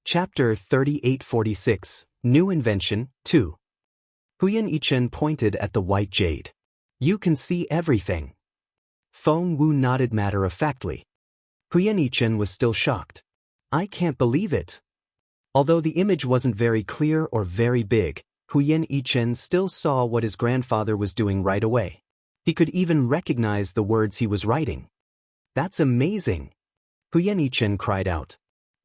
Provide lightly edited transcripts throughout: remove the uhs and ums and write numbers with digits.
Chapter 3846, New Invention, 2. Huyan Yichen pointed at the white jade. You can see everything. Feng Wu nodded matter-of-factly. Huyan Yichen was still shocked. I can't believe it. Although the image wasn't very clear or very big, Huyan Yichen still saw what his grandfather was doing right away. He could even recognize the words he was writing. That's amazing! Huyan Yichen cried out.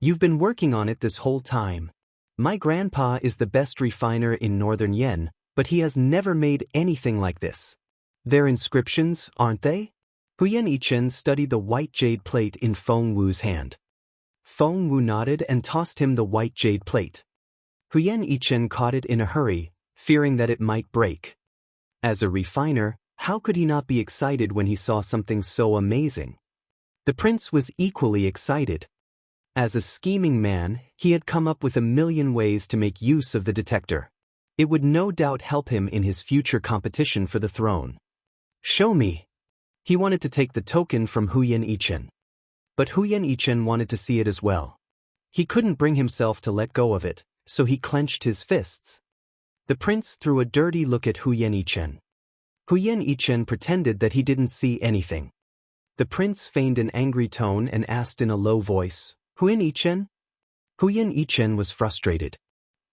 You've been working on it this whole time. My grandpa is the best refiner in northern Yen, but he has never made anything like this. They're inscriptions, aren't they? Huyan Yichen studied the white jade plate in Feng Wu's hand. Feng Wu nodded and tossed him the white jade plate. Huyan Yichen caught it in a hurry, fearing that it might break. As a refiner, how could he not be excited when he saw something so amazing? The prince was equally excited. As a scheming man, he had come up with 1,000,000 ways to make use of the detector. It would no doubt help him in his future competition for the throne. Show me. He wanted to take the token from Huyan Yichen. But Huyan Yichen wanted to see it as well. He couldn't bring himself to let go of it, so he clenched his fists. The prince threw a dirty look at Huyan Yichen. Huyan Yichen pretended that he didn't see anything. The prince feigned an angry tone and asked in a low voice, Huyan Yichen? Huyan Yichen was frustrated.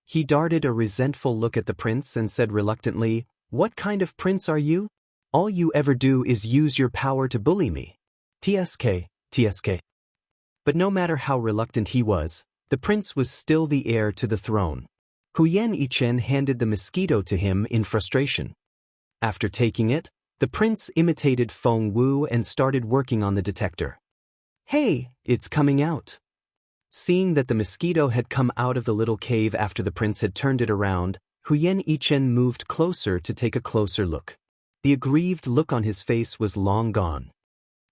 He darted a resentful look at the prince and said reluctantly, What kind of prince are you? All you ever do is use your power to bully me. TSK. But no matter how reluctant he was, the prince was still the heir to the throne. Huyan Yichen handed the mosquito to him in frustration. After taking it, the prince imitated Feng Wu and started working on the detector. Hey, it's coming out. Seeing that the mosquito had come out of the little cave after the prince had turned it around, Huyan Yichen moved closer to take a closer look. The aggrieved look on his face was long gone.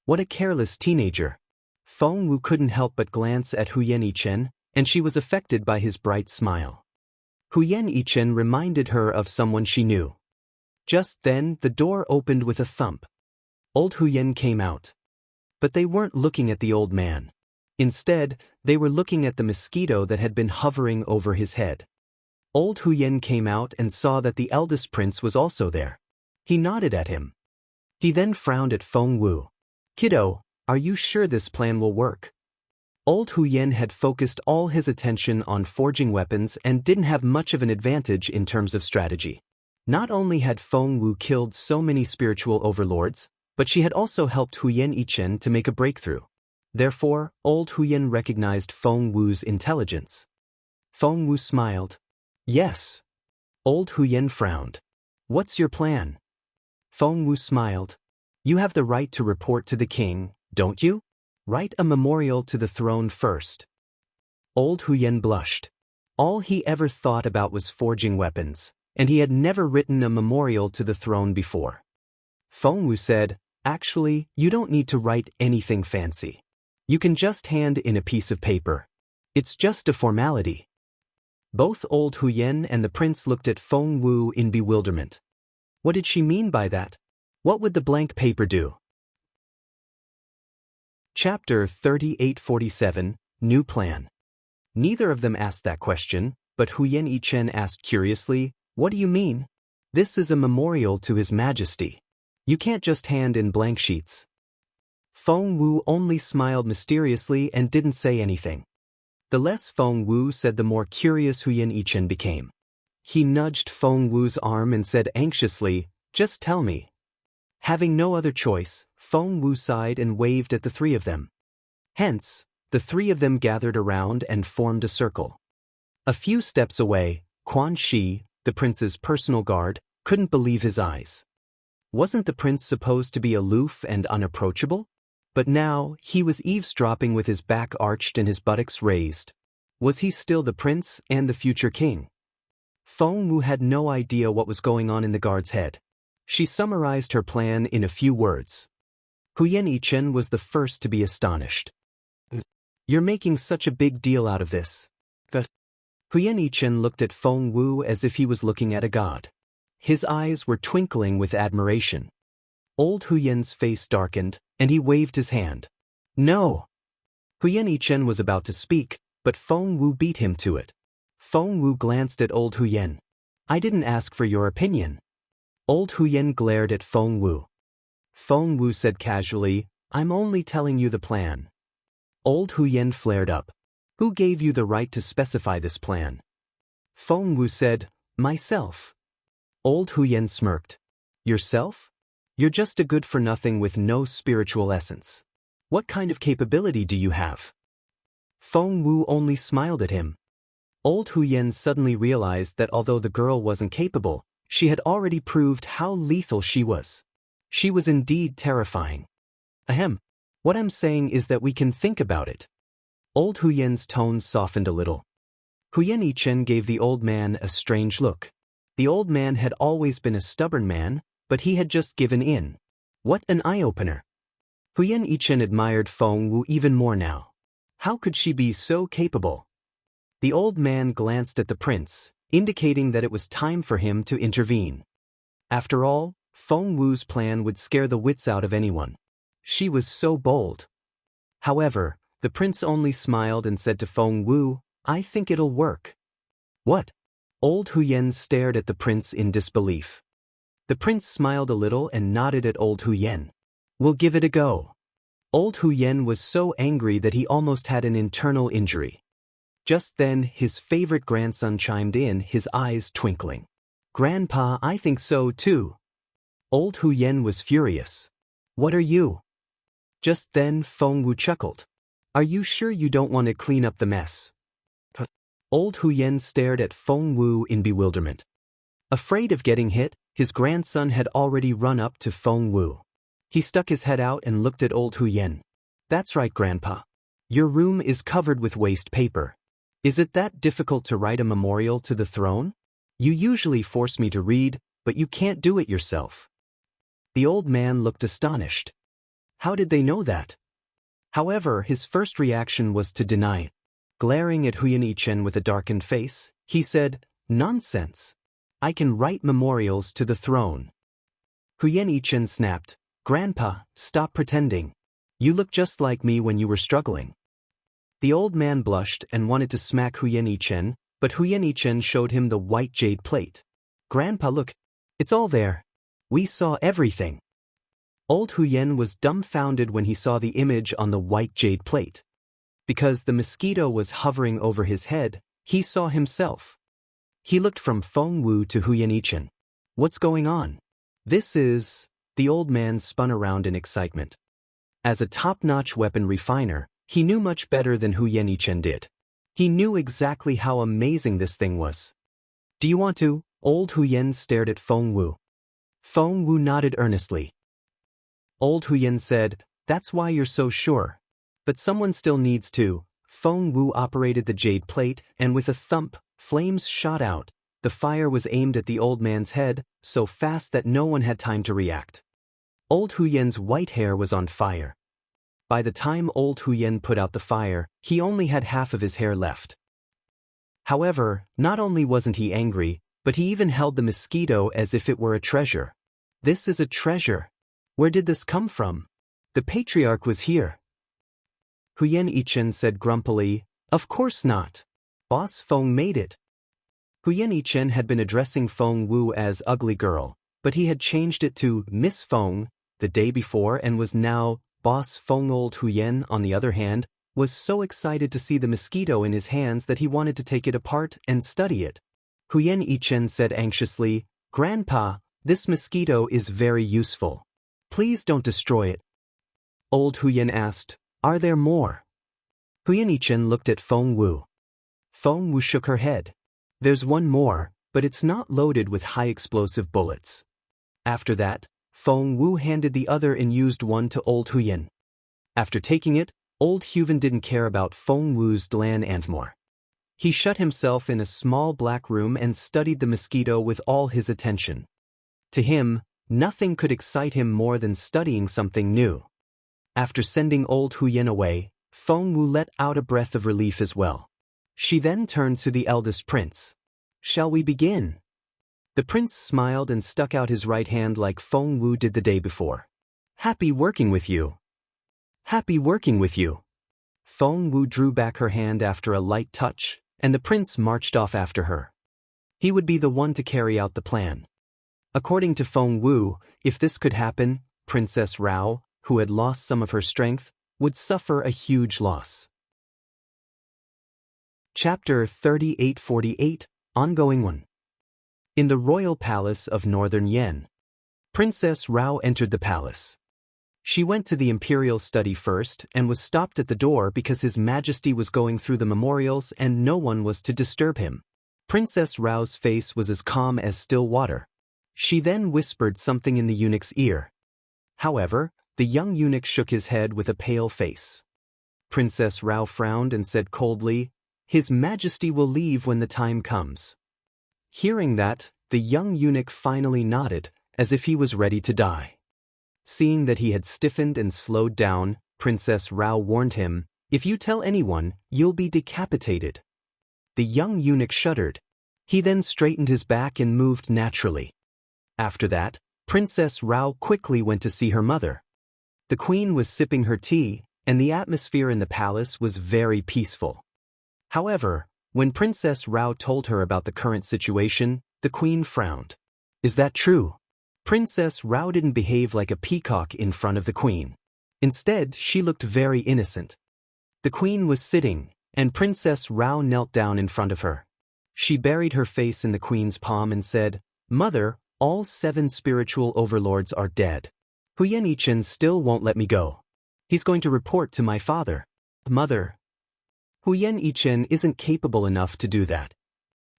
What a careless teenager. Feng Wu couldn't help but glance at Huyan Yichen, and she was affected by his bright smile. Huyan Yichen reminded her of someone she knew. Just then, the door opened with a thump. Old Huyan came out. But they weren't looking at the old man. Instead, they were looking at the mosquito that had been hovering over his head. Old Huyan came out and saw that the eldest prince was also there. He nodded at him. He then frowned at Feng Wu. Kiddo, are you sure this plan will work? Old Huyan had focused all his attention on forging weapons and didn't have much of an advantage in terms of strategy. Not only had Feng Wu killed so many spiritual overlords, but she had also helped Huyan Yichen to make a breakthrough. Therefore, old Huyan recognized Feng Wu's intelligence. Feng Wu smiled. Yes. Old Huyan frowned. What's your plan? Feng Wu smiled. You have the right to report to the king, don't you? Write a memorial to the throne first. Old Huyan blushed. All he ever thought about was forging weapons, and he had never written a memorial to the throne before. Feng Wu said, Actually, you don't need to write anything fancy. You can just hand in a piece of paper. It's just a formality. Both old Huyan and the prince looked at Feng Wu in bewilderment. What did she mean by that? What would the blank paper do? Chapter 3847, New Plan. Neither of them asked that question, but Huyan Yichen asked curiously, What do you mean? This is a memorial to His Majesty. You can't just hand in blank sheets. Feng Wu only smiled mysteriously and didn't say anything. The less Feng Wu said, the more curious Huyan Yichen became. He nudged Feng Wu's arm and said anxiously, Just tell me. Having no other choice, Feng Wu sighed and waved at the three of them. Hence, the three of them gathered around and formed a circle. A few steps away, Quan Shi, the prince's personal guard, couldn't believe his eyes. Wasn't the prince supposed to be aloof and unapproachable? But now, he was eavesdropping with his back arched and his buttocks raised. Was he still the prince and the future king? Feng Wu had no idea what was going on in the guard's head. She summarized her plan in a few words. Huyan Yichen was the first to be astonished. You're making such a big deal out of this. Huyan Yichen looked at Feng Wu as if he was looking at a god. His eyes were twinkling with admiration. Old Huyan's face darkened, and he waved his hand. No! Huyan Yichen was about to speak, but Feng Wu beat him to it. Feng Wu glanced at old Huyen. I didn't ask for your opinion. Old Huyen glared at Feng Wu. Feng Wu said casually, I'm only telling you the plan. Old Huyen flared up. Who gave you the right to specify this plan? Feng Wu said, myself. Old Huyen smirked. Yourself? You're just a good-for-nothing with no spiritual essence. What kind of capability do you have? Feng Wu only smiled at him. Old Huyen suddenly realized that although the girl wasn't capable, she had already proved how lethal she was. She was indeed terrifying. Ahem. What I'm saying is that we can think about it. Old Huyen's tone softened a little. Huyen Yichen gave the old man a strange look. The old man had always been a stubborn man, but he had just given in. What an eye-opener. Huyen Yichen admired Feng Wu even more now. How could she be so capable? The old man glanced at the prince, indicating that it was time for him to intervene. After all, Feng Wu's plan would scare the wits out of anyone. She was so bold. However, the prince only smiled and said to Feng Wu, I think it'll work. What? Old Huyen stared at the prince in disbelief. The prince smiled a little and nodded at old Huyen. We'll give it a go. Old Huyen was so angry that he almost had an internal injury. Just then, his favorite grandson chimed in, his eyes twinkling. Grandpa, I think so too. Old Huyen was furious. What are you? Just then, Feng Wu chuckled. Are you sure you don't want to clean up the mess? Old Huyen stared at Feng Wu in bewilderment. Afraid of getting hit, his grandson had already run up to Feng Wu. He stuck his head out and looked at old Huyen. That's right, Grandpa. Your room is covered with waste paper. Is it that difficult to write a memorial to the throne? You usually force me to read, but you can't do it yourself. The old man looked astonished. How did they know that? However, his first reaction was to deny it. Glaring at Huyen Yichen with a darkened face, he said, Nonsense. I can write memorials to the throne. Huyen Yichen snapped, Grandpa, stop pretending. You look just like me when you were struggling. The old man blushed and wanted to smack Huyen Yichen, but Huyen Yichen showed him the white jade plate. Grandpa, look. It's all there. We saw everything. Old Huyen was dumbfounded when he saw the image on the white jade plate. Because the mosquito was hovering over his head, he saw himself. He looked from Feng Wu to Huyen Yichen. What's going on? This is... The old man spun around in excitement. As a top-notch weapon refiner, he knew much better than Huyen Yichen did. He knew exactly how amazing this thing was. Do you want to? Old Huyen stared at Feng Wu. Feng Wu nodded earnestly. Old Huyen said, That's why you're so sure. But someone still needs to. Feng Wu operated the jade plate, and with a thump, flames shot out. The fire was aimed at the old man's head, so fast that no one had time to react. Old Huyen's white hair was on fire. By the time old Huyen put out the fire, he only had half of his hair left. However, not only wasn't he angry, but he even held the mosquito as if it were a treasure. This is a treasure. Where did this come from? The patriarch was here. Huyen Yichen said grumpily, Of course not. Boss Feng made it. Huyen Yichen had been addressing Feng Wu as ugly girl, but he had changed it to Miss Feng the day before and was now Boss Feng. Old Huyen, on the other hand, was so excited to see the mosquito in his hands that he wanted to take it apart and study it. Huyen Yichen said anxiously, Grandpa, this mosquito is very useful. Please don't destroy it. Old Huyen asked, Are there more? Huyen Yichen looked at Feng Wu. Feng Wu shook her head. There's one more, but it's not loaded with high-explosive bullets. After that, Feng Wu handed the other and used one to old Huyen. After taking it, old Huyen didn't care about Feng Wu's Dlan and more. He shut himself in a small black room and studied the mosquito with all his attention. To him, nothing could excite him more than studying something new. After sending old Huyen away, Feng Wu let out a breath of relief as well. She then turned to the eldest prince. Shall we begin? The prince smiled and stuck out his right hand like Feng Wu did the day before. Happy working with you. Happy working with you. Feng Wu drew back her hand after a light touch, and the prince marched off after her. He would be the one to carry out the plan. According to Feng Wu, if this could happen, Princess Rao, who had lost some of her strength, would suffer a huge loss. Chapter 3848, Ongoing 1. In the royal palace of Northern Yen, Princess Rao entered the palace. She went to the imperial study first and was stopped at the door because His Majesty was going through the memorials and no one was to disturb him. Princess Rao's face was as calm as still water. She then whispered something in the eunuch's ear. However, the young eunuch shook his head with a pale face. Princess Rao frowned and said coldly, "His Majesty will leave when the time comes." Hearing that, the young eunuch finally nodded, as if he was ready to die. Seeing that he had stiffened and slowed down, Princess Rao warned him, "If you tell anyone, you'll be decapitated." The young eunuch shuddered. He then straightened his back and moved naturally. After that, Princess Rao quickly went to see her mother. The queen was sipping her tea, and the atmosphere in the palace was very peaceful. However, when Princess Rao told her about the current situation, the queen frowned. "Is that true?" Princess Rao didn't behave like a peacock in front of the queen. Instead, she looked very innocent. The queen was sitting, and Princess Rao knelt down in front of her. She buried her face in the queen's palm and said, "Mother, all 7 spiritual overlords are dead. Huyen Yichen still won't let me go. He's going to report to my father." "Mother, Huyen Yichen isn't capable enough to do that."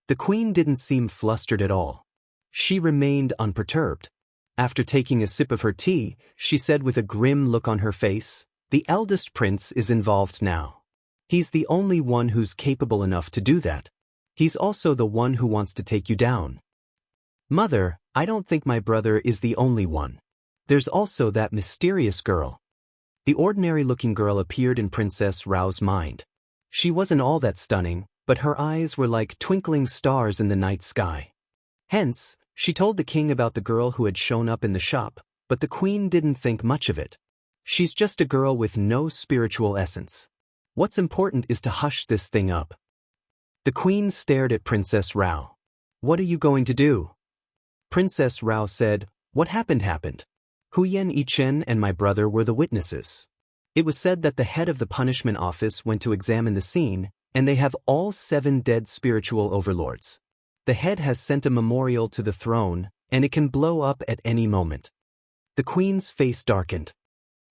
The queen didn't seem flustered at all. She remained unperturbed. After taking a sip of her tea, she said with a grim look on her face, "The eldest prince is involved now. He's the only one who's capable enough to do that. He's also the one who wants to take you down." "Mother, I don't think my brother is the only one. There's also that mysterious girl." The ordinary-looking girl appeared in Princess Rao's mind. She wasn't all that stunning, but her eyes were like twinkling stars in the night sky. Hence, she told the king about the girl who had shown up in the shop, but the queen didn't think much of it. She's just a girl with no spiritual essence. What's important is to hush this thing up. The queen stared at Princess Rao. "What are you going to do?" Princess Rao said, "What happened. Huyen Yichen and my brother were the witnesses. It was said that the head of the punishment office went to examine the scene, and they have all 7 dead spiritual overlords. The head has sent a memorial to the throne, and it can blow up at any moment." The queen's face darkened.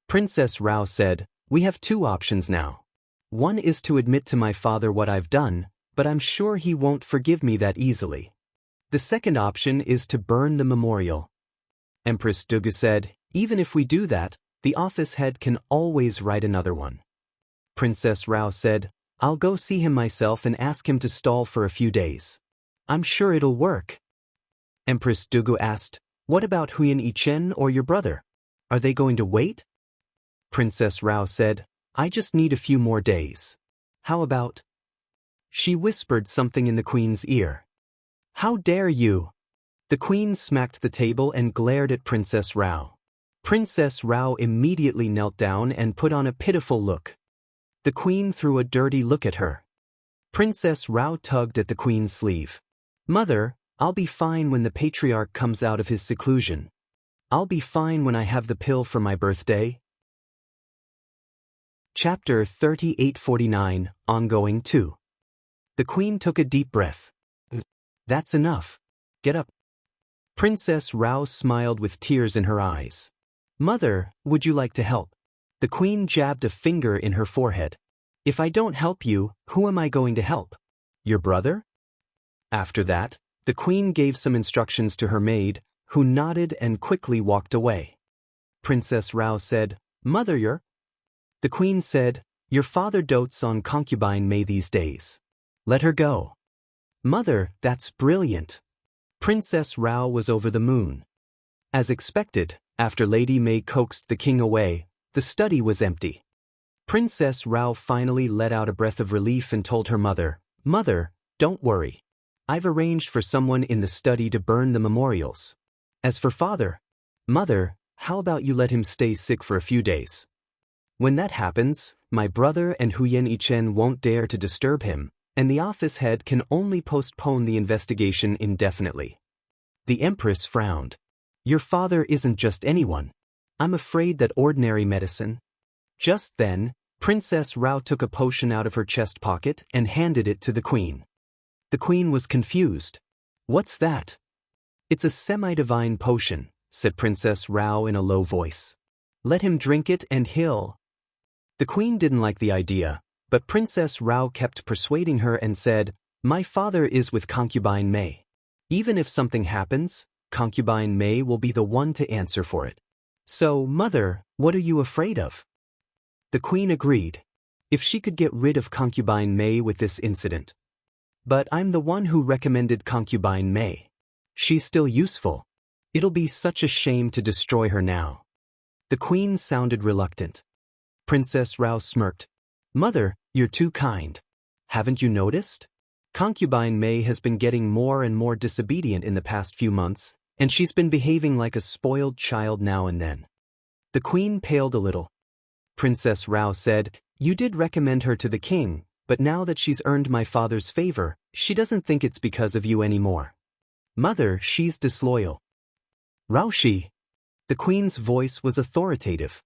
Princess Rao said, "We have 2 options now. One is to admit to my father what I've done, but I'm sure he won't forgive me that easily. The second option is to burn the memorial." Empress Dugu said, "Even if we do that, the office head can always write another one." Princess Rao said, "I'll go see him myself and ask him to stall for a few days. I'm sure it'll work." Empress Dugu asked, "What about Huyen Yichen or your brother? Are they going to wait?" Princess Rao said, "I just need a few more days. How about—" She whispered something in the queen's ear. "How dare you!" The queen smacked the table and glared at Princess Rao. Princess Rao immediately knelt down and put on a pitiful look. The queen threw a dirty look at her. Princess Rao tugged at the queen's sleeve. "Mother, I'll be fine when the patriarch comes out of his seclusion. I'll be fine when I have the pill for my birthday." Chapter 3849, Ongoing 2. The queen took a deep breath. "That's enough. Get up." Princess Rao smiled with tears in her eyes. "Mother, would you like to help?" The queen jabbed a finger in her forehead. "If I don't help you, who am I going to help? Your brother?" After that, the queen gave some instructions to her maid, who nodded and quickly walked away. Princess Rao said, "Mother, The queen said, "Your father dotes on concubine May these days. Let her go." "Mother, that's brilliant." Princess Rao was over the moon. As expected, after Lady May coaxed the king away, the study was empty. Princess Rao finally let out a breath of relief and told her mother, "Mother, don't worry. I've arranged for someone in the study to burn the memorials. As for father, Mother, how about you let him stay sick for a few days? When that happens, My brother and Huyen Yichen won't dare to disturb him, and the office head can only postpone the investigation indefinitely. The Empress frowned. Your father isn't just anyone. I'm afraid that ordinary medicine. Just then, Princess Rao took a potion out of her chest pocket and handed it to the queen. The queen was confused. What's that? It's a semi-divine potion, said Princess Rao in a low voice. Let him drink it and he'll. The queen didn't like the idea, but Princess Rao kept persuading her and said, My father is with concubine May. Even if something happens, concubine May will be the one to answer for it. So, mother, what are you afraid of? The queen agreed. If she could get rid of concubine May with this incident. But I'm the one who recommended concubine May. She's still useful. It'll be such a shame to destroy her now. The queen sounded reluctant. Princess Rao smirked. Mother, you're too kind. Haven't you noticed? Concubine May has been getting more and more disobedient in the past few months, and she's been behaving like a spoiled child now and then. The queen paled a little. Princess Rao said, You did recommend her to the king, but now that she's earned my father's favor, she doesn't think it's because of you anymore. Mother, she's disloyal. Raoshi! The queen's voice was authoritative.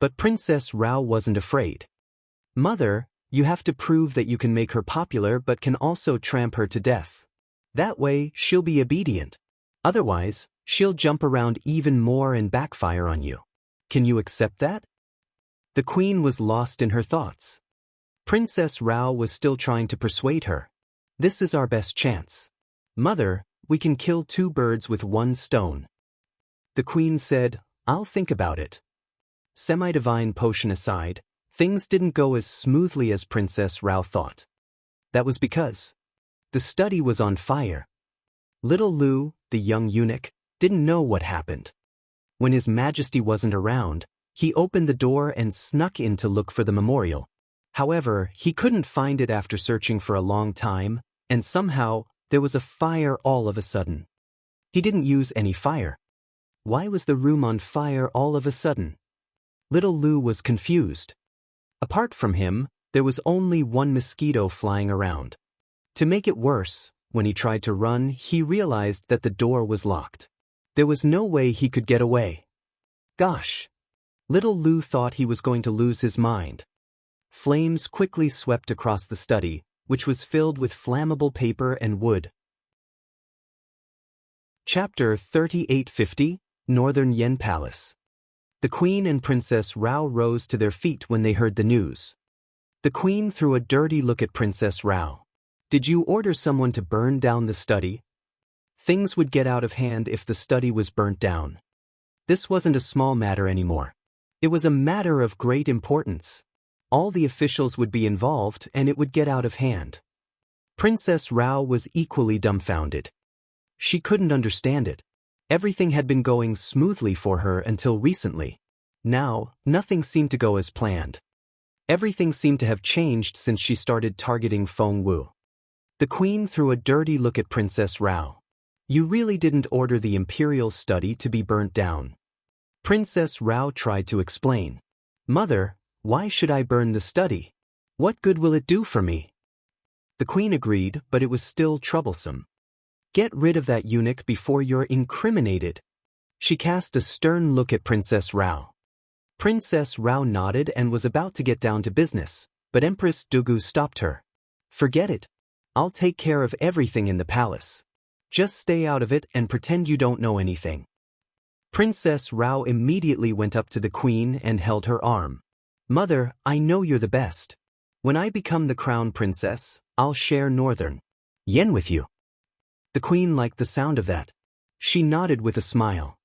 But Princess Rao wasn't afraid. Mother, you have to prove that you can make her popular but can also tramp her to death. That way, she'll be obedient. Otherwise, she'll jump around even more and backfire on you. Can you accept that? The queen was lost in her thoughts. Princess Rao was still trying to persuade her. This is our best chance. Mother, we can kill 2 birds with 1 stone. The queen said, I'll think about it. Semi-divine potion aside, things didn't go as smoothly as Princess Rao thought. That was because the study was on fire. Little Lu, the young eunuch, didn't know what happened. When His Majesty wasn't around, he opened the door and snuck in to look for the memorial. However, he couldn't find it after searching for a long time, and somehow, there was a fire all of a sudden. He didn't use any fire. Why was the room on fire all of a sudden? Little Lu was confused. Apart from him, there was only 1 mosquito flying around. To make it worse, when he tried to run, he realized that the door was locked. There was no way he could get away. Gosh! Little Lu thought he was going to lose his mind. Flames quickly swept across the study, which was filled with flammable paper and wood. Chapter 3850, Northern Yen Palace. The Queen and Princess Rao rose to their feet when they heard the news. The Queen threw a dirty look at Princess Rao. Did you order someone to burn down the study? Things would get out of hand if the study was burnt down. This wasn't a small matter anymore. It was a matter of great importance. All the officials would be involved and it would get out of hand. Princess Rao was equally dumbfounded. She couldn't understand it. Everything had been going smoothly for her until recently. Now, nothing seemed to go as planned. Everything seemed to have changed since she started targeting Feng Wu. The Queen threw a dirty look at Princess Rao. You really didn't order the imperial study to be burnt down. Princess Rao tried to explain. Mother, why should I burn the study? What good will it do for me? The Queen agreed, but it was still troublesome. Get rid of that eunuch before you're incriminated. She cast a stern look at Princess Rao. Princess Rao nodded and was about to get down to business, but Empress Dugu stopped her. Forget it. I'll take care of everything in the palace. Just stay out of it and pretend you don't know anything. Princess Rao immediately went up to the Queen and held her arm. Mother, I know you're the best. When I become the crown princess, I'll share Northern Yen with you. The Queen liked the sound of that. She nodded with a smile.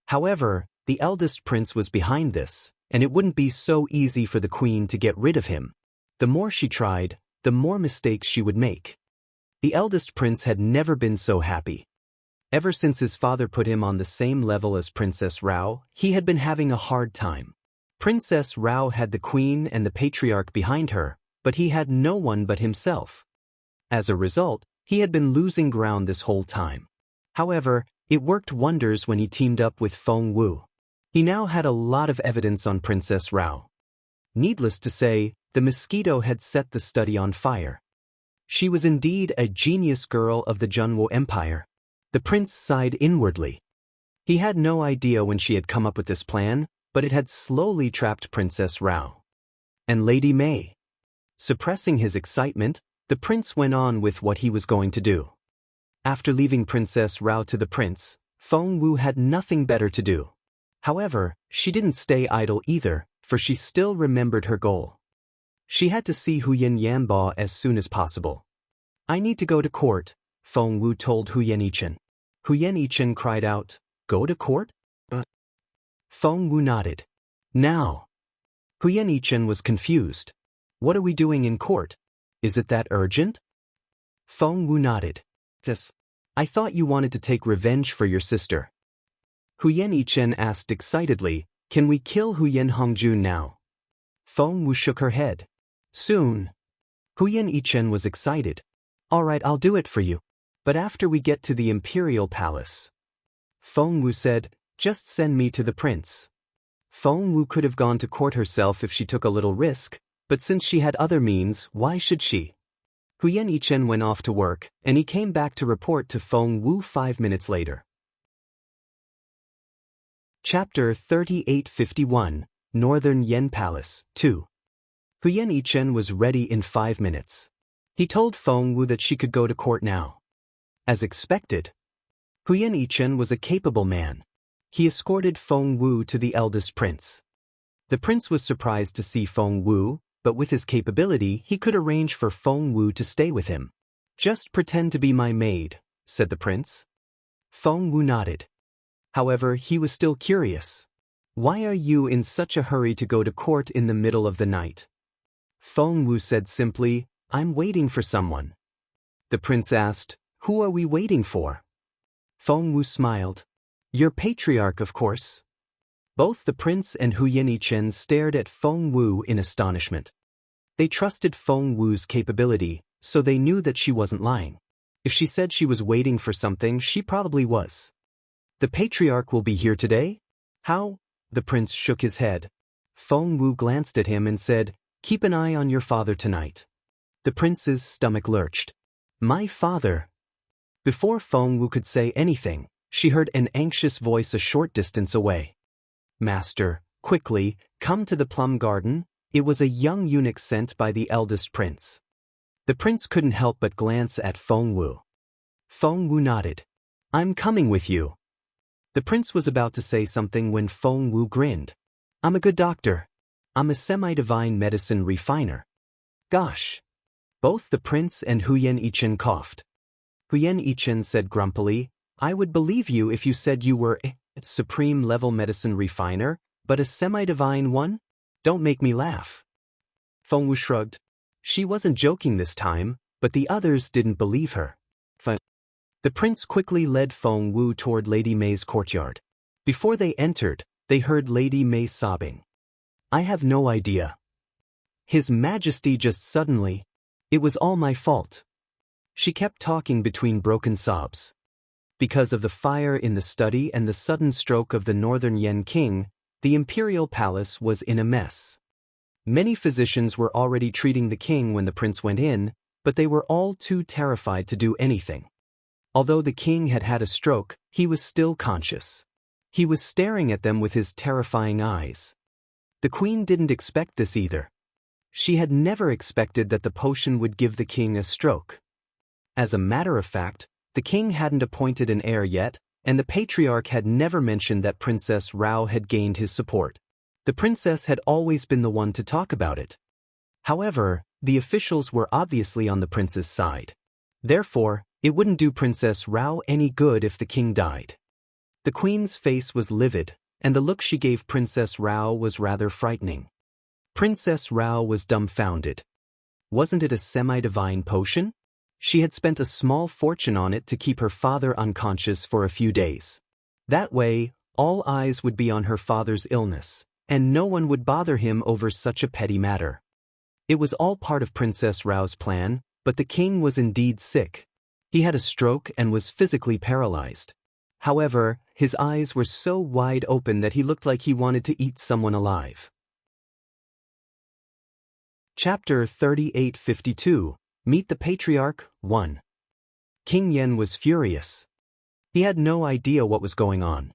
However, the eldest prince was behind this, and it wouldn't be so easy for the Queen to get rid of him. The more she tried, the more mistakes she would make. The eldest prince had never been so happy. Ever since his father put him on the same level as Princess Rao, he had been having a hard time. Princess Rao had the Queen and the patriarch behind her, but he had no one but himself. As a result, he had been losing ground this whole time. However, it worked wonders when he teamed up with Feng Wu. He now had a lot of evidence on Princess Rao. Needless to say, the mosquito had set the study on fire. She was indeed a genius girl of the Junwo Empire. The prince sighed inwardly. He had no idea when she had come up with this plan, but it had slowly trapped Princess Rao. And Lady May. Suppressing his excitement, the prince went on with what he was going to do. After leaving Princess Rao to the prince, Feng Wu had nothing better to do. However, she didn't stay idle either, for she still remembered her goal. She had to see Huyen Yanbo as soon as possible. I need to go to court, Feng Wu told Huyen Yichen. Huyen Yichen cried out, Go to court? Feng Wu nodded. Now. Huyen Yichen was confused. What are we doing in court? Is it that urgent? Feng Wu nodded. Yes. I thought you wanted to take revenge for your sister. Huyen Yichen asked excitedly, Can we kill Huyen Hongjun now? Feng Wu shook her head. Soon. Huyen Yichen was excited. All right, I'll do it for you. But after we get to the imperial palace. Feng Wu said, Just send me to the prince. Feng Wu could have gone to court herself if she took a little risk, but since she had other means, why should she? Huyen Yichen went off to work, and he came back to report to Feng Wu 5 minutes later. Chapter 3851, Northern Yen Palace, 2. Huyen Yichen was ready in 5 minutes. He told Feng Wu that she could go to court now. As expected, Huyen Yichen was a capable man. He escorted Feng Wu to the eldest prince. The prince was surprised to see Feng Wu, but with his capability he could arrange for Feng Wu to stay with him. Just pretend to be my maid, said the prince. Feng Wu nodded. However, he was still curious. Why are you in such a hurry to go to court in the middle of the night? Feng Wu said simply, I'm waiting for someone. The prince asked, Who are we waiting for? Feng Wu smiled. Your patriarch, of course. Both the prince and Huyen Yichen stared at Feng Wu in astonishment. They trusted Feng Wu's capability, so they knew that she wasn't lying. If she said she was waiting for something, she probably was. The patriarch will be here today? How? The prince shook his head. Feng Wu glanced at him and said, Keep an eye on your father tonight. The prince's stomach lurched. My father? Before Feng Wu could say anything, she heard an anxious voice a short distance away. Master, quickly, come to the plum garden. It was a young eunuch sent by the eldest prince. The prince couldn't help but glance at Feng Wu. Feng Wu nodded. I'm coming with you. The prince was about to say something when Feng Wu grinned. I'm a good doctor. I'm a semi-divine medicine refiner. Gosh. Both the prince and Huyen Yichen coughed. Huyen Yichen said grumpily, I would believe you if you said you were a supreme-level medicine refiner, but a semi-divine one? Don't make me laugh. Feng Wu shrugged. She wasn't joking this time, but the others didn't believe her. The prince quickly led Feng Wu toward Lady May's courtyard. Before they entered, they heard Lady May sobbing. I have no idea. His Majesty just suddenly. It was all my fault. She kept talking between broken sobs. Because of the fire in the study and the sudden stroke of the Northern Yen King, the imperial palace was in a mess. Many physicians were already treating the king when the prince went in, but they were all too terrified to do anything. Although the king had had a stroke, he was still conscious. He was staring at them with his terrifying eyes. The queen didn't expect this either. She had never expected that the potion would give the king a stroke. As a matter of fact, the king hadn't appointed an heir yet, and the patriarch had never mentioned that Princess Rao had gained his support. The princess had always been the one to talk about it. However, the officials were obviously on the prince's side. Therefore, it wouldn't do Princess Rao any good if the king died. The queen's face was livid, and the look she gave Princess Rao was rather frightening. Princess Rao was dumbfounded. Wasn't it a semi-divine potion? She had spent a small fortune on it to keep her father unconscious for a few days. That way, all eyes would be on her father's illness, and no one would bother him over such a petty matter. It was all part of Princess Rao's plan, but the king was indeed sick. He had a stroke and was physically paralyzed. However, his eyes were so wide open that he looked like he wanted to eat someone alive. Chapter 3852, Meet the Patriarch, 1. King Yen was furious. He had no idea what was going on.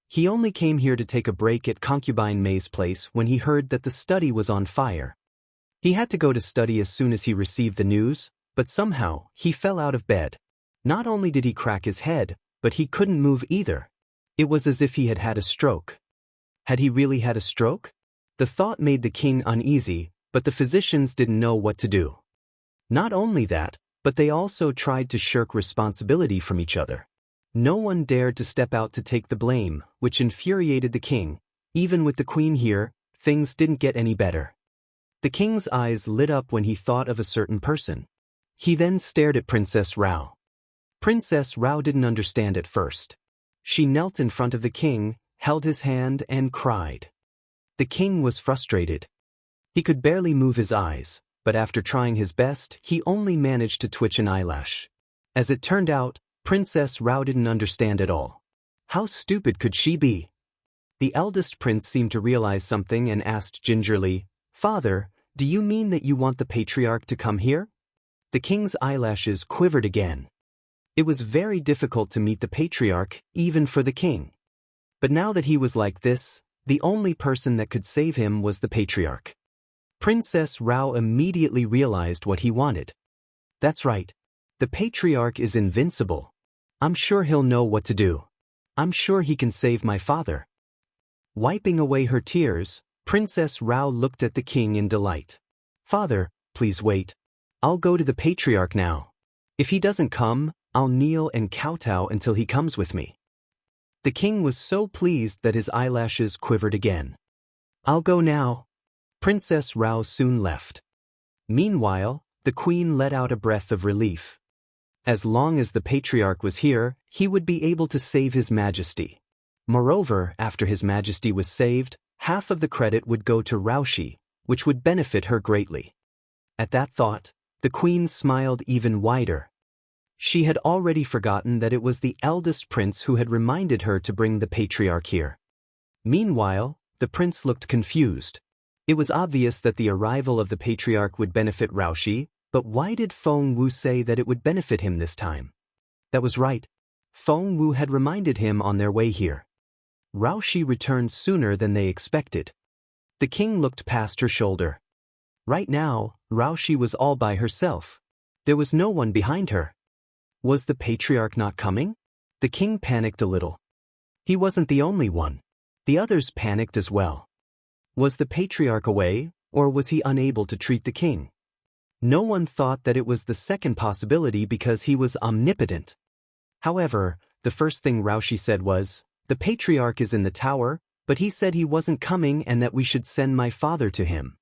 He only came here to take a break at Concubine May's place when he heard that the study was on fire. He had to go to study as soon as he received the news, but somehow, he fell out of bed. Not only did he crack his head, but he couldn't move either. It was as if he had had a stroke. Had he really had a stroke? The thought made the king uneasy, but the physicians didn't know what to do. Not only that, but they also tried to shirk responsibility from each other. No one dared to step out to take the blame, which infuriated the king. Even with the queen here, things didn't get any better. The king's eyes lit up when he thought of a certain person. He then stared at Princess Rao. Princess Rao didn't understand at first. She knelt in front of the king, held his hand and cried. The king was frustrated. He could barely move his eyes, but after trying his best, he only managed to twitch an eyelash. As it turned out, Princess Rao didn't understand at all. How stupid could she be? The eldest prince seemed to realize something and asked gingerly, "Father, do you mean that you want the patriarch to come here?" The king's eyelashes quivered again. It was very difficult to meet the patriarch, even for the king. But now that he was like this, the only person that could save him was the patriarch. Princess Rao immediately realized what he wanted. That's right. The patriarch is invincible. I'm sure he'll know what to do. I'm sure he can save my father. Wiping away her tears, Princess Rao looked at the king in delight. "Father, please wait. I'll go to the patriarch now. If he doesn't come, I'll kneel and kowtow until he comes with me." The king was so pleased that his eyelashes quivered again. "I'll go now." Princess Rao soon left. Meanwhile, the queen let out a breath of relief. As long as the patriarch was here, he would be able to save His Majesty. Moreover, after His Majesty was saved, half of the credit would go to Raoshi, which would benefit her greatly. At that thought, the queen smiled even wider. She had already forgotten that it was the eldest prince who had reminded her to bring the patriarch here. Meanwhile, the prince looked confused. It was obvious that the arrival of the patriarch would benefit Raoshi, but why did Feng Wu say that it would benefit him this time? That was right. Feng Wu had reminded him on their way here. Raoshi returned sooner than they expected. The king looked past her shoulder. Right now, Raoshi was all by herself. There was no one behind her. Was the patriarch not coming? The king panicked a little. He wasn't the only one. The others panicked as well. Was the patriarch away, or was he unable to treat the king? No one thought that it was the second possibility because he was omnipotent. However, the first thing Raoshi said was, "The patriarch is in the tower, but he said he wasn't coming and that we should send my father to him."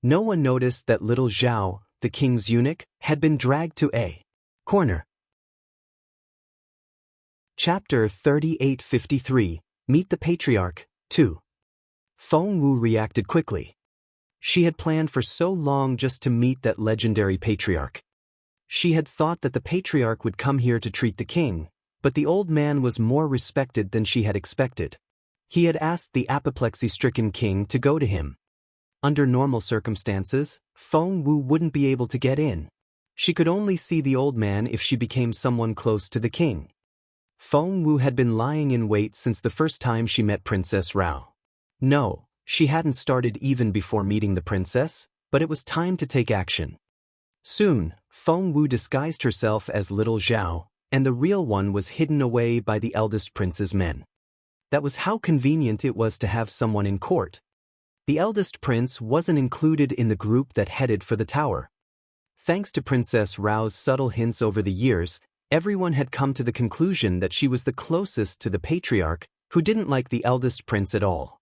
No one noticed that little Zhao, the king's eunuch, had been dragged to a corner. Chapter 3853, Meet the Patriarch, 2. Feng Wu reacted quickly. She had planned for so long just to meet that legendary patriarch. She had thought that the patriarch would come here to treat the king, but the old man was more respected than she had expected. He had asked the apoplexy-stricken king to go to him. Under normal circumstances, Feng Wu wouldn't be able to get in. She could only see the old man if she became someone close to the king. Feng Wu had been lying in wait since the first time she met Princess Rao. No, she hadn't started even before meeting the princess, but it was time to take action. Soon, Feng Wu disguised herself as little Zhao, and the real one was hidden away by the eldest prince's men. That was how convenient it was to have someone in court. The eldest prince wasn't included in the group that headed for the tower. Thanks to Princess Rao's subtle hints over the years, everyone had come to the conclusion that she was the closest to the patriarch, who didn't like the eldest prince at all.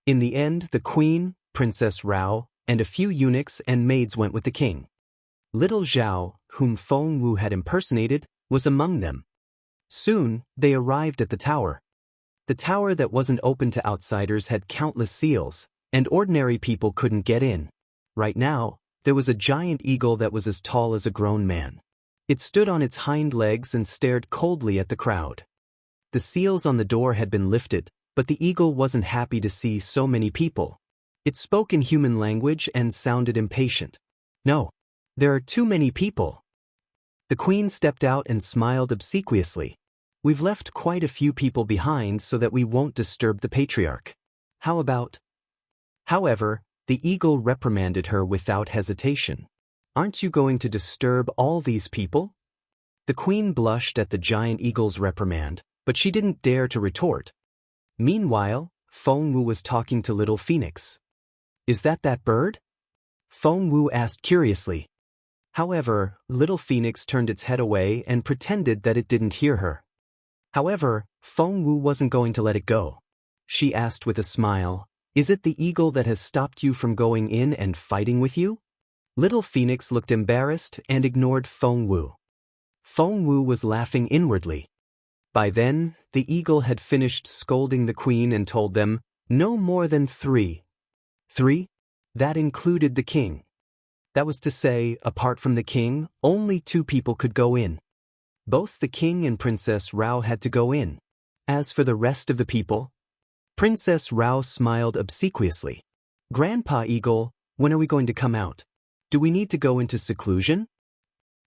In the end, the queen, Princess Rao, and a few eunuchs and maids went with the king. Little Zhao, whom Feng Wu had impersonated, was among them. Soon, they arrived at the tower. The tower that wasn't open to outsiders had countless seals, and ordinary people couldn't get in. Right now, there was a giant eagle that was as tall as a grown man. It stood on its hind legs and stared coldly at the crowd. The seals on the door had been lifted, but the eagle wasn't happy to see so many people. It spoke in human language and sounded impatient. No. There are too many people. The queen stepped out and smiled obsequiously. We've left quite a few people behind so that we won't disturb the patriarch. How about? However, the eagle reprimanded her without hesitation. Aren't you going to disturb all these people? The queen blushed at the giant eagle's reprimand, but she didn't dare to retort. Meanwhile, Feng Wu was talking to little Phoenix. Is that bird? Feng Wu asked curiously. However, little Phoenix turned its head away and pretended that it didn't hear her. However, Feng Wu wasn't going to let it go. She asked with a smile, Is it the eagle that has stopped you from going in and fighting with you? Little Phoenix looked embarrassed and ignored Feng Wu. Feng Wu was laughing inwardly. By then, the eagle had finished scolding the queen and told them, no more than 3. 3? That included the king. That was to say, apart from the king, only 2 people could go in. Both the king and Princess Rao had to go in. As for the rest of the people, Princess Rao smiled obsequiously. Grandpa Eagle, when are we going to come out? Do we need to go into seclusion?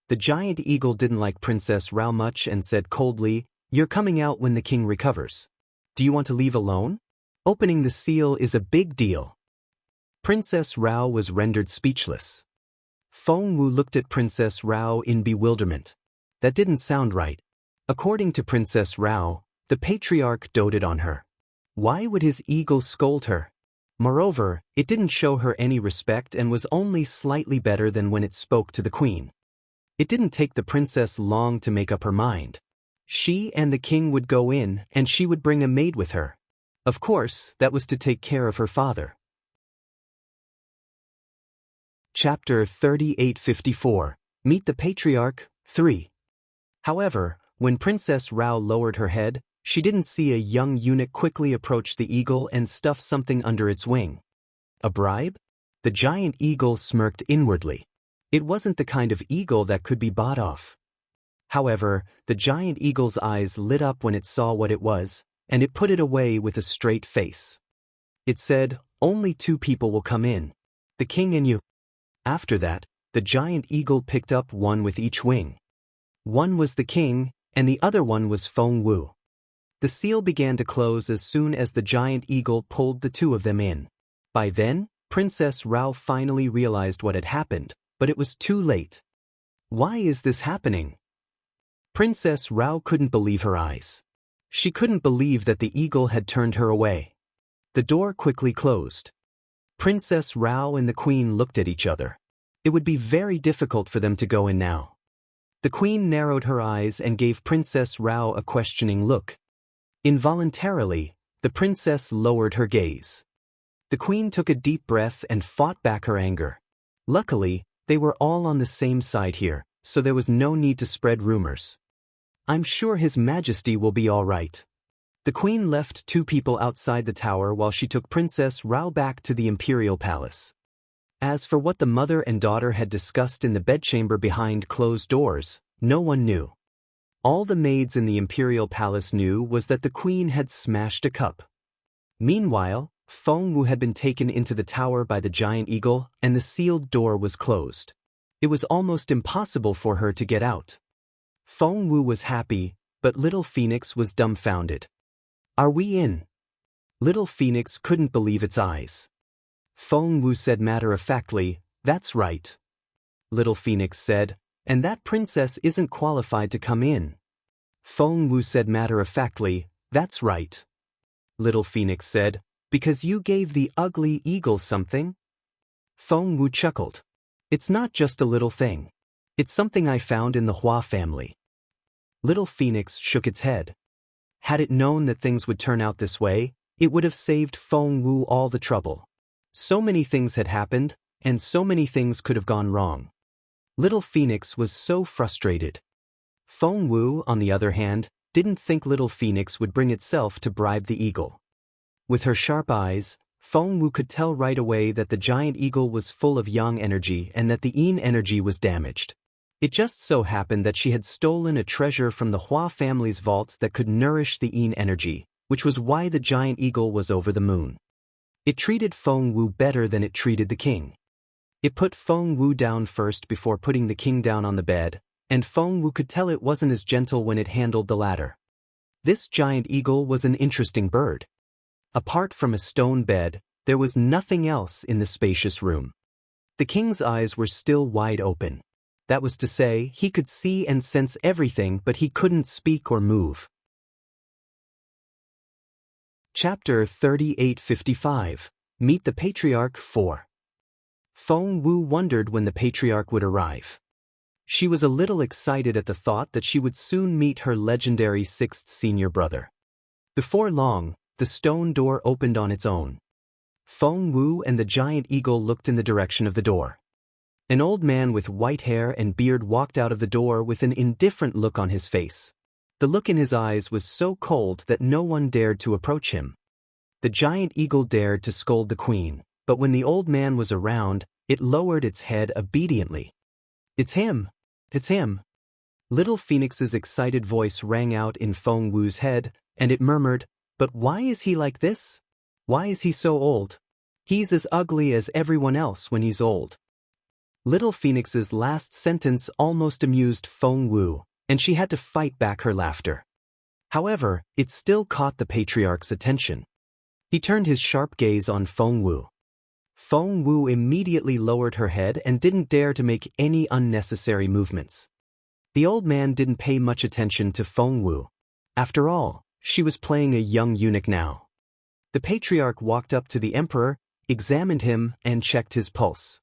The giant eagle didn't like Princess Rao much and said coldly, You're coming out when the king recovers. Do you want to leave alone? Opening the seal is a big deal. Princess Rao was rendered speechless. Feng Wu looked at Princess Rao in bewilderment. That didn't sound right. According to Princess Rao, the patriarch doted on her. Why would his eagle scold her? Moreover, it didn't show her any respect and was only slightly better than when it spoke to the queen. It didn't take the princess long to make up her mind. She and the king would go in, and she would bring a maid with her. Of course, that was to take care of her father. Chapter 3854. Meet the Patriarch, 3. However, when Princess Rao lowered her head, she didn't see a young eunuch quickly approach the eagle and stuff something under its wing. A bribe? The giant eagle smirked inwardly. It wasn't the kind of eagle that could be bought off. However, the giant eagle's eyes lit up when it saw what it was, and it put it away with a straight face. It said, Only 2 people will come in. The king and you. After that, the giant eagle picked up one with each wing. One was the king, and the other one was Feng Wu. The seal began to close as soon as the giant eagle pulled the 2 of them in. By then, Princess Rao finally realized what had happened, but it was too late. Why is this happening? Princess Rao couldn't believe her eyes. She couldn't believe that the eagle had turned her away. The door quickly closed. Princess Rao and the queen looked at each other. It would be very difficult for them to go in now. The queen narrowed her eyes and gave Princess Rao a questioning look. Involuntarily, the princess lowered her gaze. The queen took a deep breath and fought back her anger. Luckily, they were all on the same side here, so there was no need to spread rumors. I'm sure His Majesty will be all right. The queen left 2 people outside the tower while she took Princess Rao back to the imperial palace. As for what the mother and daughter had discussed in the bedchamber behind closed doors, no one knew. All the maids in the imperial palace knew was that the queen had smashed a cup. Meanwhile, Feng Wu had been taken into the tower by the giant eagle, and the sealed door was closed. It was almost impossible for her to get out. Feng Wu was happy, but little Phoenix was dumbfounded. Are we in? Little Phoenix couldn't believe its eyes. Feng Wu said matter-of-factly, That's right. Little Phoenix said, And that princess isn't qualified to come in. Feng Wu said matter-of-factly, That's right. Little Phoenix said, Because you gave the ugly eagle something? Feng Wu chuckled. It's not just a little thing. It's something I found in the Hua family. Little Phoenix shook its head. Had it known that things would turn out this way, it would have saved Feng Wu all the trouble. So many things had happened, and so many things could have gone wrong. Little Phoenix was so frustrated. Feng Wu, on the other hand, didn't think Little Phoenix would bring itself to bribe the eagle. With her sharp eyes, Feng Wu could tell right away that the giant eagle was full of yang energy and that the yin energy was damaged. It just so happened that she had stolen a treasure from the Hua family's vault that could nourish the yin energy, which was why the giant eagle was over the moon. It treated Feng Wu better than it treated the king. It put Feng Wu down first before putting the king down on the bed, and Feng Wu could tell it wasn't as gentle when it handled the latter. This giant eagle was an interesting bird. Apart from a stone bed, there was nothing else in the spacious room. The king's eyes were still wide open. That was to say, he could see and sense everything, but he couldn't speak or move. Chapter 3855. Meet the Patriarch 4. Feng Wu wondered when the Patriarch would arrive. She was a little excited at the thought that she would soon meet her legendary sixth senior brother. Before long, the stone door opened on its own. Feng Wu and the giant eagle looked in the direction of the door. An old man with white hair and beard walked out of the door with an indifferent look on his face. The look in his eyes was so cold that no one dared to approach him. The giant eagle dared to scold the queen, but when the old man was around, it lowered its head obediently. "It's him! It's him!" Little Phoenix's excited voice rang out in Feng Wu's head, and it murmured, "But why is he like this? Why is he so old? He's as ugly as everyone else when he's old." Little Phoenix's last sentence almost amused Feng Wu, and she had to fight back her laughter. However, it still caught the Patriarch's attention. He turned his sharp gaze on Feng Wu. Feng Wu immediately lowered her head and didn't dare to make any unnecessary movements. The old man didn't pay much attention to Feng Wu. After all, she was playing a young eunuch now. The Patriarch walked up to the Emperor, examined him, and checked his pulse.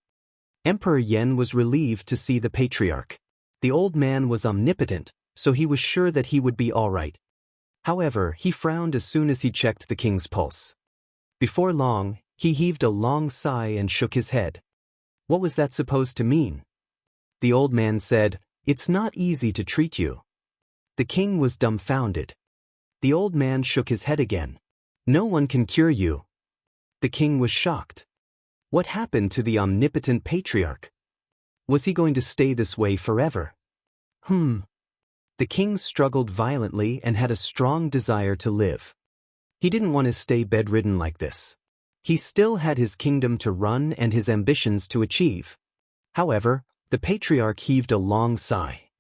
Emperor Yen was relieved to see the Patriarch. The old man was omnipotent, so he was sure that he would be all right. However, he frowned as soon as he checked the king's pulse. Before long, he heaved a long sigh and shook his head. What was that supposed to mean? The old man said, "It's not easy to treat you." The king was dumbfounded. The old man shook his head again. "No one can cure you." The king was shocked. What happened to the omnipotent Patriarch? Was he going to stay this way forever? The king struggled violently and had a strong desire to live. He didn't want to stay bedridden like this. He still had his kingdom to run and his ambitions to achieve. However, the Patriarch heaved a long sigh.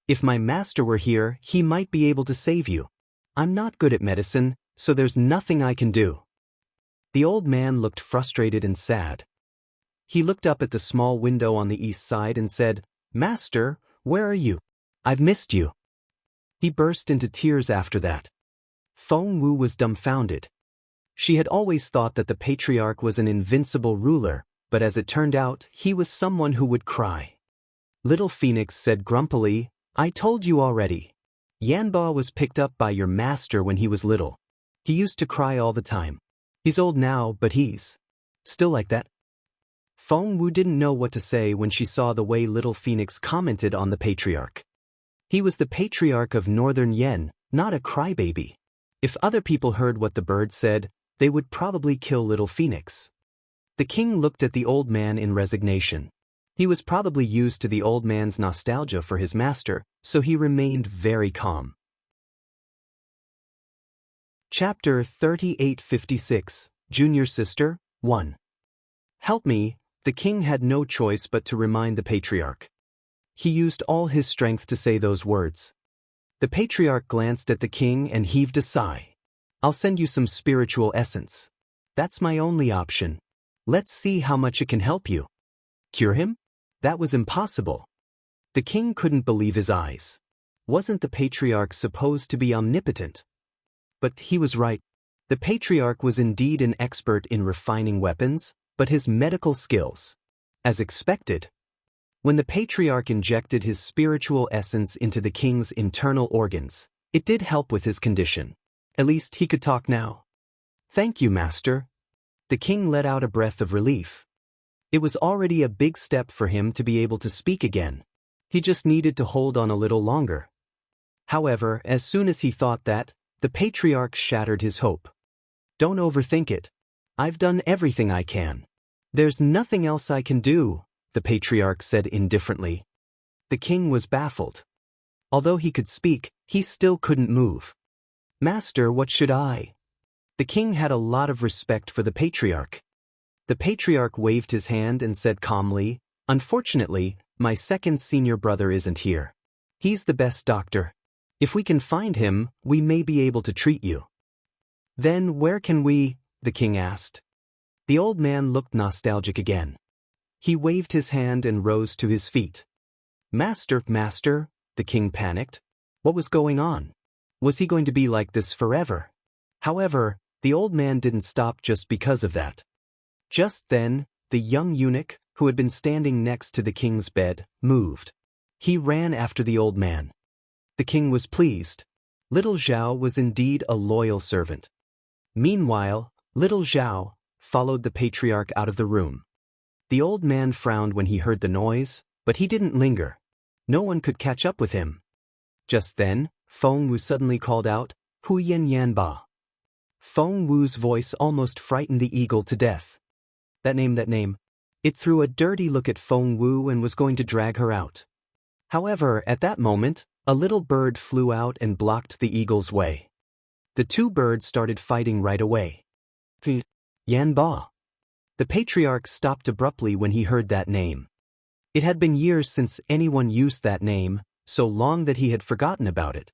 "If my master were here, he might be able to save you. I'm not good at medicine, so there's nothing I can do." The old man looked frustrated and sad. He looked up at the small window on the east side and said, "Master, where are you? I've missed you." He burst into tears after that. Feng Wu was dumbfounded. She had always thought that the Patriarch was an invincible ruler, but as it turned out, he was someone who would cry. Little Phoenix said grumpily, "I told you already. Yanba was picked up by your master when he was little. He used to cry all the time. He's old now, but he's still like that." Feng Wu didn't know what to say when she saw the way Little Phoenix commented on the Patriarch. He was the Patriarch of Northern Yen, not a crybaby. If other people heard what the bird said, they would probably kill Little Phoenix. The king looked at the old man in resignation. He was probably used to the old man's nostalgia for his master, so he remained very calm. Chapter 3856, Junior Sister, 1. "Help me." The king had no choice but to remind the Patriarch. He used all his strength to say those words. The Patriarch glanced at the king and heaved a sigh. "I'll send you some spiritual essence. That's my only option. Let's see how much it can help you." Cure him? That was impossible. The king couldn't believe his eyes. Wasn't the Patriarch supposed to be omnipotent? But he was right. The Patriarch was indeed an expert in refining weapons, but his medical skills, as expected. When the Patriarch injected his spiritual essence into the king's internal organs, it did help with his condition. At least he could talk now. "Thank you, master." The king let out a breath of relief. It was already a big step for him to be able to speak again. He just needed to hold on a little longer. However, as soon as he thought that, the Patriarch shattered his hope. "Don't overthink it. I've done everything I can. There's nothing else I can do," the Patriarch said indifferently. The king was baffled. Although he could speak, he still couldn't move. "Master, what should I?" The king had a lot of respect for the patriarch. The patriarch waved his hand and said calmly, "Unfortunately, my second senior brother isn't here. He's the best doctor. If we can find him, we may be able to treat you." "Then where can we?" the king asked. The old man looked nostalgic again. He waved his hand and rose to his feet. "Master, master," the king panicked. What was going on? Was he going to be like this forever? However, the old man didn't stop just because of that. Just then, the young eunuch, who had been standing next to the king's bed, moved. He ran after the old man. The king was pleased. Little Zhao was indeed a loyal servant. Meanwhile, little Zhao followed the patriarch out of the room. The old man frowned when he heard the noise, but he didn't linger. No one could catch up with him. Just then, Feng Wu suddenly called out, "Hu Yan Yan Ba." Feng Wu's voice almost frightened the eagle to death. That name. It threw a dirty look at Feng Wu and was going to drag her out. However, at that moment, a little bird flew out and blocked the eagle's way. The two birds started fighting right away. Yan Ba. The patriarch stopped abruptly when he heard that name. It had been years since anyone used that name, so long that he had forgotten about it.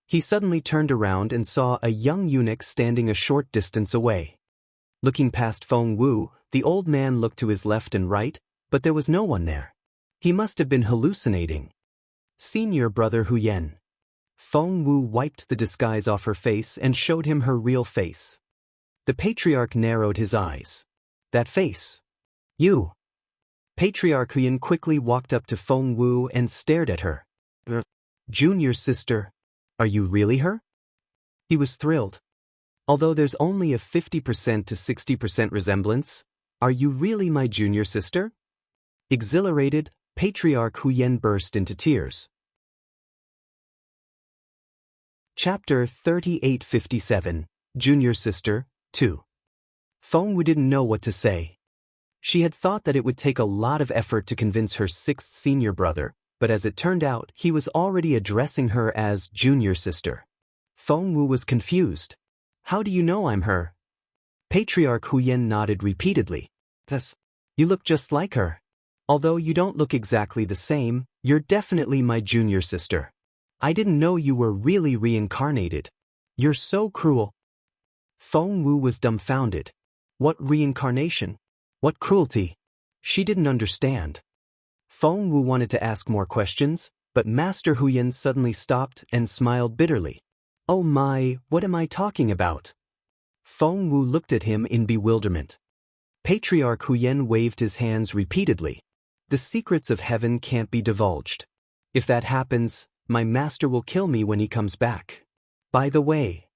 He suddenly turned around and saw a young eunuch standing a short distance away. Looking past Feng Wu, the old man looked to his left and right, but there was no one there. He must have been hallucinating. "Senior brother Hu Yan." Feng Wu wiped the disguise off her face and showed him her real face. The patriarch narrowed his eyes. "That face. You." Patriarch Hu Yan quickly walked up to Feng Wu and stared at her. "Junior sister. Are you really her?" He was thrilled. "Although there's only a 50% to 60% resemblance, are you really my junior sister?" Exhilarated, Patriarch Hu Yan burst into tears. Chapter 3857, Junior Sister, 2. Feng Wu didn't know what to say. She had thought that it would take a lot of effort to convince her sixth senior brother, but as it turned out, he was already addressing her as junior sister. Feng Wu was confused. "How do you know I'm her?" Patriarch Hu Yan nodded repeatedly. "Yes, you look just like her. Although you don't look exactly the same, you're definitely my junior sister. I didn't know you were really reincarnated. You're so cruel." Feng Wu was dumbfounded. What reincarnation? What cruelty? She didn't understand. Feng Wu wanted to ask more questions, but Master Hu Yan suddenly stopped and smiled bitterly. "Oh my, what am I talking about?" Feng Wu looked at him in bewilderment. Patriarch Hu Yan waved his hands repeatedly. "The secrets of heaven can't be divulged. If that happens, my master will kill me when he comes back. By the way."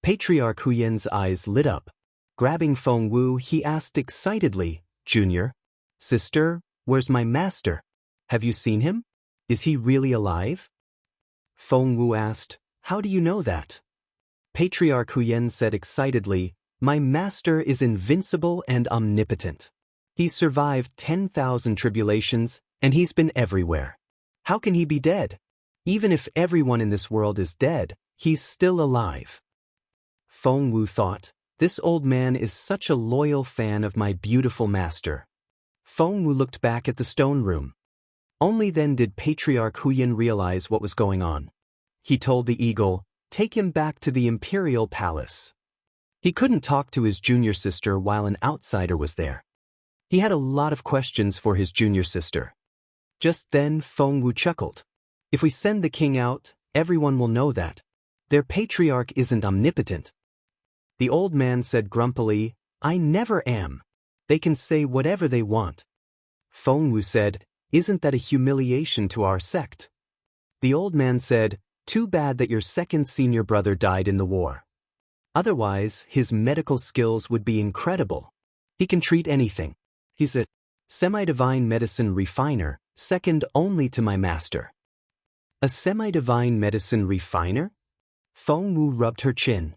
Patriarch Hu Yan's eyes lit up. Grabbing Feng Wu, he asked excitedly, "Junior sister, where's my master? Have you seen him? Is he really alive?" Feng Wu asked, "How do you know that?" Patriarch Hu Yan said excitedly, "My master is invincible and omnipotent. He's survived 10,000 tribulations, and he's been everywhere. How can he be dead? Even if everyone in this world is dead, he's still alive." Feng Wu thought, "This old man is such a loyal fan of my beautiful master." Feng Wu looked back at the stone room. Only then did Patriarch Hu Yan realize what was going on. He told the eagle, "Take him back to the imperial palace." He couldn't talk to his junior sister while an outsider was there. He had a lot of questions for his junior sister. Just then Feng Wu chuckled. "If we send the king out, everyone will know that their patriarch isn't omnipotent." The old man said grumpily, "I never am. They can say whatever they want." Feng Wu said, "Isn't that a humiliation to our sect?" The old man said, "Too bad that your second senior brother died in the war. Otherwise, his medical skills would be incredible. He can treat anything. He's a semi-divine medicine refiner, second only to my master." "A semi-divine medicine refiner?" Feng Wu rubbed her chin.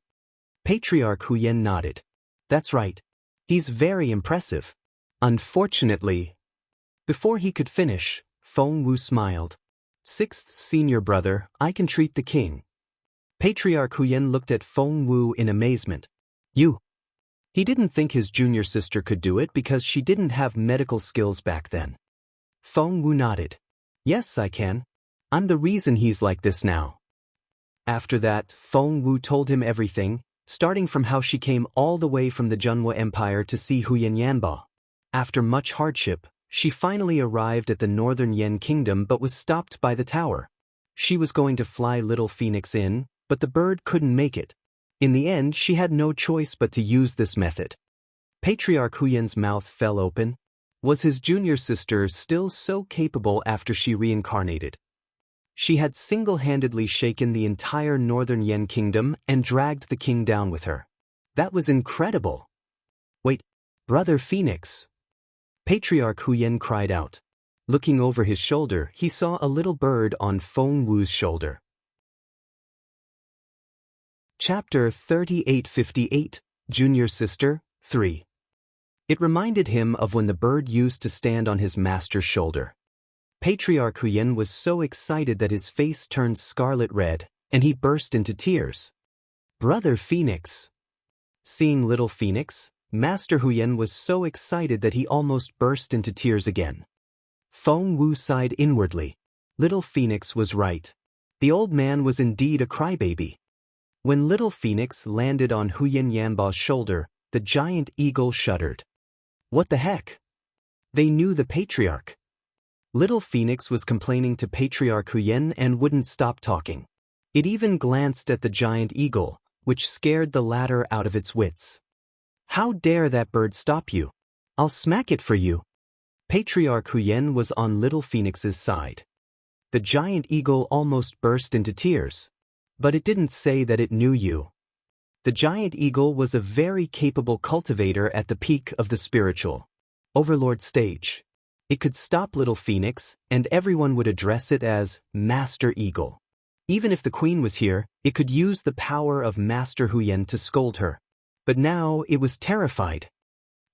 Patriarch Hu Yan nodded. "That's right. He's very impressive. Unfortunately." Before he could finish, Feng Wu smiled. "Sixth senior brother, I can treat the king." Patriarch Hu Yan looked at Feng Wu in amazement. You. He didn't think his junior sister could do it because she didn't have medical skills back then. Feng Wu nodded. Yes, I can. I'm the reason he's like this now. After that, Feng Wu told him everything, starting from how she came all the way from the Junhua Empire to see Huyan Yanba. After much hardship, she finally arrived at the northern Yan kingdom but was stopped by the tower. She was going to fly Little Phoenix in, but the bird couldn't make it. In the end, she had no choice but to use this method. Patriarch Huyan's mouth fell open. Was his junior sister still so capable after she reincarnated? She had single-handedly shaken the entire northern Yan kingdom and dragged the king down with her. That was incredible. Wait, Brother Phoenix. Patriarch Huyan cried out. Looking over his shoulder, he saw a little bird on Feng Wu's shoulder. Chapter 3858, Junior Sister, 3. It reminded him of when the bird used to stand on his master's shoulder. Patriarch Huyan was so excited that his face turned scarlet red, and he burst into tears. Brother Phoenix. Seeing Little Phoenix, Master Huyan was so excited that he almost burst into tears again. Feng Wu sighed inwardly. Little Phoenix was right. The old man was indeed a crybaby. When Little Phoenix landed on Huyan Yanba's shoulder, the giant eagle shuddered. What the heck? They knew the patriarch. Little Phoenix was complaining to Patriarch Huyan and wouldn't stop talking. It even glanced at the giant eagle, which scared the latter out of its wits. How dare that bird stop you? I'll smack it for you. Patriarch Huyan was on Little Phoenix's side. The giant eagle almost burst into tears. But it didn't say that it knew you. The giant eagle was a very capable cultivator at the peak of the spiritual overlord stage. It could stop Little Phoenix, and everyone would address it as Master Eagle. Even if the queen was here, it could use the power of Master Huyan to scold her. But now it was terrified.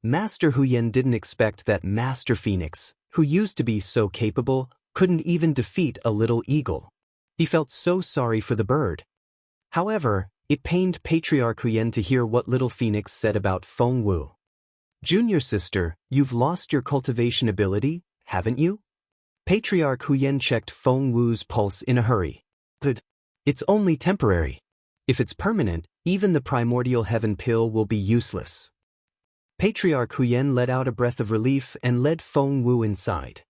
Master Huyan didn't expect that Master Phoenix, who used to be so capable, couldn't even defeat a little eagle. He felt so sorry for the bird. However, it pained Patriarch Huyan to hear what Little Phoenix said about Feng Wu. Junior sister, you've lost your cultivation ability, haven't you? Patriarch Huyan checked Feng Wu's pulse in a hurry. But it's only temporary. If it's permanent, even the primordial heaven pill will be useless. Patriarch Huyan let out a breath of relief and led Feng Wu inside.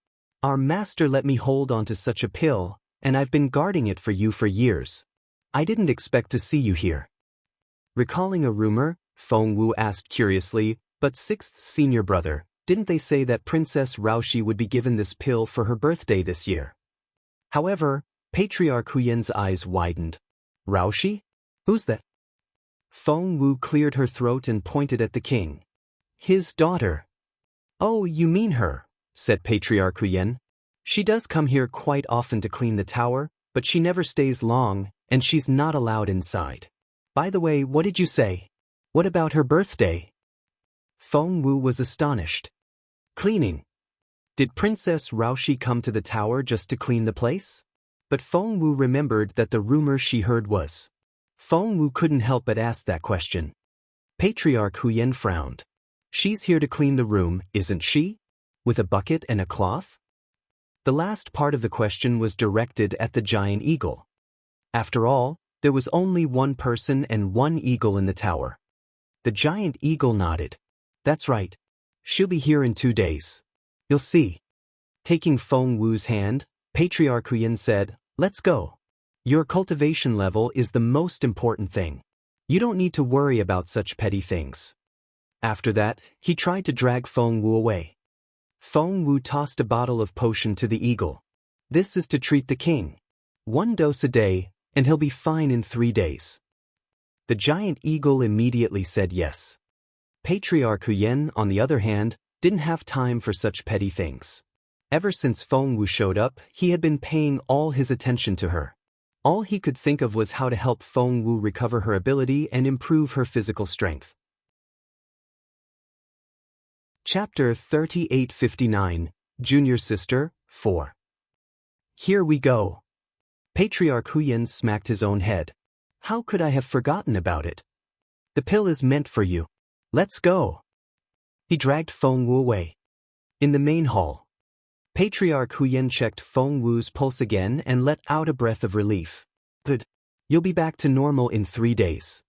Our master let me hold onto such a pill, and I've been guarding it for you for years. I didn't expect to see you here. Recalling a rumor, Feng Wu asked curiously, but sixth senior brother, didn't they say that Princess Raoshi would be given this pill for her birthday this year? However, Patriarch Huyan's eyes widened. Raoshi? Who's that? Feng Wu cleared her throat and pointed at the king. His daughter. Oh, you mean her, said Patriarch Huyan. She does come here quite often to clean the tower, but she never stays long, and she's not allowed inside. By the way, what did you say? What about her birthday? Feng Wu was astonished. Cleaning. Did Princess Raoshi come to the tower just to clean the place? But Feng Wu remembered that the rumor she heard was. Feng Wu couldn't help but ask that question. Patriarch Huyan frowned. She's here to clean the room, isn't she? With a bucket and a cloth? The last part of the question was directed at the giant eagle. After all, there was only one person and one eagle in the tower. The giant eagle nodded. That's right. She'll be here in 2 days. You'll see. Taking Feng Wu's hand, Patriarch Huyan said, Let's go. Your cultivation level is the most important thing. You don't need to worry about such petty things. After that, he tried to drag Feng Wu away. Feng Wu tossed a bottle of potion to the eagle. This is to treat the king. 1 dose a day, and he'll be fine in 3 days. The giant eagle immediately said yes. Patriarch Huyan, on the other hand, didn't have time for such petty things. Ever since Feng Wu showed up, he had been paying all his attention to her. All he could think of was how to help Feng Wu recover her ability and improve her physical strength. Chapter 3859, Junior Sister, 4. Here we go. Patriarch Huyan smacked his own head. How could I have forgotten about it? The pill is meant for you. Let's go. He dragged Feng Wu away. In the main hall, Patriarch Huyen checked Feng Wu's pulse again and let out a breath of relief. Good. You'll be back to normal in 3 days.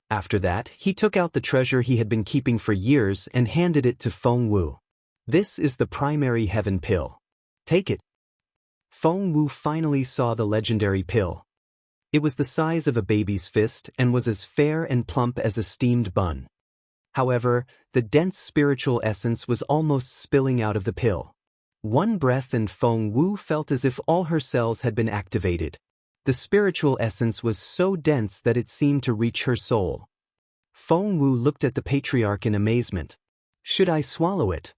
After that, he took out the treasure he had been keeping for years and handed it to Feng Wu. This is the primary heaven pill. Take it. Feng Wu finally saw the legendary pill. It was the size of a baby's fist and was as fair and plump as a steamed bun. However, the dense spiritual essence was almost spilling out of the pill. One breath and Feng Wu felt as if all her cells had been activated. The spiritual essence was so dense that it seemed to reach her soul. Feng Wu looked at the patriarch in amazement. Should I swallow it?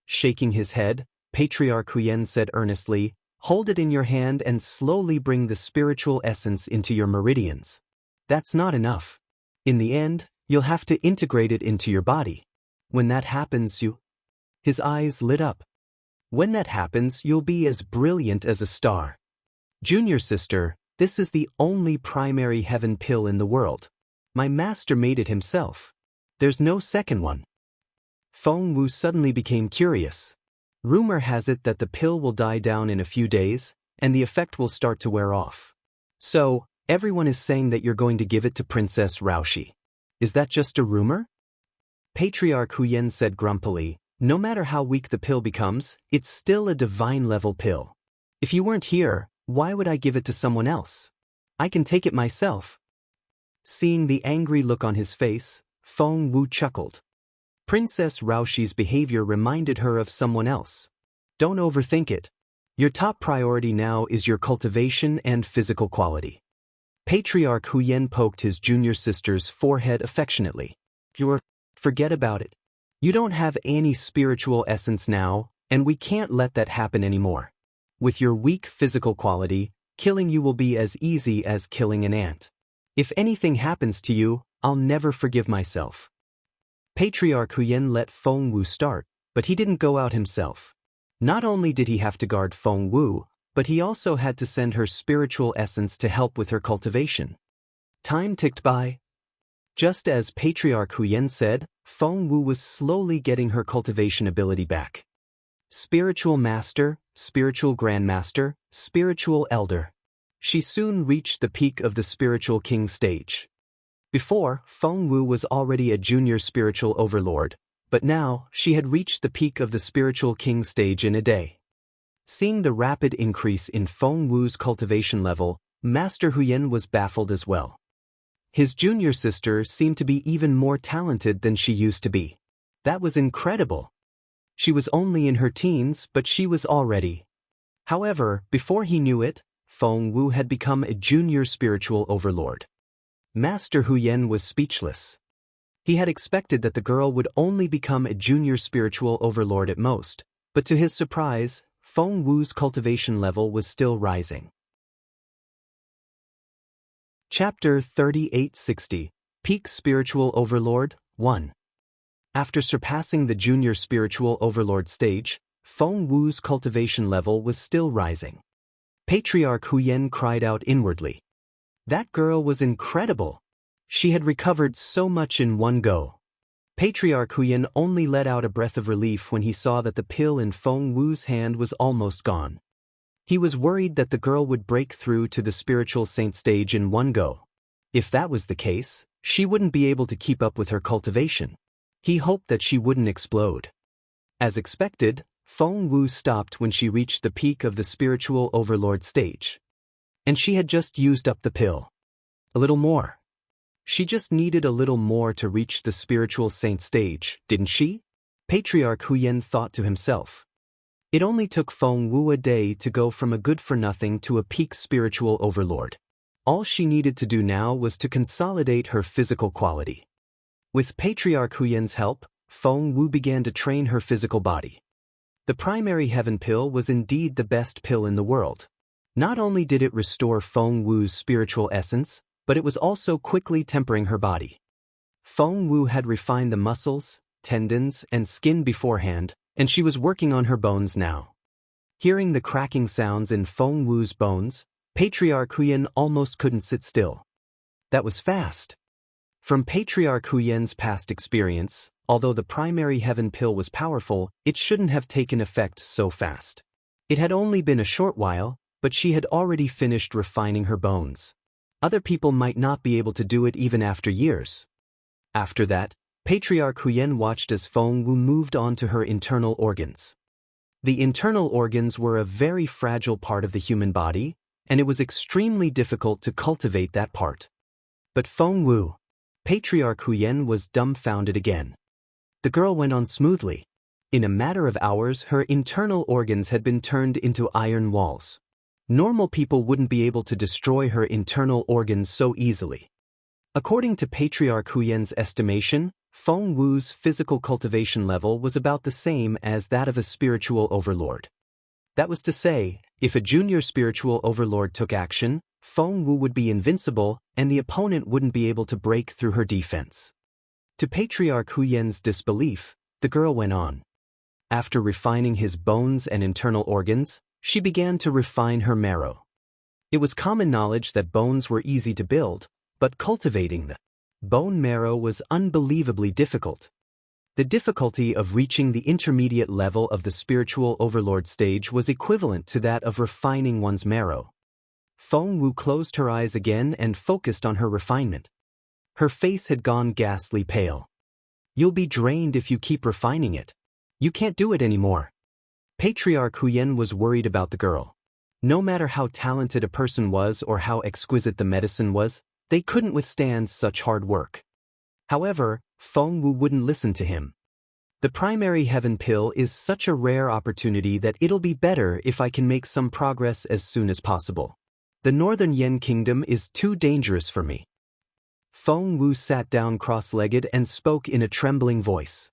Shaking his head, Patriarch Huyen said earnestly, hold it in your hand and slowly bring the spiritual essence into your meridians. That's not enough. In the end, you'll have to integrate it into your body. When that happens, His eyes lit up. When that happens, you'll be as brilliant as a star. Junior sister, this is the only primary heaven pill in the world. My master made it himself. There's no second one. Feng Wu suddenly became curious. Rumor has it that the pill will die down in a few days, and the effect will start to wear off. So, everyone is saying that you're going to give it to Princess Raoshi. Is that just a rumor? Patriarch Huyen said grumpily, no matter how weak the pill becomes, it's still a divine-level pill. If you weren't here, why would I give it to someone else? I can take it myself. Seeing the angry look on his face, Feng Wu chuckled. Princess Raoshi's behavior reminded her of someone else. Don't overthink it. Your top priority now is your cultivation and physical quality. Patriarch Huyen poked his junior sister's forehead affectionately. Forget about it. You don't have any spiritual essence now, and we can't let that happen anymore. With your weak physical quality, killing you will be as easy as killing an ant. If anything happens to you, I'll never forgive myself. Patriarch Huyen let Feng Wu start, but he didn't go out himself. Not only did he have to guard Feng Wu, but he also had to send her spiritual essence to help with her cultivation. Time ticked by. Just as Patriarch Huyen said, Feng Wu was slowly getting her cultivation ability back. Spiritual Master, Spiritual Grandmaster, Spiritual Elder. She soon reached the peak of the Spiritual King stage. Before, Feng Wu was already a junior spiritual overlord, but now she had reached the peak of the Spiritual King stage in a day. Seeing the rapid increase in Feng Wu's cultivation level, Master Huyen was baffled as well. His junior sister seemed to be even more talented than she used to be. That was incredible. She was only in her teens, but she was already. However, before he knew it, Feng Wu had become a junior spiritual overlord. Master Huyen was speechless. He had expected that the girl would only become a junior spiritual overlord at most, but to his surprise, Feng Wu's cultivation level was still rising. Chapter 3860, Peak Spiritual Overlord, 1. After surpassing the junior spiritual overlord stage, Feng Wu's cultivation level was still rising. Patriarch Huyen cried out inwardly. That girl was incredible. She had recovered so much in one go. Patriarch Huyen only let out a breath of relief when he saw that the pill in Feng Wu's hand was almost gone. He was worried that the girl would break through to the spiritual saint stage in one go. If that was the case, she wouldn't be able to keep up with her cultivation. He hoped that she wouldn't explode. As expected, Feng Wu stopped when she reached the peak of the spiritual overlord stage. And she had just used up the pill. A little more. She just needed a little more to reach the spiritual saint stage, didn't she? Patriarch Huyen thought to himself. It only took Feng Wu a day to go from a good-for-nothing to a peak spiritual overlord. All she needed to do now was to consolidate her physical quality. With Patriarch Huyen's help, Feng Wu began to train her physical body. The primary heaven pill was indeed the best pill in the world. Not only did it restore Feng Wu's spiritual essence, but it was also quickly tempering her body. Feng Wu had refined the muscles, tendons, and skin beforehand, and she was working on her bones now. Hearing the cracking sounds in Feng Wu's bones, Patriarch Huyen almost couldn't sit still. That was fast. From Patriarch Huyen's past experience, although the primary heaven pill was powerful, it shouldn't have taken effect so fast. It had only been a short while, but she had already finished refining her bones. Other people might not be able to do it even after years. After that, Patriarch Huyen watched as Feng Wu moved on to her internal organs. The internal organs were a very fragile part of the human body, and it was extremely difficult to cultivate that part. But Feng Wu, Patriarch Huyen was dumbfounded again. The girl went on smoothly. In a matter of hours, her internal organs had been turned into iron walls. Normal people wouldn't be able to destroy her internal organs so easily. According to Patriarch Huyen's estimation, Feng Wu's physical cultivation level was about the same as that of a spiritual overlord. That was to say, if a junior spiritual overlord took action, Feng Wu would be invincible and the opponent wouldn't be able to break through her defense. To Patriarch Huyen's disbelief, the girl went on. After refining his bones and internal organs, she began to refine her marrow. It was common knowledge that bones were easy to build, but cultivating the bone marrow was unbelievably difficult. The difficulty of reaching the intermediate level of the spiritual overlord stage was equivalent to that of refining one's marrow. Feng Wu closed her eyes again and focused on her refinement. Her face had gone ghastly pale. "You'll be drained if you keep refining it. You can't do it anymore." Patriarch Huyen was worried about the girl. No matter how talented a person was or how exquisite the medicine was, they couldn't withstand such hard work. However, Feng Wu wouldn't listen to him. "The primary heaven pill is such a rare opportunity that it'll be better if I can make some progress as soon as possible. The Northern Yen Kingdom is too dangerous for me." Feng Wu sat down cross-legged and spoke in a trembling voice.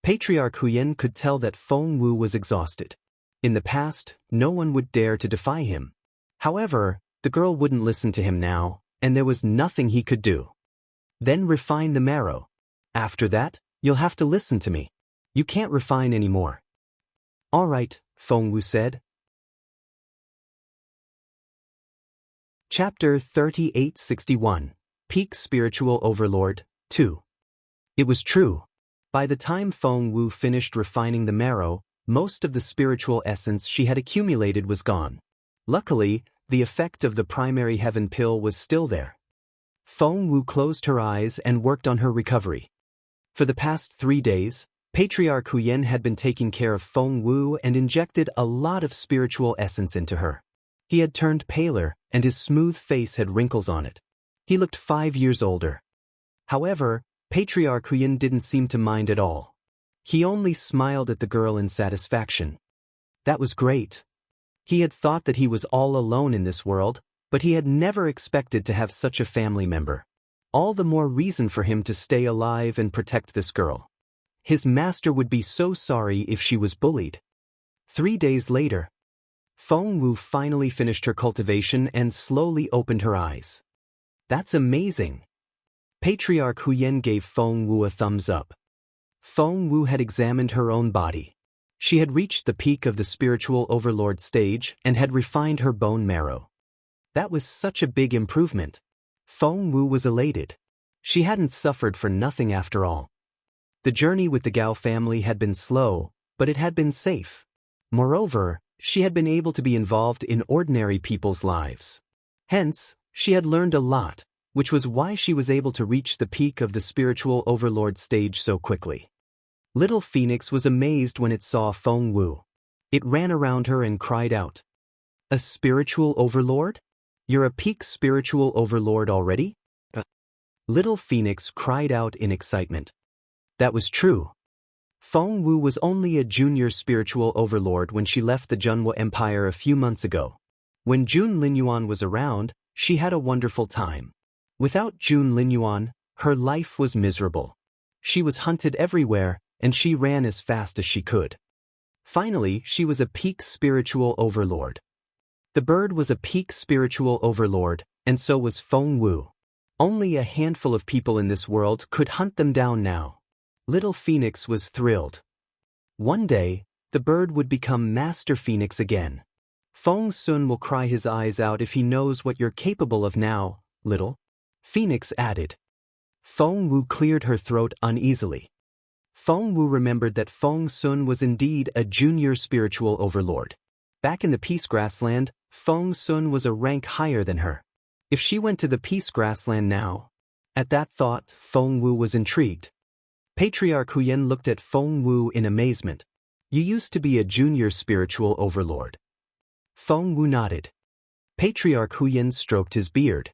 Patriarch Huyen could tell that Feng Wu was exhausted. In the past, no one would dare to defy him. However, the girl wouldn't listen to him now, and there was nothing he could do. "Then refine the marrow. After that, you'll have to listen to me. You can't refine anymore." "All right," Feng Wu said. Chapter 3861, Peak Spiritual Overlord, 2. It was true. By the time Feng Wu finished refining the marrow, most of the spiritual essence she had accumulated was gone. Luckily, the effect of the primary heaven pill was still there. Feng Wu closed her eyes and worked on her recovery. For the past 3 days, Patriarch Huyen had been taking care of Feng Wu and injected a lot of spiritual essence into her. He had turned paler, and his smooth face had wrinkles on it. He looked 5 years older. However, Patriarch Huyen didn't seem to mind at all. He only smiled at the girl in satisfaction. That was great. He had thought that he was all alone in this world, but he had never expected to have such a family member. All the more reason for him to stay alive and protect this girl. His master would be so sorry if she was bullied. 3 days later, Feng Wu finally finished her cultivation and slowly opened her eyes. "That's amazing." Patriarch Huyen gave Feng Wu a thumbs up. Feng Wu had examined her own body. She had reached the peak of the spiritual overlord stage and had refined her bone marrow. That was such a big improvement. Feng Wu was elated. She hadn't suffered for nothing after all. The journey with the Gao family had been slow, but it had been safe. Moreover, she had been able to be involved in ordinary people's lives. Hence, she had learned a lot, which was why she was able to reach the peak of the spiritual overlord stage so quickly. Little Phoenix was amazed when it saw Feng Wu. It ran around her and cried out, "A spiritual overlord? You're a peak spiritual overlord already?" Little Phoenix cried out in excitement. That was true. Feng Wu was only a junior spiritual overlord when she left the Junhua Empire a few months ago. When Jun Linyuan was around, she had a wonderful time. Without Jun Linyuan, her life was miserable. She was hunted everywhere, and she ran as fast as she could. Finally, she was a peak spiritual overlord. The bird was a peak spiritual overlord, and so was Feng Wu. Only a handful of people in this world could hunt them down now. Little Phoenix was thrilled. One day, the bird would become Master Phoenix again. Feng Sun will cry his eyes out if he knows what you're capable of now, Little Phoenix added. Feng Wu cleared her throat uneasily. Feng Wu remembered that Feng Sun was indeed a junior spiritual overlord. Back in the Peace Grassland, Feng Sun was a rank higher than her. If she went to the Peace Grassland now? At that thought, Feng Wu was intrigued. Patriarch Huyen looked at Feng Wu in amazement. You used to be a junior spiritual overlord. Feng Wu nodded. Patriarch Huyen stroked his beard.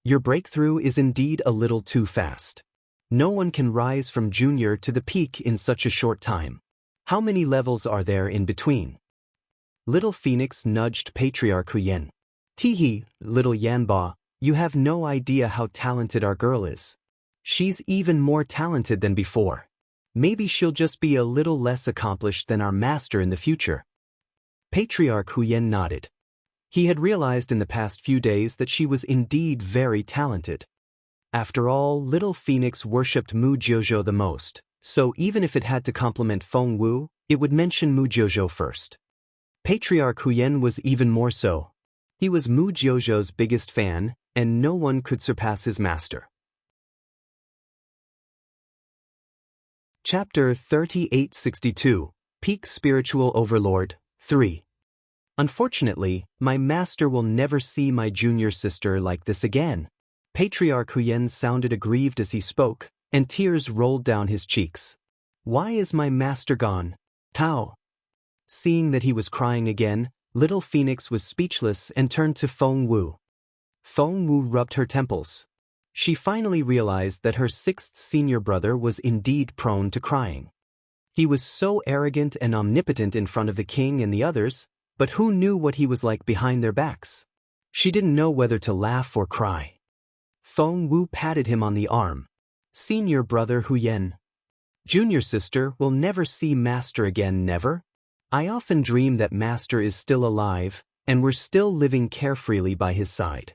Your breakthrough is indeed a little too fast. No one can rise from junior to the peak in such a short time. How many levels are there in between? Little Phoenix nudged Patriarch Huyen. Teehee, little Yanba, you have no idea how talented our girl is. She's even more talented than before. Maybe she'll just be a little less accomplished than our master in the future. Patriarch Huyen nodded. He had realized in the past few days that she was indeed very talented. After all, Little Phoenix worshipped Mu Jiuzhou the most, so even if it had to compliment Feng Wu, it would mention Mu Jiuzhou first. Patriarch Huyen was even more so. He was Mu Jiuzhou's biggest fan, and no one could surpass his master. Chapter 3862, Peak Spiritual Overlord, 3. Unfortunately, my master will never see my junior sister like this again. Patriarch Huyen sounded aggrieved as he spoke, and tears rolled down his cheeks. Why is my master gone? How? Seeing that he was crying again, Little Phoenix was speechless and turned to Feng Wu. Feng Wu rubbed her temples. She finally realized that her sixth senior brother was indeed prone to crying. He was so arrogant and omnipotent in front of the king and the others, but who knew what he was like behind their backs? She didn't know whether to laugh or cry. Feng Wu patted him on the arm. Senior brother Huyen. Junior sister will never see master again, never? I often dream that master is still alive, and we're still living carefreely by his side.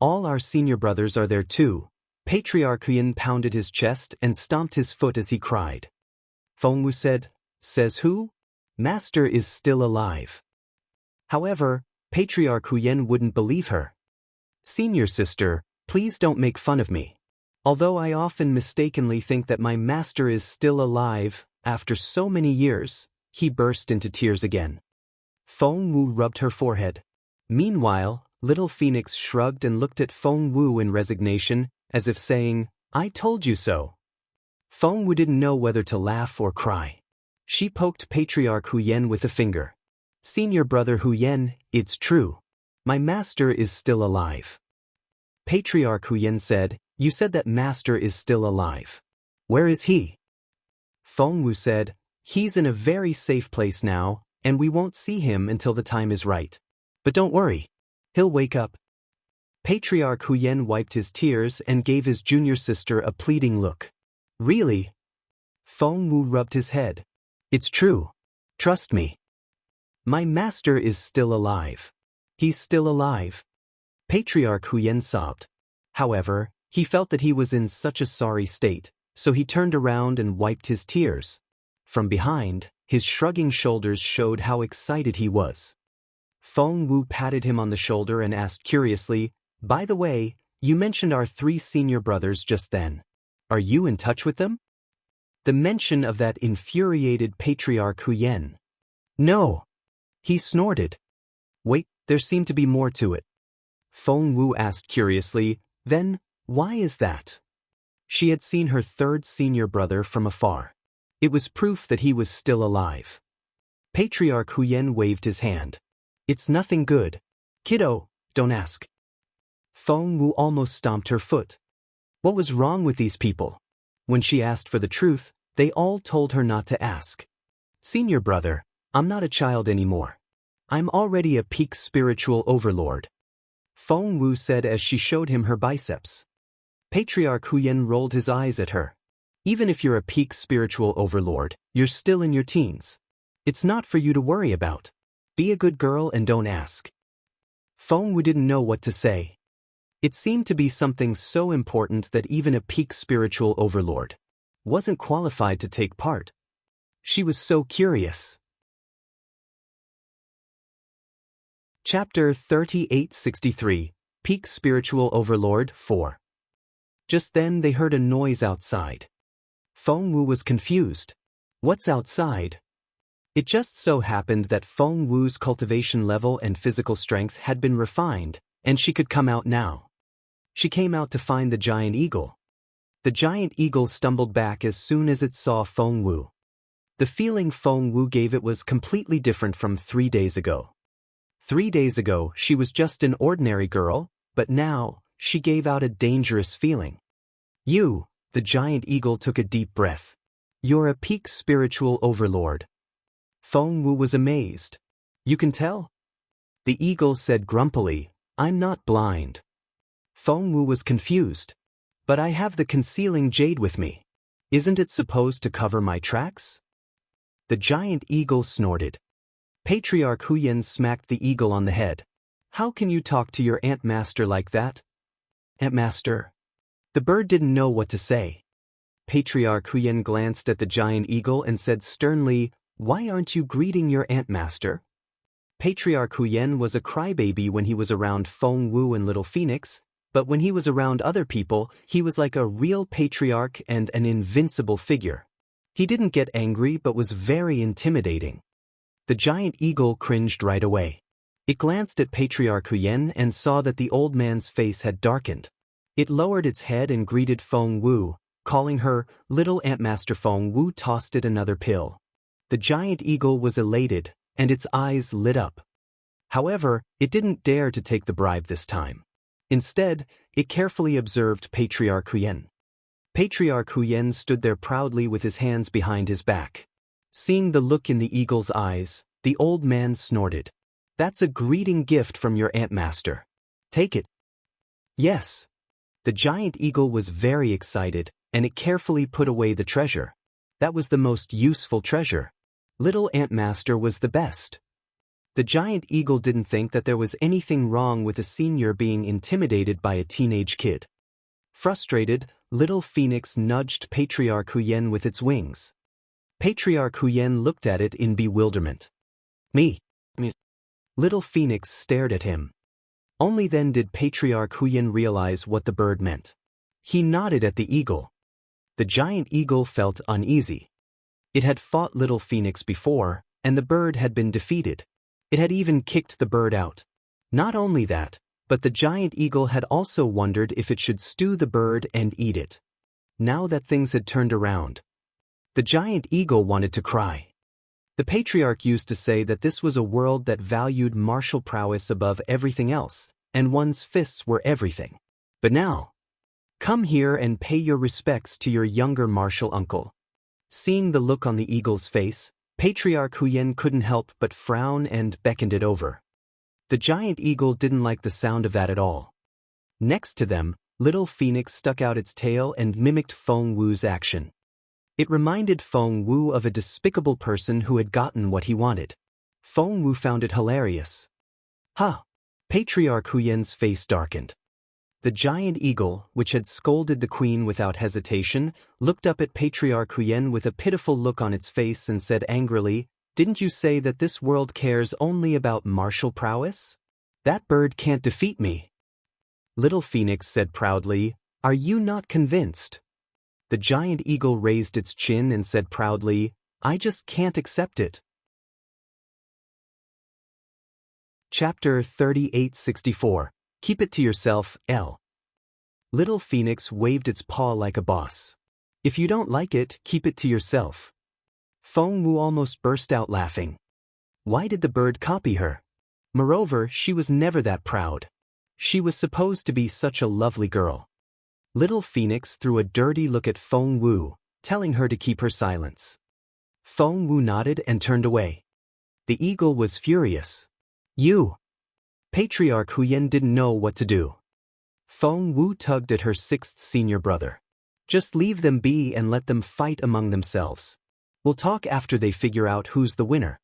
All our senior brothers are there too. Patriarch Huyen pounded his chest and stomped his foot as he cried. Feng Wu said, Says who? Master is still alive. However, Patriarch Huyen wouldn't believe her. Senior sister, please don't make fun of me. Although I often mistakenly think that my master is still alive, after so many years, he burst into tears again. Feng Wu rubbed her forehead. Meanwhile, Little Phoenix shrugged and looked at Feng Wu in resignation, as if saying, I told you so. Feng Wu didn't know whether to laugh or cry. She poked Patriarch Huyen with a finger. Senior brother Huyen, it's true. My master is still alive. Patriarch Huyen said, You said that master is still alive. Where is he? Feng Wu said, He's in a very safe place now, and we won't see him until the time is right. But don't worry. He'll wake up. Patriarch Huyen wiped his tears and gave his junior sister a pleading look. Really? Feng Wu rubbed his head. It's true. Trust me. My master is still alive. He's still alive. Patriarch Huyen sobbed. However, he felt that he was in such a sorry state, so he turned around and wiped his tears. From behind, his shrugging shoulders showed how excited he was. Feng Wu patted him on the shoulder and asked curiously, By the way, you mentioned our 3 senior brothers just then. Are you in touch with them? The mention of that infuriated Patriarch Huyen. No. He snorted. Wait, there seemed to be more to it. Feng Wu asked curiously, Then, why is that? She had seen her 3rd senior brother from afar. It was proof that he was still alive. Patriarch Huyen waved his hand. It's nothing good. Kiddo, don't ask. Feng Wu almost stomped her foot. What was wrong with these people? When she asked for the truth, they all told her not to ask. Senior brother, I'm not a child anymore. I'm already a peak spiritual overlord. Feng Wu said as she showed him her biceps. Patriarch Huyen rolled his eyes at her. Even if you're a peak spiritual overlord, you're still in your teens. It's not for you to worry about. Be a good girl and don't ask. Feng Wu didn't know what to say. It seemed to be something so important that even a peak spiritual overlord wasn't qualified to take part. She was so curious. Chapter 3863, Peak Spiritual Overlord 4. Just then they heard a noise outside. Feng Wu was confused. What's outside? It just so happened that Feng Wu's cultivation level and physical strength had been refined, and she could come out now. She came out to find the giant eagle. The giant eagle stumbled back as soon as it saw Feng Wu. The feeling Feng Wu gave it was completely different from 3 days ago. 3 days ago, she was just an ordinary girl, but now, she gave out a dangerous feeling. You, the giant eagle took a deep breath. You're a peak spiritual overlord. Feng Wu was amazed. You can tell? The eagle said grumpily, I'm not blind. Feng Wu was confused. But I have the concealing jade with me. Isn't it supposed to cover my tracks? The giant eagle snorted. Patriarch Huyan smacked the eagle on the head. How can you talk to your Ant Master like that? Ant Master? The bird didn't know what to say. Patriarch Huyan glanced at the giant eagle and said sternly, Why aren't you greeting your Ant Master? Patriarch Huyan was a crybaby when he was around Feng Wu and Little Phoenix, but when he was around other people, he was like a real patriarch and an invincible figure. He didn't get angry but was very intimidating. The giant eagle cringed right away. It glanced at Patriarch Huyan and saw that the old man's face had darkened. It lowered its head and greeted Feng Wu, calling her Little Antmaster. Feng Wu tossed it another pill. The giant eagle was elated, and its eyes lit up. However, it didn't dare to take the bribe this time. Instead, it carefully observed Patriarch Huyan. Patriarch Huyan stood there proudly with his hands behind his back. Seeing the look in the eagle's eyes, the old man snorted. That's a greeting gift from your Ant Master. Take it. Yes. The giant eagle was very excited, and it carefully put away the treasure. That was the most useful treasure. Little Ant Master was the best. The giant eagle didn't think that there was anything wrong with a senior being intimidated by a teenage kid. Frustrated, Little Phoenix nudged Patriarch Huyan with its wings. Patriarch Huyan looked at it in bewilderment. Me. Little Phoenix stared at him. Only then did Patriarch Huyan realize what the bird meant. He nodded at the eagle. The giant eagle felt uneasy. It had fought Little Phoenix before, and the bird had been defeated. It had even kicked the bird out. Not only that, but the giant eagle had also wondered if it should stew the bird and eat it. Now that things had turned around, the giant eagle wanted to cry. The patriarch used to say that this was a world that valued martial prowess above everything else, and one's fists were everything. But now, come here and pay your respects to your younger martial uncle. Seeing the look on the eagle's face, Patriarch Huyan couldn't help but frown and beckoned it over. The giant eagle didn't like the sound of that at all. Next to them, Little Phoenix stuck out its tail and mimicked Feng Wu's action. It reminded Feng Wu of a despicable person who had gotten what he wanted. Feng Wu found it hilarious. Ha! Patriarch Huyan's face darkened. The giant eagle, which had scolded the queen without hesitation, looked up at Patriarch Huyan with a pitiful look on its face and said angrily, Didn't you say that this world cares only about martial prowess? That bird can't defeat me. Little Phoenix said proudly, Are you not convinced? The giant eagle raised its chin and said proudly, I just can't accept it. Chapter 3864. Keep it to yourself, L. Little Phoenix waved its paw like a boss. If you don't like it, keep it to yourself. Feng Wu almost burst out laughing. Why did the bird copy her? Moreover, she was never that proud. She was supposed to be such a lovely girl. Little Phoenix threw a dirty look at Feng Wu, telling her to keep her silence. Feng Wu nodded and turned away. The eagle was furious. You! Patriarch Huyan didn't know what to do. Feng Wu tugged at her sixth senior brother. Just leave them be and let them fight among themselves. We'll talk after they figure out who's the winner.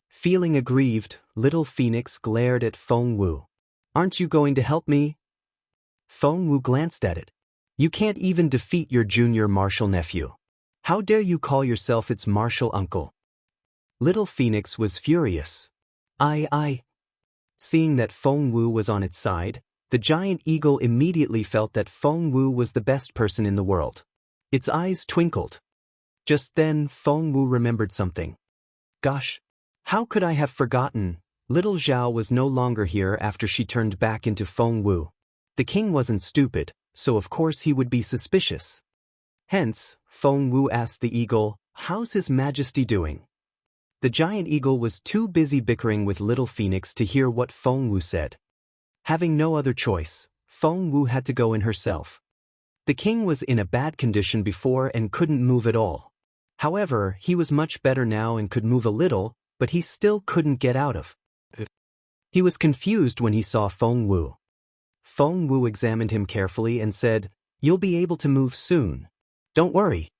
Feeling aggrieved, Little Phoenix glared at Feng Wu. Aren't you going to help me? Feng Wu glanced at it. You can't even defeat your junior martial nephew. How dare you call yourself its martial uncle? Little Phoenix was furious. I. Seeing that Feng Wu was on its side, The giant eagle immediately felt that Feng Wu was the best person in the world. Its eyes twinkled. Just then, Feng Wu remembered something. Gosh, how could I have forgotten? Little Zhao was no longer here after she turned back into Feng Wu. The king wasn't stupid, so of course he would be suspicious. Hence, Feng Wu asked the eagle, "How's His Majesty doing?" The giant eagle was too busy bickering with Little Phoenix to hear what Feng Wu said. Having no other choice, Feng Wu had to go in herself. The king was in a bad condition before and couldn't move at all. However, he was much better now and could move a little, but he still couldn't get out of it. He was confused when he saw Feng Wu. Feng Wu examined him carefully and said, "You'll be able to move soon. Don't worry."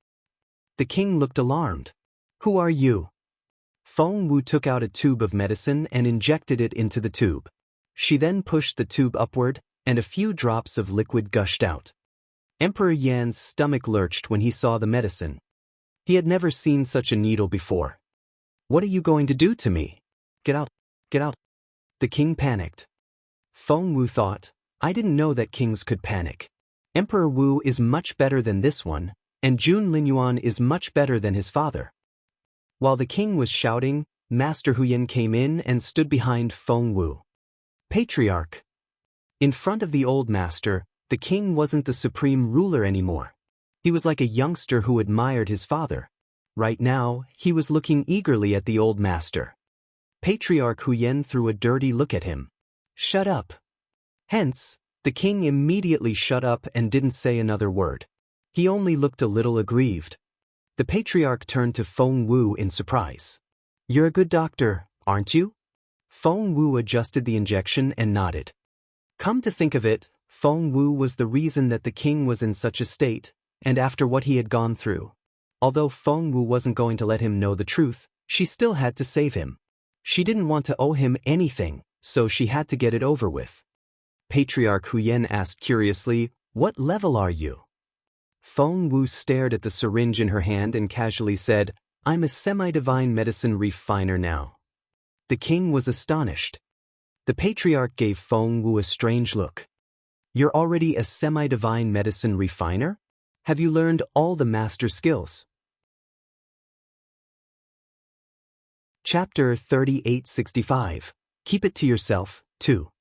The king looked alarmed. "Who are you?" Feng Wu took out a tube of medicine and injected it into the tube. She then pushed the tube upward, and a few drops of liquid gushed out. Emperor Yan's stomach lurched when he saw the medicine. He had never seen such a needle before. "What are you going to do to me? Get out, get out." The king panicked. Feng Wu thought, "I didn't know that kings could panic. Emperor Wu is much better than this one, and Jun Linyuan is much better than his father." While the king was shouting, Master Huyan came in and stood behind Feng Wu. Patriarch. In front of the old master, the king wasn't the supreme ruler anymore. He was like a youngster who admired his father. Right now, he was looking eagerly at the old master. Patriarch Huyan threw a dirty look at him. "Shut up." Hence, the king immediately shut up and didn't say another word. He only looked a little aggrieved. The patriarch turned to Feng Wu in surprise. "You're a good doctor, aren't you?" Feng Wu adjusted the injection and nodded. Come to think of it, Feng Wu was the reason that the king was in such a state, and after what he had gone through. Although Feng Wu wasn't going to let him know the truth, she still had to save him. She didn't want to owe him anything, so she had to get it over with. Patriarch Huyan asked curiously, "What level are you?" Feng Wu stared at the syringe in her hand and casually said, "I'm a semi-divine medicine refiner now." The king was astonished. The patriarch gave Feng Wu a strange look. "You're already a semi-divine medicine refiner? Have you learned all the master skills?" Chapter 3865. Keep it to yourself, too.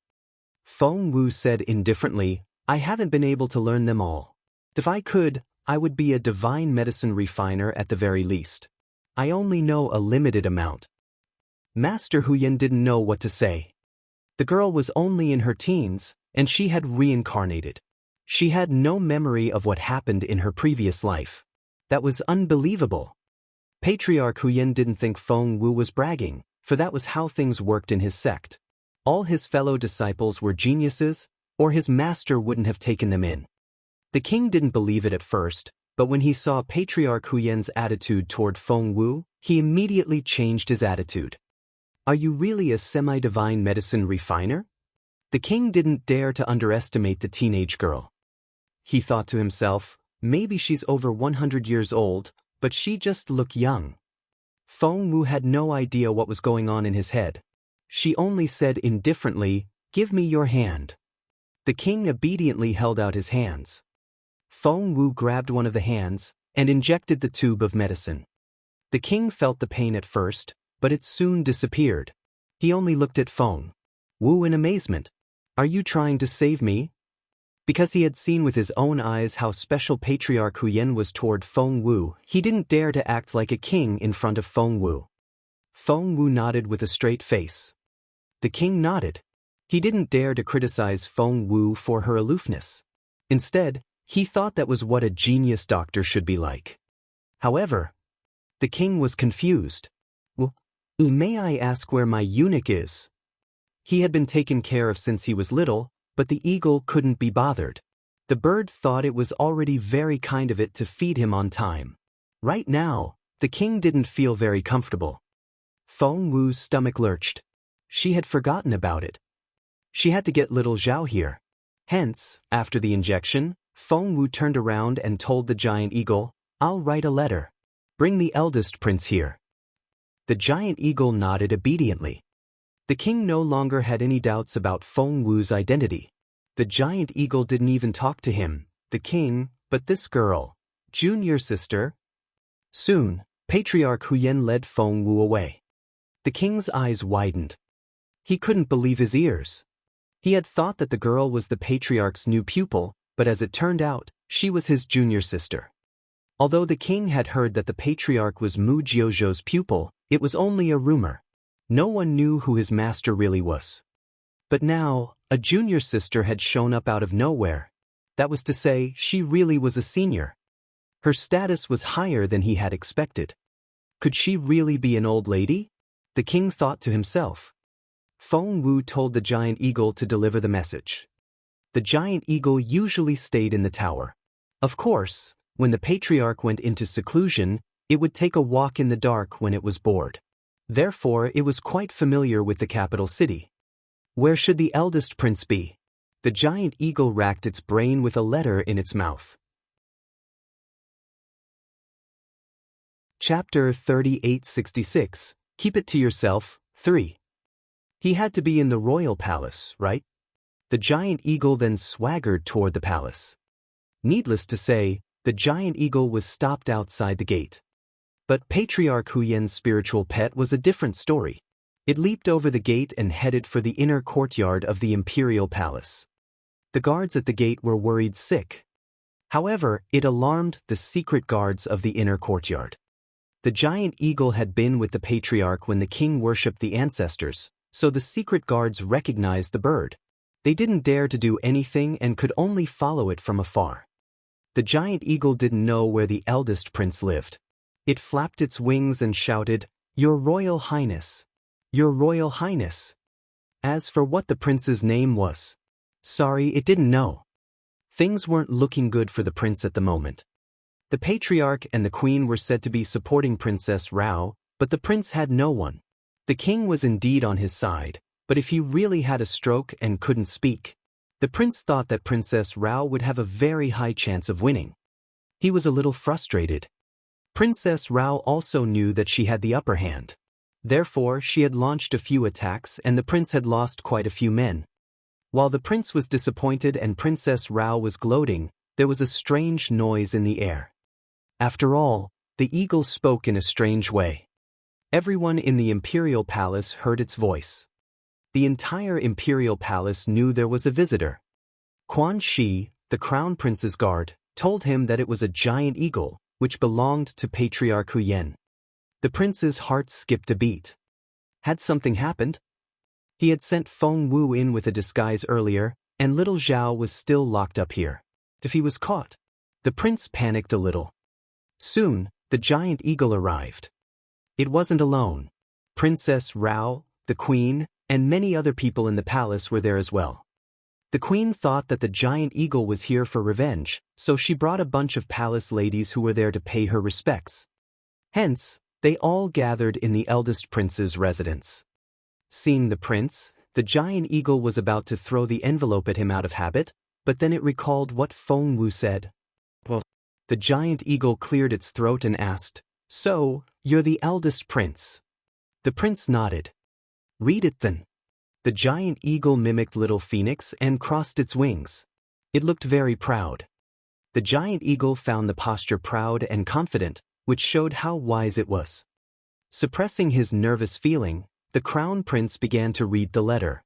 Feng Wu said indifferently, "I haven't been able to learn them all. If I could, I would be a divine medicine refiner at the very least. I only know a limited amount." Master Huyan didn't know what to say. The girl was only in her teens, and she had reincarnated. She had no memory of what happened in her previous life. That was unbelievable. Patriarch Huyan didn't think Feng Wu was bragging, for that was how things worked in his sect. All his fellow disciples were geniuses, or his master wouldn't have taken them in. The king didn't believe it at first, but when he saw Patriarch Huyan's attitude toward Feng Wu, he immediately changed his attitude. "Are you really a semi-divine medicine refiner?" The king didn't dare to underestimate the teenage girl. He thought to himself, maybe she's over 100 years old, but she just looked young. Feng Wu had no idea what was going on in his head. She only said indifferently, "Give me your hand." The king obediently held out his hands. Feng Wu grabbed one of the hands and injected the tube of medicine. The king felt the pain at first, but it soon disappeared. He only looked at Feng Wu in amazement. "Are you trying to save me?" Because he had seen with his own eyes how special Patriarch Huyan was toward Feng Wu, he didn't dare to act like a king in front of Feng Wu. Feng Wu nodded with a straight face. The king nodded. He didn't dare to criticize Feng Wu for her aloofness. Instead, he thought that was what a genius doctor should be like. However, the king was confused. "Well, may I ask where my eunuch is?" He had been taken care of since he was little, but the eagle couldn't be bothered. The bird thought it was already very kind of it to feed him on time. Right now, the king didn't feel very comfortable. Feng Wu's stomach lurched. She had forgotten about it. She had to get little Zhao here. Hence, after the injection, Feng Wu turned around and told the giant eagle, "I'll write a letter. Bring the eldest prince here." The giant eagle nodded obediently. The king no longer had any doubts about Feng Wu's identity. The giant eagle didn't even talk to him, the king, but this girl, junior sister. Soon, Patriarch Huyen led Feng Wu away. The king's eyes widened. He couldn't believe his ears. He had thought that the girl was the patriarch's new pupil, but as it turned out, she was his junior sister. Although the king had heard that the patriarch was Mu Jiuzhou's pupil, it was only a rumor. No one knew who his master really was. But now, a junior sister had shown up out of nowhere. That was to say, she really was a senior. Her status was higher than he had expected. Could she really be an old lady? The king thought to himself. Feng Wu told the giant eagle to deliver the message. The giant eagle usually stayed in the tower. Of course, when the patriarch went into seclusion, it would take a walk in the dark when it was bored. Therefore, it was quite familiar with the capital city. Where should the eldest prince be? The giant eagle racked its brain with a letter in its mouth. Chapter 3866. Keep it to yourself. 3. He had to be in the royal palace, right? The giant eagle then swaggered toward the palace. Needless to say, the giant eagle was stopped outside the gate. But Patriarch Huyen's spiritual pet was a different story. It leaped over the gate and headed for the inner courtyard of the imperial palace. The guards at the gate were worried sick. However, it alarmed the secret guards of the inner courtyard. The giant eagle had been with the patriarch when the king worshipped the ancestors, so the secret guards recognized the bird. They didn't dare to do anything and could only follow it from afar. The giant eagle didn't know where the eldest prince lived. It flapped its wings and shouted, "Your Royal Highness! Your Royal Highness!" As for what the prince's name was, sorry, it didn't know. Things weren't looking good for the prince at the moment. The patriarch and the queen were said to be supporting Princess Rao, but the prince had no one. The king was indeed on his side, but if he really had a stroke and couldn't speak, the prince thought that Princess Rao would have a very high chance of winning. He was a little frustrated. Princess Rao also knew that she had the upper hand. Therefore, she had launched a few attacks and the prince had lost quite a few men. While the prince was disappointed and Princess Rao was gloating, there was a strange noise in the air. After all, the eagle spoke in a strange way. Everyone in the imperial palace heard its voice. The entire imperial palace knew there was a visitor. Quan Shi, the crown prince's guard, told him that it was a giant eagle, which belonged to Patriarch Huyen. The prince's heart skipped a beat. Had something happened? He had sent Feng Wu in with a disguise earlier, and little Zhao was still locked up here. If he was caught, the prince panicked a little. Soon, the giant eagle arrived. It wasn't alone. Princess Rao, the queen, and many other people in the palace were there as well. The queen thought that the giant eagle was here for revenge, so she brought a bunch of palace ladies who were there to pay her respects. Hence, they all gathered in the eldest prince's residence. Seeing the prince, the giant eagle was about to throw the envelope at him out of habit, but then it recalled what Feng Wu said. Well, the giant eagle cleared its throat and asked, "So, you're the eldest prince?" The prince nodded. "Read it then." The giant eagle mimicked little phoenix and crossed its wings. It looked very proud. The giant eagle found the posture proud and confident, which showed how wise it was. Suppressing his nervous feeling, the crown prince began to read the letter.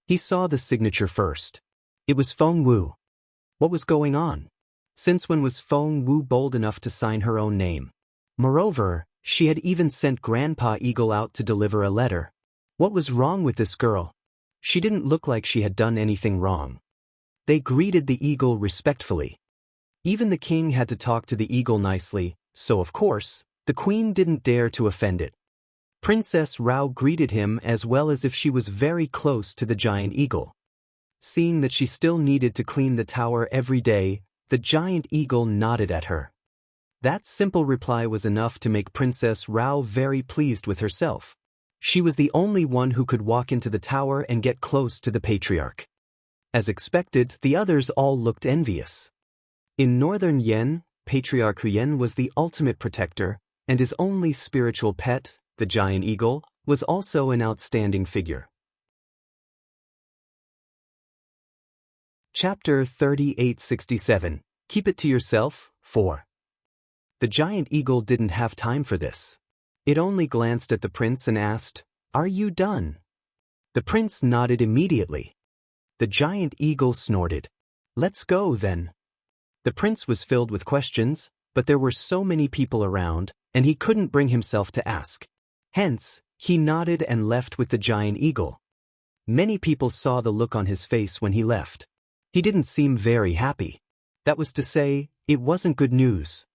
He saw the signature first. It was Feng Wu. What was going on? Since when was Feng Wu bold enough to sign her own name? Moreover, she had even sent Grandpa Eagle out to deliver a letter. What was wrong with this girl? She didn't look like she had done anything wrong. They greeted the eagle respectfully. Even the king had to talk to the eagle nicely, so of course, the queen didn't dare to offend it. Princess Rao greeted him as well as if she was very close to the giant eagle. Seeing that she still needed to clean the tower every day, the giant eagle nodded at her. That simple reply was enough to make Princess Rao very pleased with herself. She was the only one who could walk into the tower and get close to the patriarch. As expected, the others all looked envious. In northern Yen, Patriarch Huyen was the ultimate protector, and his only spiritual pet, the giant eagle, was also an outstanding figure. Chapter 3867. Keep it to yourself. 4. The giant eagle didn't have time for this. It only glanced at the prince and asked, "Are you done?" The prince nodded immediately. The giant eagle snorted. "Let's go, then." The prince was filled with questions, but there were so many people around, and he couldn't bring himself to ask. Hence, he nodded and left with the giant eagle. Many people saw the look on his face when he left. He didn't seem very happy. That was to say, it wasn't good news.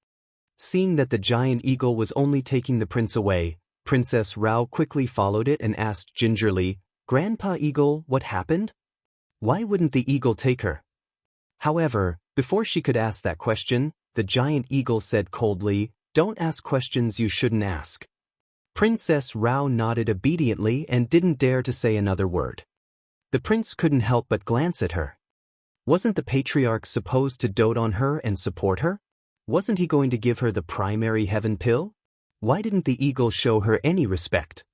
Seeing that the giant eagle was only taking the prince away, Princess Rao quickly followed it and asked gingerly, "Grandpa Eagle, what happened? Why wouldn't the eagle take her?" However, before she could ask that question, the giant eagle said coldly, "Don't ask questions you shouldn't ask." Princess Rao nodded obediently and didn't dare to say another word. The prince couldn't help but glance at her. Wasn't the patriarch supposed to dote on her and support her? Wasn't he going to give her the primary heaven pill? Why didn't the eagle show her any respect?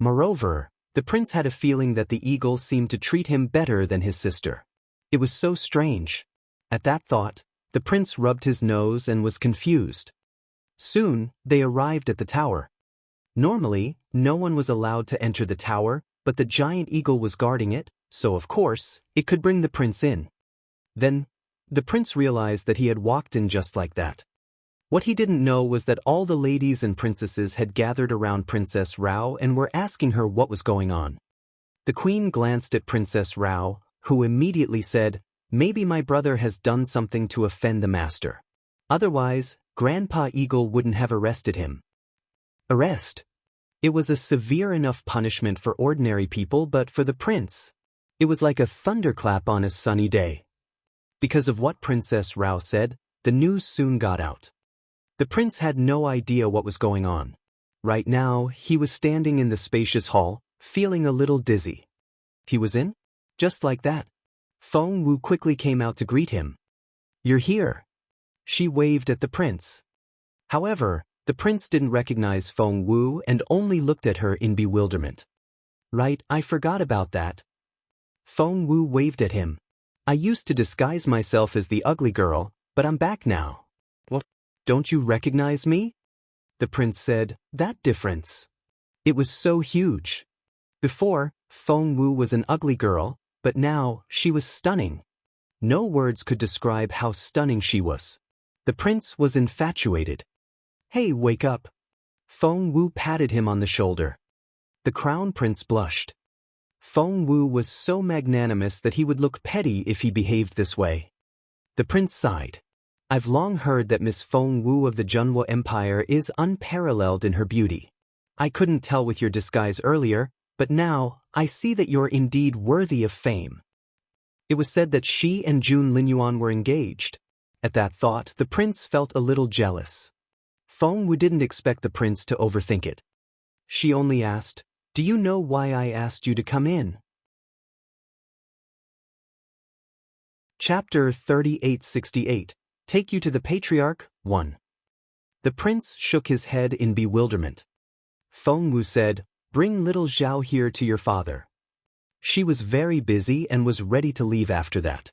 Moreover, the prince had a feeling that the eagle seemed to treat him better than his sister. It was so strange. At that thought, the prince rubbed his nose and was confused. Soon, they arrived at the tower. Normally, no one was allowed to enter the tower, but the giant eagle was guarding it, so of course, it could bring the prince in. Then, the prince realized that he had walked in just like that. What he didn't know was that all the ladies and princesses had gathered around Princess Rao and were asking her what was going on. The queen glanced at Princess Rao, who immediately said, "Maybe my brother has done something to offend the master. Otherwise, Grandpa Eagle wouldn't have arrested him." Arrest? It was a severe enough punishment for ordinary people, but for the prince, it was like a thunderclap on a sunny day. Because of what Princess Rao said, the news soon got out. The prince had no idea what was going on. Right now, he was standing in the spacious hall, feeling a little dizzy. He was in? Just like that. Feng Wu quickly came out to greet him. "You're here." She waved at the prince. However, the prince didn't recognize Feng Wu and only looked at her in bewilderment. "Right, I forgot about that." Feng Wu waved at him. "I used to disguise myself as the ugly girl, but I'm back now." "What? Don't you recognize me?" The prince said, "That difference." It was so huge. Before, Feng Wu was an ugly girl, but now, she was stunning. No words could describe how stunning she was. The prince was infatuated. "Hey, wake up." Feng Wu patted him on the shoulder. The crown prince blushed. Feng Wu was so magnanimous that he would look petty if he behaved this way. The prince sighed. "I've long heard that Miss Feng Wu of the Junwo Empire is unparalleled in her beauty. I couldn't tell with your disguise earlier, but now, I see that you're indeed worthy of fame." It was said that she and Jun Linyuan were engaged. At that thought, the prince felt a little jealous. Feng Wu didn't expect the prince to overthink it. She only asked, "Do you know why I asked you to come in?" Chapter 3868. Take you to the patriarch. 1. The prince shook his head in bewilderment. Feng Wu said, "Bring little Zhao here to your father." She was very busy and was ready to leave after that.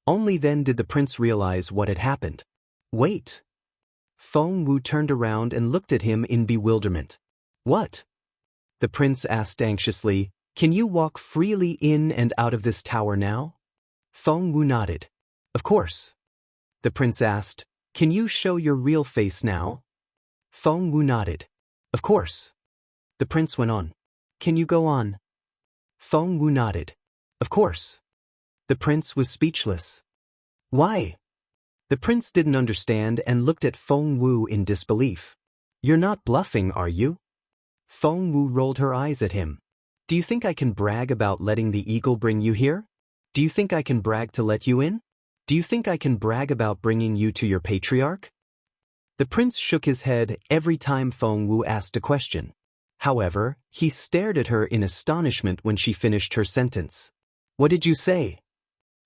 Only then did the prince realize what had happened. "Wait." Feng Wu turned around and looked at him in bewilderment. "What?" The prince asked anxiously, "Can you walk freely in and out of this tower now?" Feng Wu nodded. "Of course." The prince asked, "Can you show your real face now?" Feng Wu nodded. "Of course." The prince went on. "Can you go on?" Feng Wu nodded. "Of course." The prince was speechless. "Why?" The prince didn't understand and looked at Feng Wu in disbelief. "You're not bluffing, are you?" Feng Wu rolled her eyes at him. "Do you think I can brag about letting the eagle bring you here? Do you think I can brag to let you in? Do you think I can brag about bringing you to your patriarch?" The prince shook his head every time Feng Wu asked a question. However, he stared at her in astonishment when she finished her sentence. "What did you say?"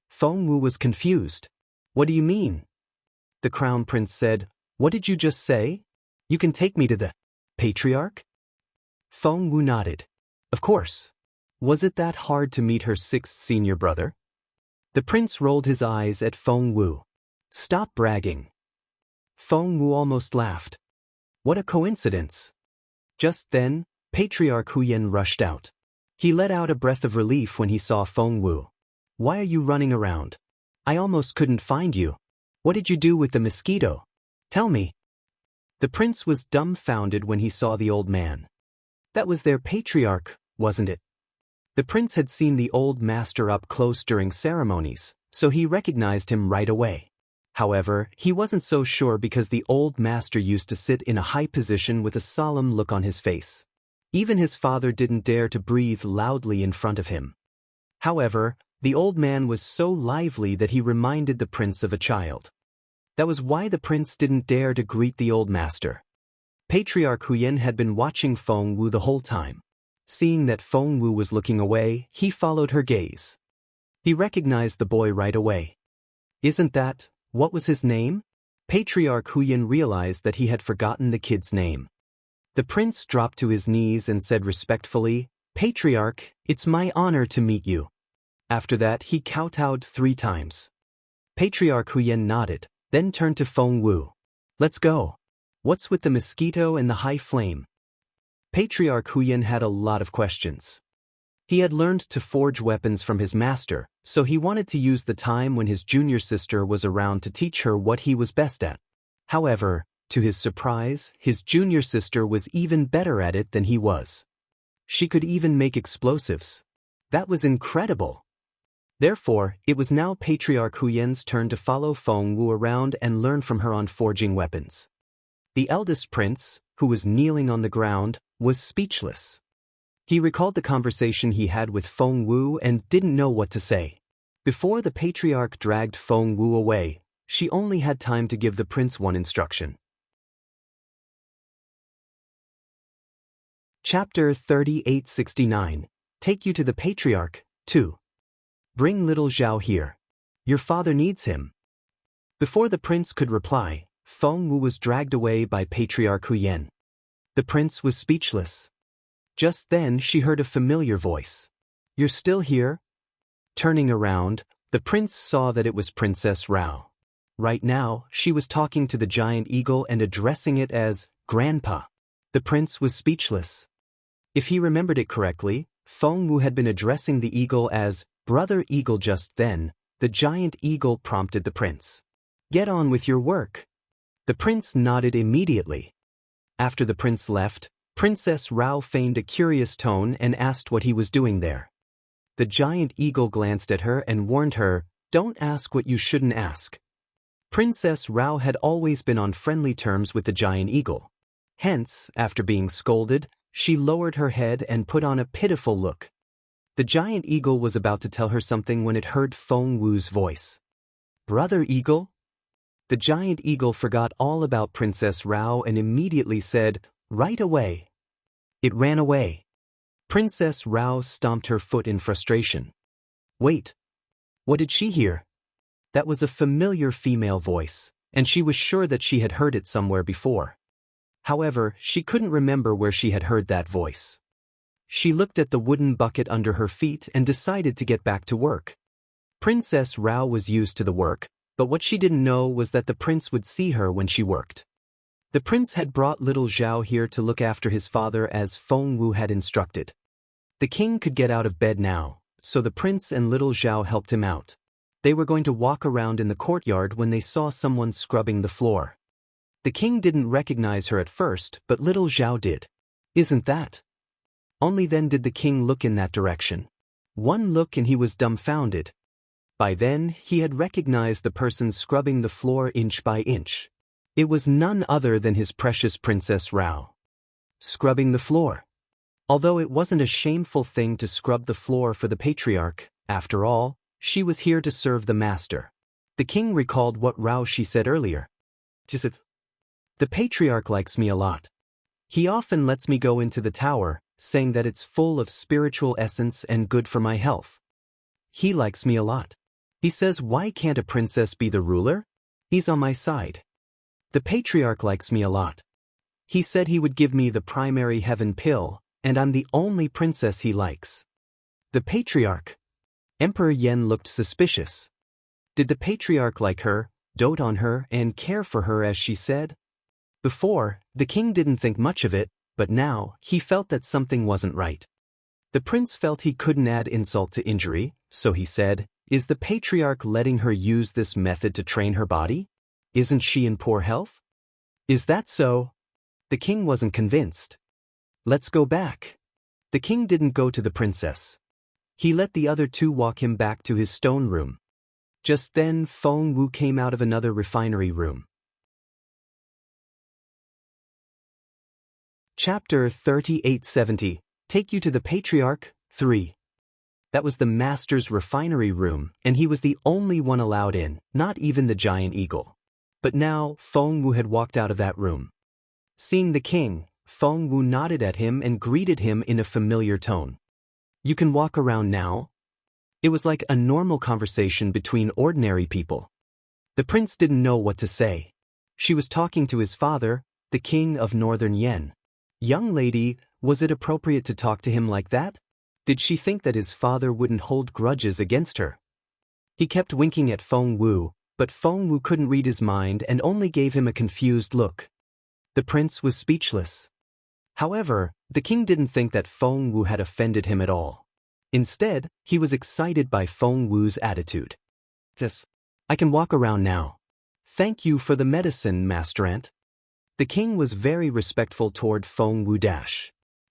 Feng Wu was confused. "What do you mean?" The crown prince said, "What did you just say? You can take me to the patriarch?" Feng Wu nodded. "Of course. Was it that hard to meet her sixth senior brother?" The prince rolled his eyes at Feng Wu. Stop bragging. Feng Wu almost laughed. What a coincidence. Just then, Patriarch Huyen rushed out. He let out a breath of relief when he saw Feng Wu. Why are you running around? I almost couldn't find you. What did you do with the mosquito? Tell me. The prince was dumbfounded when he saw the old man. That was their patriarch, wasn't it? The prince had seen the old master up close during ceremonies, so he recognized him right away. However, he wasn't so sure because the old master used to sit in a high position with a solemn look on his face. Even his father didn't dare to breathe loudly in front of him. However, the old man was so lively that he reminded the prince of a child. That was why the prince didn't dare to greet the old master. Patriarch Huyen had been watching Feng Wu the whole time. Seeing that Feng Wu was looking away, he followed her gaze. He recognized the boy right away. Isn't that, what was his name? Patriarch Huyen realized that he had forgotten the kid's name. The prince dropped to his knees and said respectfully, Patriarch, it's my honor to meet you. After that he kowtowed 3 times. Patriarch Huyen nodded, then turned to Feng Wu. Let's go. What's with the mosquito and the high flame? Patriarch Huyen had a lot of questions. He had learned to forge weapons from his master, so he wanted to use the time when his junior sister was around to teach her what he was best at. However, to his surprise, his junior sister was even better at it than he was. She could even make explosives. That was incredible. Therefore, it was now Patriarch Huyen's turn to follow Feng Wu around and learn from her on forging weapons. The eldest prince, who was kneeling on the ground, was speechless. He recalled the conversation he had with Feng Wu and didn't know what to say. Before the patriarch dragged Feng Wu away, she only had time to give the prince one instruction. Chapter 3869. Take you to the patriarch, 2. Bring little Zhao here. Your father needs him. Before the prince could reply, Feng Wu was dragged away by Patriarch Huyen. The prince was speechless. Just then she heard a familiar voice. You're still here? Turning around, the prince saw that it was Princess Rao. Right now, she was talking to the giant eagle and addressing it as Grandpa. The prince was speechless. If he remembered it correctly, Feng Wu had been addressing the eagle as Brother Eagle. Just then, the giant eagle prompted the prince. Get on with your work. The prince nodded immediately. After the prince left, Princess Rao feigned a curious tone and asked what he was doing there. The giant eagle glanced at her and warned her, don't ask what you shouldn't ask. Princess Rao had always been on friendly terms with the giant eagle. Hence, after being scolded, she lowered her head and put on a pitiful look. The giant eagle was about to tell her something when it heard Feng Wu's voice. Brother Eagle? The giant eagle forgot all about Princess Rao and immediately said, right away. It ran away. Princess Rao stomped her foot in frustration. Wait. What did she hear? That was a familiar female voice, and she was sure that she had heard it somewhere before. However, she couldn't remember where she had heard that voice. She looked at the wooden bucket under her feet and decided to get back to work. Princess Rao was used to the work, but what she didn't know was that the prince would see her when she worked. The prince had brought little Zhao here to look after his father as Feng Wu had instructed. The king could get out of bed now, so the prince and little Zhao helped him out. They were going to walk around in the courtyard when they saw someone scrubbing the floor. The king didn't recognize her at first, but little Zhao did. Isn't that? Only then did the king look in that direction. One look and he was dumbfounded. By then, he had recognized the person scrubbing the floor inch by inch. It was none other than his precious Princess Rao. Scrubbing the floor. Although it wasn't a shameful thing to scrub the floor for the patriarch, after all, she was here to serve the master. The king recalled what Rao she said earlier. The patriarch likes me a lot. He often lets me go into the tower, saying that it's full of spiritual essence and good for my health. He likes me a lot. He says, why can't a princess be the ruler? He's on my side. The patriarch likes me a lot. He said he would give me the primary heaven pill, and I'm the only princess he likes. The patriarch. Emperor Yen looked suspicious. Did the patriarch like her, dote on her, and care for her as she said? Before, the king didn't think much of it, but now, he felt that something wasn't right. The prince felt he couldn't add insult to injury, so he said, "Is the patriarch letting her use this method to train her body? Isn't she in poor health?" "Is that so?" The king wasn't convinced. "Let's go back." The king didn't go to the princess. He let the other two walk him back to his stone room. Just then, Feng Wu came out of another refinery room. Chapter 3870, Take You to the Patriarch, 3. That was the master's refinery room, and he was the only one allowed in, not even the giant eagle. But now, Feng Wu had walked out of that room. Seeing the king, Feng Wu nodded at him and greeted him in a familiar tone. "You can walk around now?" It was like a normal conversation between ordinary people. The prince didn't know what to say. She was talking to his father, the king of Northern Yen. Young lady, was it appropriate to talk to him like that? Did she think that his father wouldn't hold grudges against her? He kept winking at Feng Wu, but Feng Wu couldn't read his mind and only gave him a confused look. The prince was speechless. However, the king didn't think that Feng Wu had offended him at all. Instead, he was excited by Feng Wu's attitude. "Yes, I can walk around now. Thank you for the medicine, Master Ant." The king was very respectful toward Feng Wu.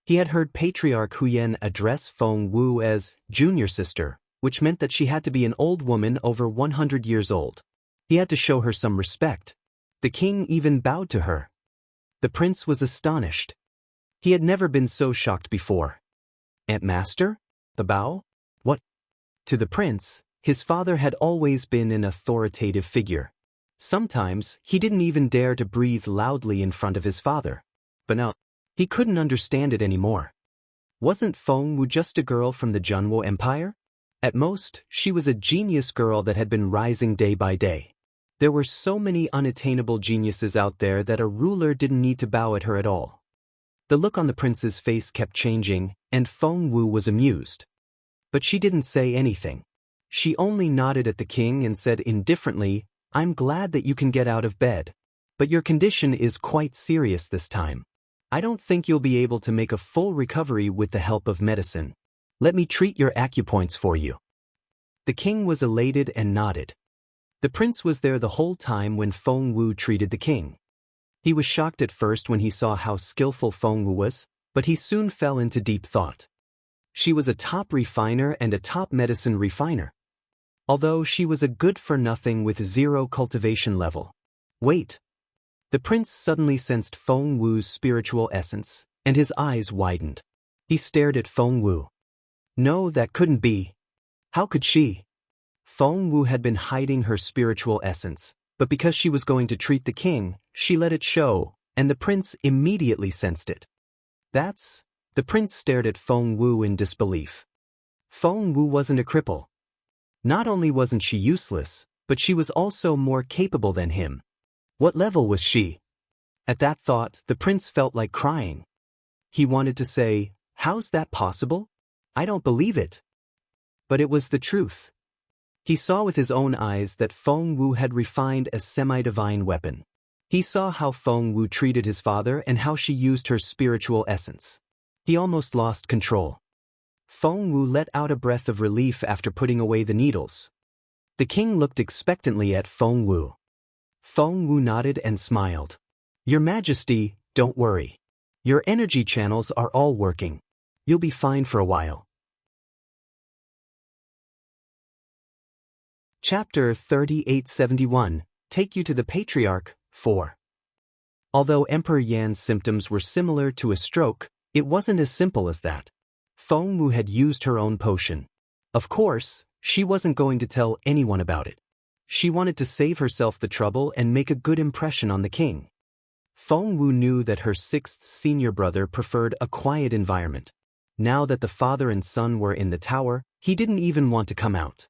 He had heard Patriarch Huyen address Feng Wu as junior sister, which meant that she had to be an old woman over 100 years old. He had to show her some respect. The king even bowed to her. The prince was astonished. He had never been so shocked before. "Aunt Master? The bow? What?" To the prince, his father had always been an authoritative figure. Sometimes, he didn't even dare to breathe loudly in front of his father. But now, he couldn't understand it anymore. Wasn't Feng Wu just a girl from the Junwo Empire? At most, she was a genius girl that had been rising day by day. There were so many unattainable geniuses out there that a ruler didn't need to bow at her at all. The look on the prince's face kept changing, and Feng Wu was amused. But she didn't say anything. She only nodded at the king and said indifferently, "I'm glad that you can get out of bed. But your condition is quite serious this time. I don't think you'll be able to make a full recovery with the help of medicine. Let me treat your acupoints for you." The king was elated and nodded. The prince was there the whole time when Feng Wu treated the king. He was shocked at first when he saw how skillful Feng Wu was, but he soon fell into deep thought. She was a top refiner and a top medicine refiner. Although she was a good-for-nothing with 0 cultivation level. Wait. The prince suddenly sensed Feng Wu's spiritual essence, and his eyes widened. He stared at Feng Wu. No, that couldn't be. How could she? Feng Wu had been hiding her spiritual essence, but because she was going to treat the king, she let it show, and the prince immediately sensed it. The prince stared at Feng Wu in disbelief. Feng Wu wasn't a cripple. Not only wasn't she useless, but she was also more capable than him. What level was she? At that thought, the prince felt like crying. He wanted to say, "How's that possible? I don't believe it." But it was the truth. He saw with his own eyes that Feng Wu had refined a semi-divine weapon. He saw how Feng Wu treated his father and how she used her spiritual essence. He almost lost control. Feng Wu let out a breath of relief after putting away the needles. The king looked expectantly at Feng Wu. Feng Wu nodded and smiled. "Your Majesty, don't worry. Your energy channels are all working. You'll be fine for a while." Chapter 3871, Take You to the Patriarch, 4. Although Emperor Yan's symptoms were similar to a stroke, it wasn't as simple as that. Feng Wu had used her own potion. Of course, she wasn't going to tell anyone about it. She wanted to save herself the trouble and make a good impression on the king. Feng Wu knew that her 6th senior brother preferred a quiet environment. Now that the father and son were in the tower, he didn't even want to come out.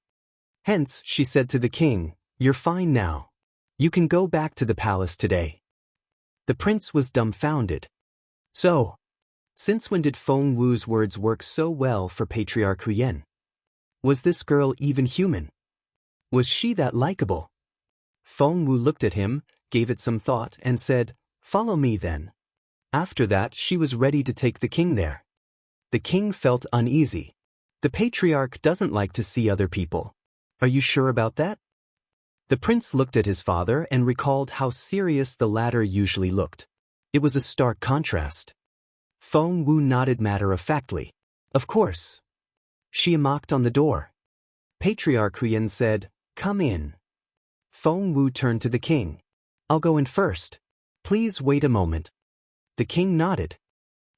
Hence, she said to the king, "You're fine now. You can go back to the palace today." The prince was dumbfounded. Since when did Feng Wu's words work so well for Patriarch Huyen? Was this girl even human? Was she that likable? Feng Wu looked at him, gave it some thought, and said, "Follow me then." After that she was ready to take the king there. The king felt uneasy. The patriarch doesn't like to see other people. Are you sure about that? The prince looked at his father and recalled how serious the latter usually looked. It was a stark contrast. Feng Wu nodded matter-of-factly. Of course. She knocked on the door. Patriarch Huyan said, "Come in." Feng Wu turned to the king. "I'll go in first. Please wait a moment." The king nodded.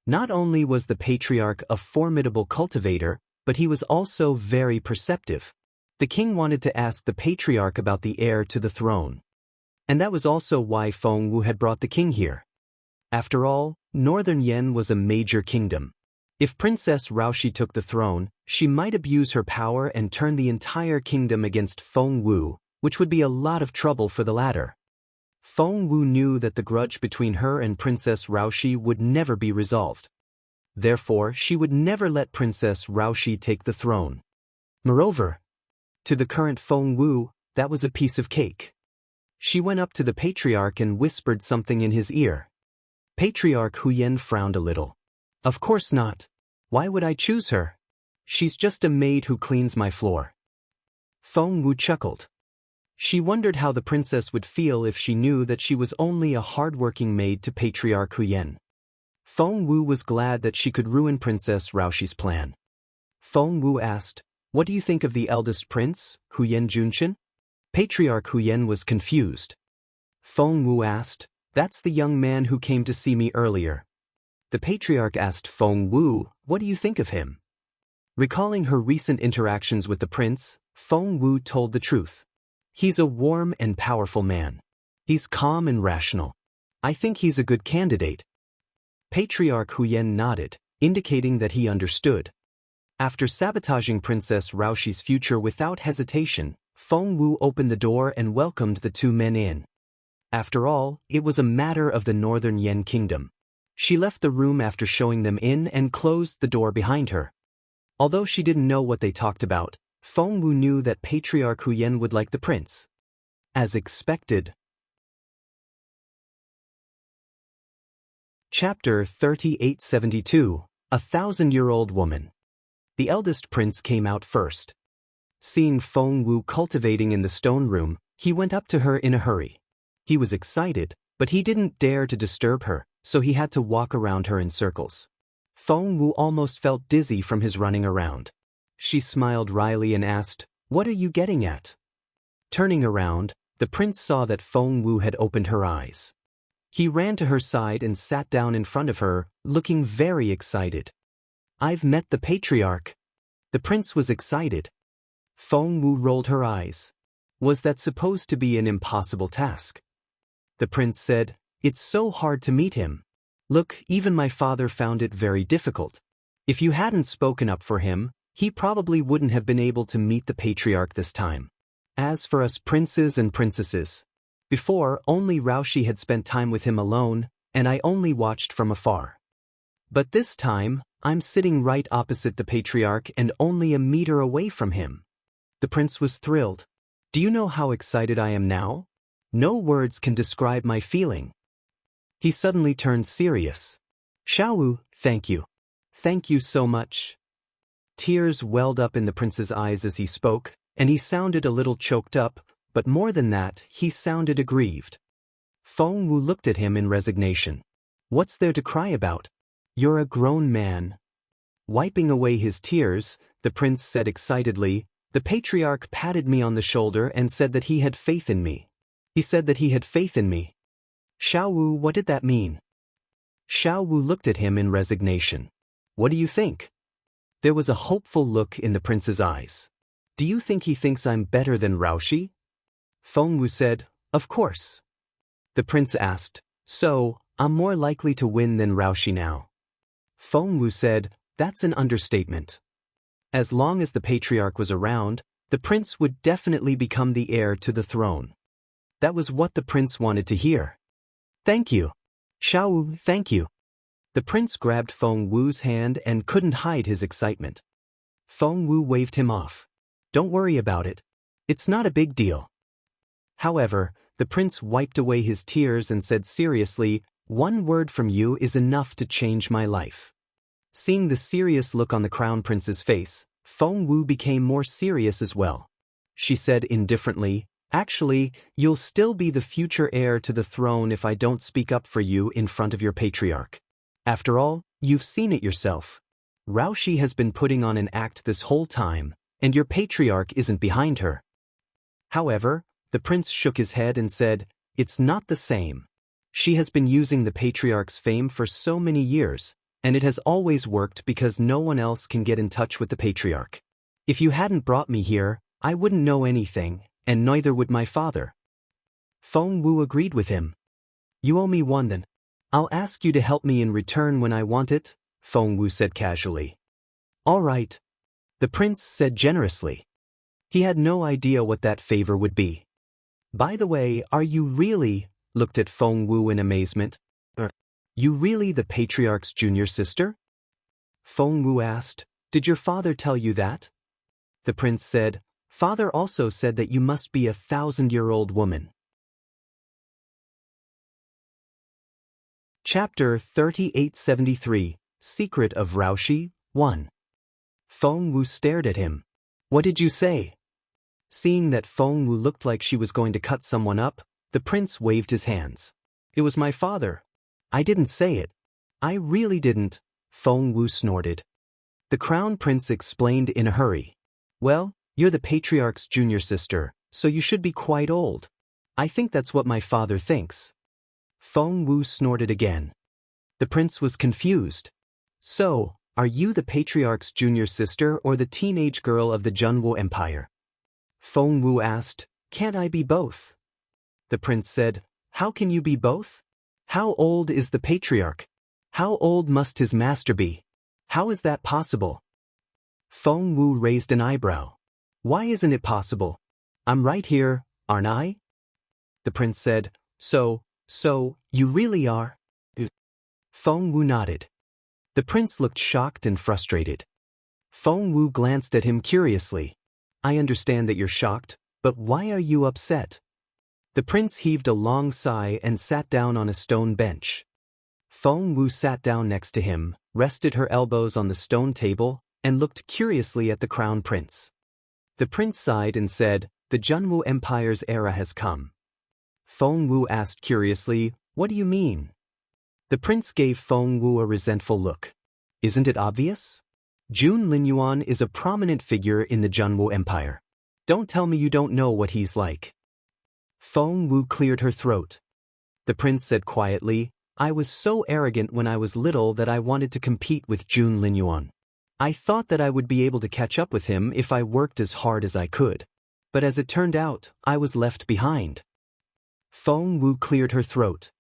Not only was the patriarch a formidable cultivator, but he was also very perceptive. The king wanted to ask the patriarch about the heir to the throne. And that was also why Feng Wu had brought the king here. After all, Northern Yen was a major kingdom. If Princess Raoshi took the throne, she might abuse her power and turn the entire kingdom against Feng Wu, which would be a lot of trouble for the latter. Feng Wu knew that the grudge between her and Princess Raoshi would never be resolved. Therefore, she would never let Princess Raoshi take the throne. Moreover, to the current Feng Wu, that was a piece of cake. She went up to the patriarch and whispered something in his ear. Patriarch Huyan frowned a little. "Of course not. Why would I choose her? She's just a maid who cleans my floor." Feng Wu chuckled. She wondered how the princess would feel if she knew that she was only a hard-working maid to Patriarch Huyan. Feng Wu was glad that she could ruin Princess Raoshi's plan. Feng Wu asked, "What do you think of the eldest prince, Huyan Junshin?" Patriarch Huyan was confused. Feng Wu asked, "That's the young man who came to see me earlier." The patriarch asked Feng Wu, "What do you think of him?" Recalling her recent interactions with the prince, Feng Wu told the truth. "He's a warm and powerful man. He's calm and rational. I think he's a good candidate." Patriarch Huyan nodded, indicating that he understood. After sabotaging Princess Raoshi's future without hesitation, Feng Wu opened the door and welcomed the two men in. After all, it was a matter of the Northern Yen Kingdom. She left the room after showing them in and closed the door behind her. Although she didn't know what they talked about, Feng Wu knew that Patriarch Huyan would like the prince. As expected. Chapter 3872, A 1,000-Year-Old Woman. The eldest prince came out first. Seeing Feng Wu cultivating in the stone room, he went up to her in a hurry. He was excited, but he didn't dare to disturb her, so he had to walk around her in circles. Feng Wu almost felt dizzy from his running around. She smiled wryly and asked, "What are you getting at?" Turning around, the prince saw that Feng Wu had opened her eyes. He ran to her side and sat down in front of her, looking very excited. "I've met the patriarch." The prince was excited. Feng Wu rolled her eyes. Was that supposed to be an impossible task? The prince said, "It's so hard to meet him. Look, even my father found it very difficult. If you hadn't spoken up for him, he probably wouldn't have been able to meet the patriarch this time. As for us princes and princesses, before only Raoshi had spent time with him alone, and I only watched from afar. But this time, I'm sitting right opposite the patriarch and only a meter away from him." The prince was thrilled. "Do you know how excited I am now? No words can describe my feeling." He suddenly turned serious. "Xiaowu, thank you. Thank you so much." Tears welled up in the prince's eyes as he spoke, and he sounded a little choked up, but more than that, he sounded aggrieved. Feng Wu looked at him in resignation. "What's there to cry about? You're a grown man." Wiping away his tears, the prince said excitedly, "The patriarch patted me on the shoulder and said that he had faith in me. He said that he had faith in me." "Xiaowu, what did that mean?" Xiaowu looked at him in resignation. "What do you think?" There was a hopeful look in the prince's eyes. "Do you think he thinks I'm better than Raoshi?" Feng Wu said, "Of course." The prince asked, "So, I'm more likely to win than Raoshi now?" Feng Wu said, "That's an understatement. As long as the patriarch was around, the prince would definitely become the heir to the throne." That was what the prince wanted to hear. "Thank you. Xiaowu, thank you." The prince grabbed Feng Wu's hand and couldn't hide his excitement. Feng Wu waved him off. Don't worry about it. It's not a big deal. However, the prince wiped away his tears and said seriously, "One word from you is enough to change my life." Seeing the serious look on the crown prince's face, Feng Wu became more serious as well. She said indifferently, "Actually, you'll still be the future heir to the throne if I don't speak up for you in front of your patriarch. After all, you've seen it yourself. Raoshi has been putting on an act this whole time, and your patriarch isn't behind her." However, the prince shook his head and said, "It's not the same. She has been using the patriarch's fame for so many years, and it has always worked because no one else can get in touch with the patriarch. If you hadn't brought me here, I wouldn't know anything, and neither would my father." Feng Wu agreed with him. "You owe me one then. I'll ask you to help me in return when I want it," Feng Wu said casually. "All right," the prince said generously. He had no idea what that favor would be. "By the way, are you really," looked at Feng Wu in amazement, "you really the patriarch's junior sister?" Feng Wu asked, "Did your father tell you that?" The prince said, "Father also said that you must be a 1,000-year-old woman." Chapter 3873, Secret of Raoshi, 1. Feng Wu stared at him. "What did you say?" Seeing that Feng Wu looked like she was going to cut someone up, the prince waved his hands. "It was my father. I didn't say it. I really didn't," Feng Wu snorted. The crown prince explained in a hurry. "Well, you're the patriarch's junior sister, so you should be quite old. I think that's what my father thinks." Feng Wu snorted again. The prince was confused. "So, are you the patriarch's junior sister or the teenage girl of the Junwu Empire?" Feng Wu asked, "Can't I be both?" The prince said, "How can you be both? How old is the patriarch? How old must his master be? How is that possible?" Feng Wu raised an eyebrow. "Why isn't it possible? I'm right here, aren't I?" The prince said, So, you really are?" Feng Wu nodded. The prince looked shocked and frustrated. Feng Wu glanced at him curiously. "I understand that you're shocked, but why are you upset?" The prince heaved a long sigh and sat down on a stone bench. Feng Wu sat down next to him, rested her elbows on the stone table, and looked curiously at the crown prince. The prince sighed and said, "The Junwu Empire's era has come." Feng Wu asked curiously, "What do you mean?" The prince gave Feng Wu a resentful look. "Isn't it obvious? Jun Linyuan is a prominent figure in the Junwu Empire. Don't tell me you don't know what he's like." Feng Wu cleared her throat. The prince said quietly, "I was so arrogant when I was little that I wanted to compete with Jun Linyuan. I thought that I would be able to catch up with him if I worked as hard as I could. But as it turned out, I was left behind." Feng Wu cleared her throat.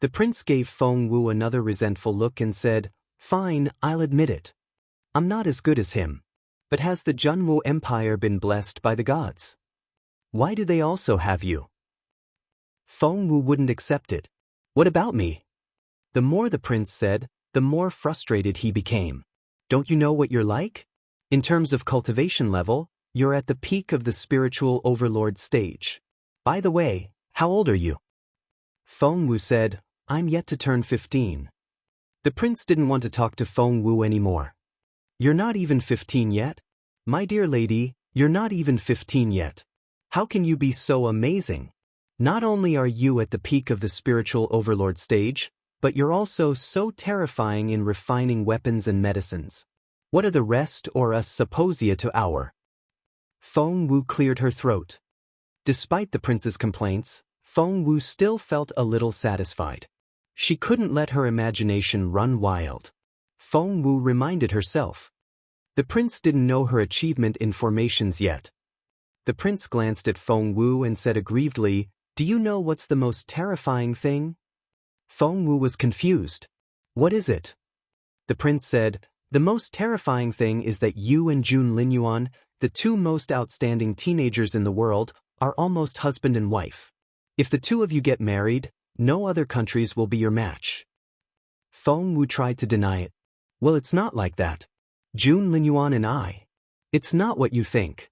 The prince gave Feng Wu another resentful look and said, "Fine, I'll admit it. I'm not as good as him. But has the Junwu Empire been blessed by the gods? Why do they also have you?" Feng Wu wouldn't accept it. "What about me?" The more the prince said, the more frustrated he became. "Don't you know what you're like? In terms of cultivation level, you're at the peak of the spiritual overlord stage. By the way, how old are you?" Feng Wu said, "I'm yet to turn 15. The prince didn't want to talk to Feng Wu anymore. "You're not even 15 yet? My dear lady, you're not even 15 yet. How can you be so amazing? Not only are you at the peak of the spiritual overlord stage, but you're also so terrifying in refining weapons and medicines. What are the rest or us supposia to our?" Feng Wu cleared her throat. Despite the prince's complaints, Feng Wu still felt a little satisfied. She couldn't let her imagination run wild. Feng Wu reminded herself. The prince didn't know her achievement in formations yet. The prince glanced at Feng Wu and said aggrievedly, "Do you know what's the most terrifying thing?" Feng Wu was confused. "What is it?" The prince said, "The most terrifying thing is that you and Jun Linyuan, the two most outstanding teenagers in the world, are almost husband and wife. If the two of you get married, no other countries will be your match." Feng Wu tried to deny it. "Well, it's not like that. Jun Linyuan and I. It's not what you think."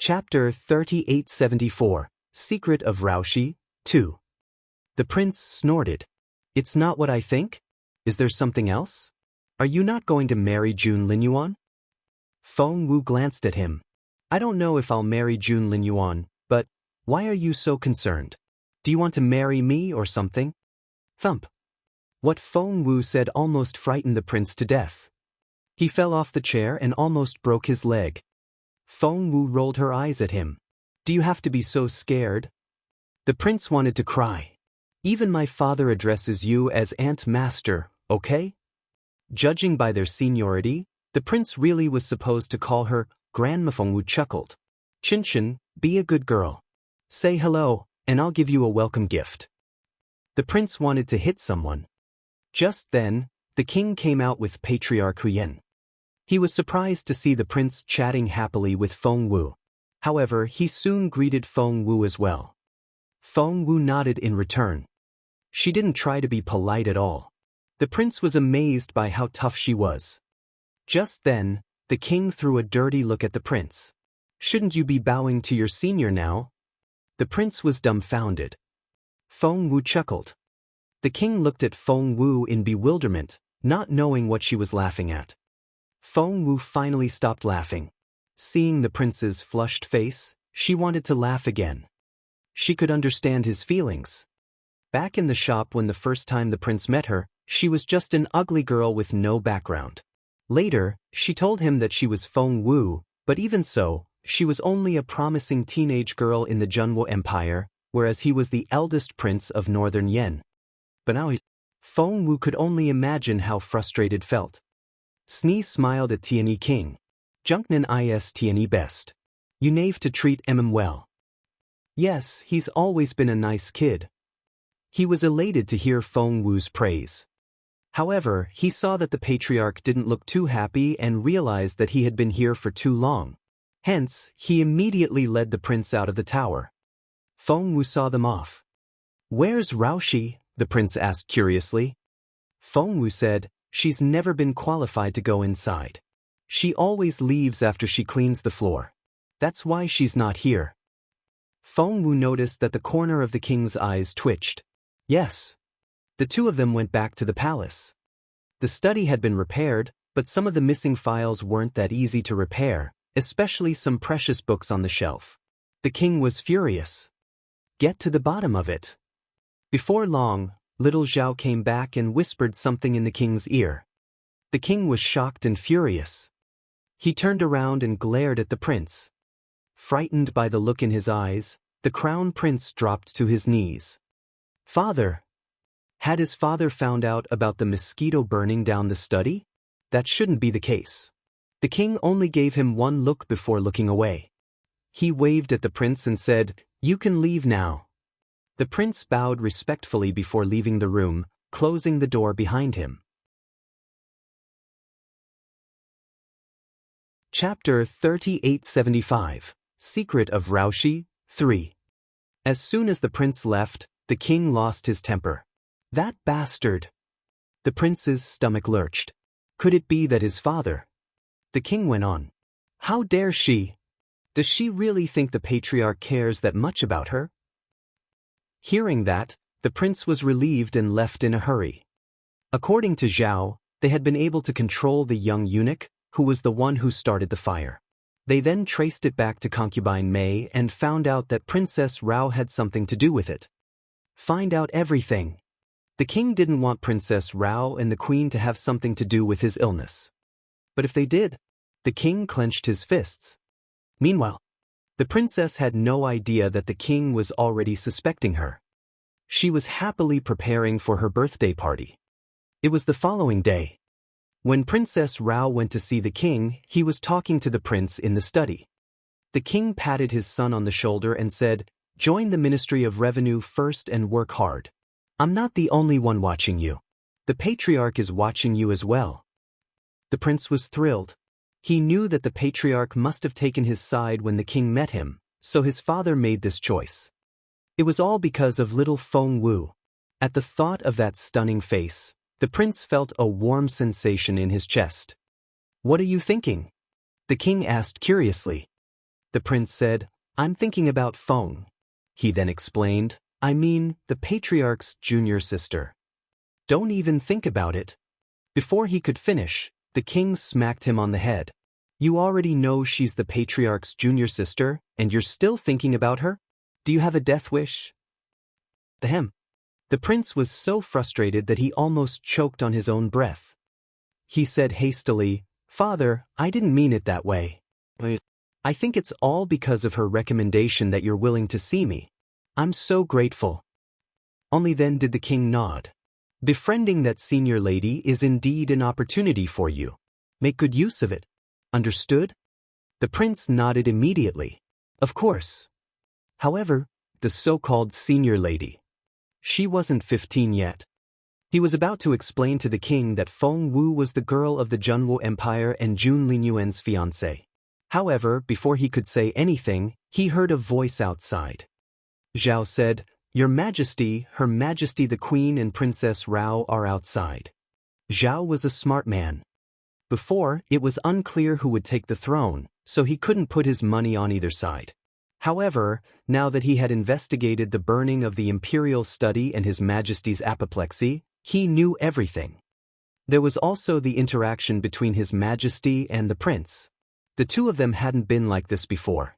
Chapter 3874, Secret of Raoshi, 2. The prince snorted. It's not what I think? Is there something else? Are you not going to marry Jun Linyuan? Feng Wu glanced at him. I don't know if I'll marry Jun Linyuan, but why are you so concerned? Do you want to marry me or something? Thump. What Feng Wu said almost frightened the prince to death. He fell off the chair and almost broke his leg. Feng Wu rolled her eyes at him. Do you have to be so scared? The prince wanted to cry. Even my father addresses you as Aunt Master, okay? Judging by their seniority, the prince really was supposed to call her Grandma. Feng Wu chuckled. Chinchin, be a good girl. Say hello, and I'll give you a welcome gift. The prince wanted to hit someone. Just then, the king came out with Patriarch Huyen. He was surprised to see the prince chatting happily with Feng Wu. However, he soon greeted Feng Wu as well. Feng Wu nodded in return. She didn't try to be polite at all. The prince was amazed by how tough she was. Just then, the king threw a dirty look at the prince. Shouldn't you be bowing to your senior now? The prince was dumbfounded. Feng Wu chuckled. The king looked at Feng Wu in bewilderment, not knowing what she was laughing at. Feng Wu finally stopped laughing. Seeing the prince's flushed face, she wanted to laugh again. She could understand his feelings. Back in the shop when the first time the prince met her, she was just an ugly girl with no background. Later, she told him that she was Feng Wu, but even so, she was only a promising teenage girl in the Junwo Empire, whereas he was the eldest prince of Northern Yen. But now Feng Wu could only imagine how frustrated felt. Snee smiled at Tianyi King. Junknan is Tianyi best. You knave to treat well. Yes, he's always been a nice kid. He was elated to hear Feng Wu's praise. However, he saw that the patriarch didn't look too happy and realized that he had been here for too long. Hence, he immediately led the prince out of the tower. Feng Wu saw them off. Where's Raoshi? The prince asked curiously. Feng Wu said, she's never been qualified to go inside. She always leaves after she cleans the floor. That's why she's not here. Feng Wu noticed that the corner of the king's eyes twitched. Yes. The two of them went back to the palace. The study had been repaired, but some of the missing files weren't that easy to repair, especially some precious books on the shelf. The king was furious. Get to the bottom of it. Before long, little Zhao came back and whispered something in the king's ear. The king was shocked and furious. He turned around and glared at the prince. Frightened by the look in his eyes, the crown prince dropped to his knees. Father! Had his father found out about the mosquito burning down the study? That shouldn't be the case. The king only gave him one look before looking away. He waved at the prince and said, "You can leave now." The prince bowed respectfully before leaving the room, closing the door behind him. Chapter 3875, Secret of Raoshi, 3. As soon as the prince left, the king lost his temper. That bastard! The prince's stomach lurched. Could it be that his father? The king went on. How dare she? Does she really think the patriarch cares that much about her? Hearing that, the prince was relieved and left in a hurry. According to Zhao, they had been able to control the young eunuch, who was the one who started the fire. They then traced it back to concubine Mei and found out that Princess Rao had something to do with it. Find out everything. The king didn't want Princess Rao and the queen to have something to do with his illness. But if they did, the king clenched his fists. Meanwhile, the princess had no idea that the king was already suspecting her. She was happily preparing for her birthday party. It was the following day. When Princess Rao went to see the king, he was talking to the prince in the study. The king patted his son on the shoulder and said, "Join the Ministry of Revenue first and work hard. I'm not the only one watching you. The patriarch is watching you as well." The prince was thrilled. He knew that the patriarch must have taken his side when the king met him, so his father made this choice. It was all because of little Feng Wu. At the thought of that stunning face, the prince felt a warm sensation in his chest. "What are you thinking?" the king asked curiously. The prince said, I'm thinking about Feng. He then explained, I mean, the patriarch's junior sister. Don't even think about it. Before he could finish, the king smacked him on the head. You already know she's the patriarch's junior sister, and you're still thinking about her? Do you have a death wish? The prince was so frustrated that he almost choked on his own breath. He said hastily, Father, I didn't mean it that way. I think it's all because of her recommendation that you're willing to see me. I'm so grateful. Only then did the king nod. Befriending that senior lady is indeed an opportunity for you. Make good use of it. Understood? The prince nodded immediately. Of course. However, the so-called senior lady. She wasn't 15 yet. He was about to explain to the king that Feng Wu was the girl of the Junwu Empire and Jun Linyuan's fiancé. However, before he could say anything, he heard a voice outside. Zhao said, Your Majesty, Her Majesty the Queen and Princess Rao are outside. Zhao was a smart man. Before, it was unclear who would take the throne, so he couldn't put his money on either side. However, now that he had investigated the burning of the imperial study and His Majesty's apoplexy, he knew everything. There was also the interaction between His Majesty and the prince. The two of them hadn't been like this before.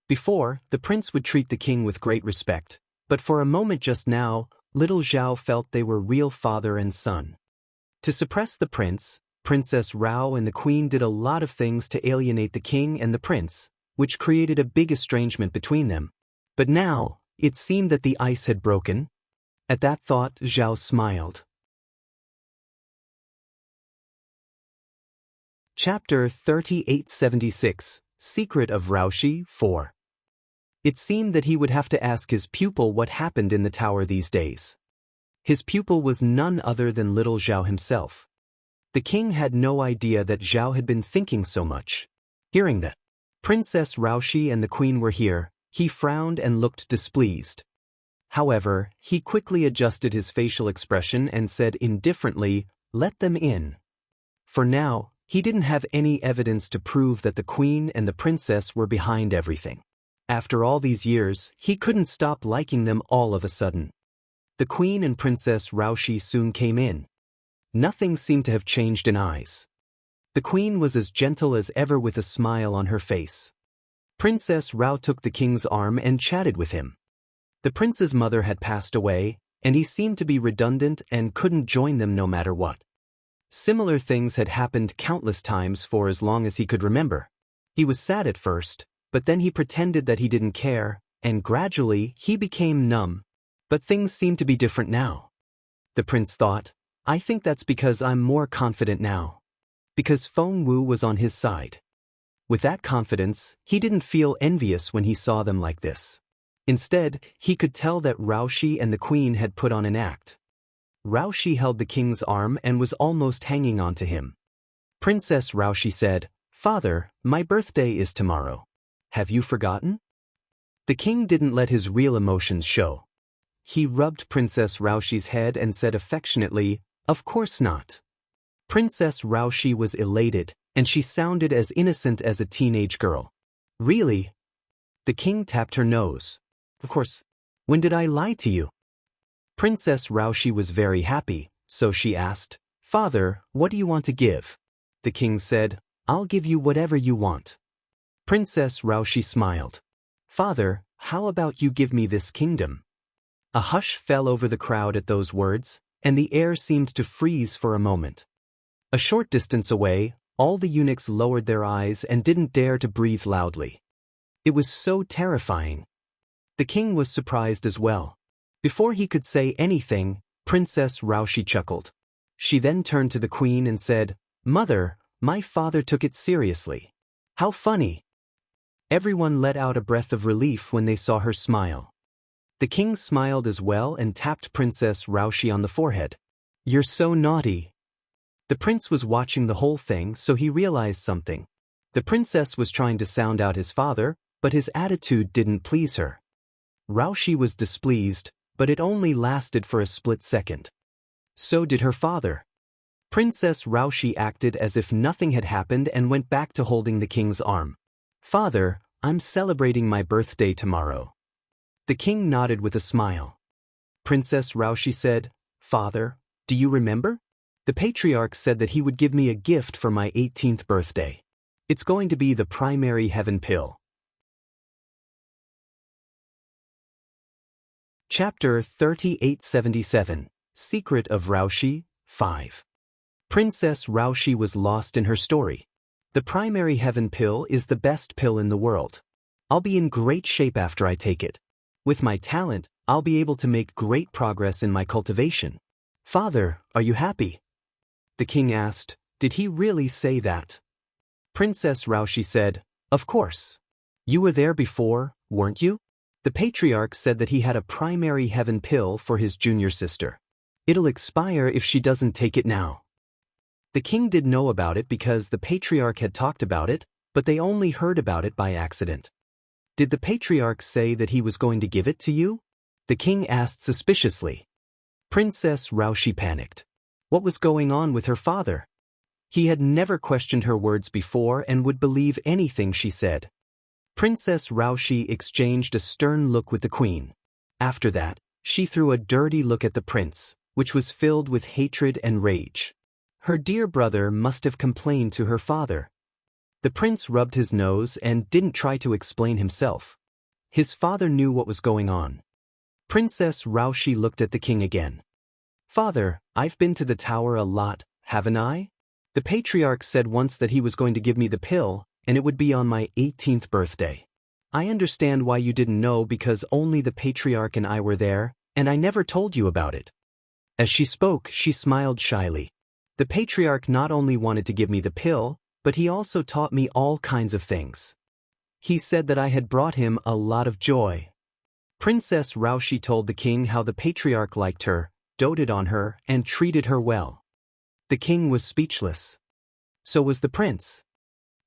Before, the prince would treat the king with great respect, but for a moment just now, little Zhao felt they were real father and son. To suppress the prince, Princess Rao and the queen did a lot of things to alienate the king and the prince, which created a big estrangement between them. But now, it seemed that the ice had broken. At that thought, Zhao smiled. Chapter 3876, Secret of Raoshi 4. It seemed that he would have to ask his pupil what happened in the tower these days. His pupil was none other than little Zhao himself. The king had no idea that Zhao had been thinking so much. Hearing that Princess Raoshi and the queen were here, he frowned and looked displeased. However, he quickly adjusted his facial expression and said indifferently, Let them in. For now, he didn't have any evidence to prove that the queen and the princess were behind everything. After all these years, he couldn't stop liking them all of a sudden. The queen and Princess Raoshi soon came in. Nothing seemed to have changed in eyes. The queen was as gentle as ever with a smile on her face. Princess Rao took the king's arm and chatted with him. The prince's mother had passed away, and he seemed to be redundant and couldn't join them no matter what. Similar things had happened countless times for as long as he could remember. He was sad at first, but then he pretended that he didn't care, and gradually he became numb. But things seemed to be different now. The prince thought, I think that's because I'm more confident now. Because Feng Wu was on his side. With that confidence, he didn't feel envious when he saw them like this. Instead, he could tell that Raoshi and the queen had put on an act. Raoshi held the king's arm and was almost hanging on to him. Princess Raoshi said, Father, my birthday is tomorrow. Have you forgotten? The king didn't let his real emotions show. He rubbed Princess Raoshi's head and said affectionately, Of course not. Princess Raoshi was elated, and she sounded as innocent as a teenage girl. Really? The king tapped her nose. Of course. When did I lie to you? Princess Raoshi was very happy, so she asked, Father, what do you want to give? The king said, I'll give you whatever you want. Princess Raoshi smiled. Father, how about you give me this kingdom? A hush fell over the crowd at those words, and the air seemed to freeze for a moment. A short distance away, all the eunuchs lowered their eyes and didn't dare to breathe loudly. It was so terrifying. The king was surprised as well. Before he could say anything, Princess Raoshi chuckled. She then turned to the queen and said, Mother, my father took it seriously. How funny. Everyone let out a breath of relief when they saw her smile. The king smiled as well and tapped Princess Raoshi on the forehead. You're so naughty. The prince was watching the whole thing, so he realized something. The princess was trying to sound out his father, but his attitude didn't please her. Raoshi was displeased, but it only lasted for a split second. So did her father. Princess Raoshi acted as if nothing had happened and went back to holding the king's arm. Father, I'm celebrating my birthday tomorrow. The king nodded with a smile. Princess Raushi said, Father, do you remember? The patriarch said that he would give me a gift for my 18th birthday. It's going to be the primary heaven pill. Chapter 3877, Secret of Raushi, 5. Princess Raushi was lost in her story. The primary heaven pill is the best pill in the world. I'll be in great shape after I take it. With my talent, I'll be able to make great progress in my cultivation. Father, are you happy? The king asked, Did he really say that? Princess Raushi said, Of course. You were there before, weren't you? The patriarch said that he had a primary heaven pill for his junior sister. It'll expire if she doesn't take it now. The king did know about it because the patriarch had talked about it, but they only heard about it by accident. Did the patriarch say that he was going to give it to you? The king asked suspiciously. Princess Raushi panicked. What was going on with her father? He had never questioned her words before and would believe anything she said. Princess Raushi exchanged a stern look with the queen. After that, she threw a dirty look at the prince, which was filled with hatred and rage. Her dear brother must have complained to her father. The prince rubbed his nose and didn't try to explain himself. His father knew what was going on. Princess Raushi looked at the king again. Father, I've been to the tower a lot, haven't I? The patriarch said once that he was going to give me the pill, and it would be on my 18th birthday. I understand why you didn't know because only the patriarch and I were there, and I never told you about it. As she spoke, she smiled shyly. The patriarch not only wanted to give me the pill, but he also taught me all kinds of things. He said that I had brought him a lot of joy. Princess Raushi told the king how the patriarch liked her, doted on her, and treated her well. The king was speechless. So was the prince.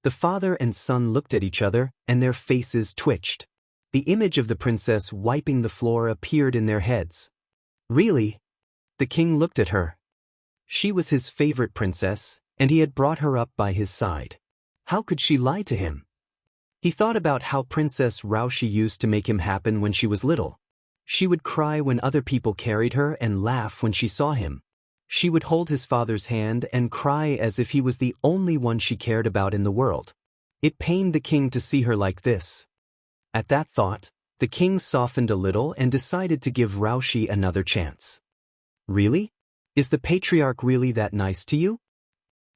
The father and son looked at each other, and their faces twitched. The image of the princess wiping the floor appeared in their heads. Really? The king looked at her. She was his favorite princess, and he had brought her up by his side. How could she lie to him? He thought about how Princess Raushi used to make him happy when she was little. She would cry when other people carried her and laugh when she saw him. She would hold his father's hand and cry as if he was the only one she cared about in the world. It pained the king to see her like this. At that thought, the king softened a little and decided to give Raushi another chance. Really? Is the patriarch really that nice to you?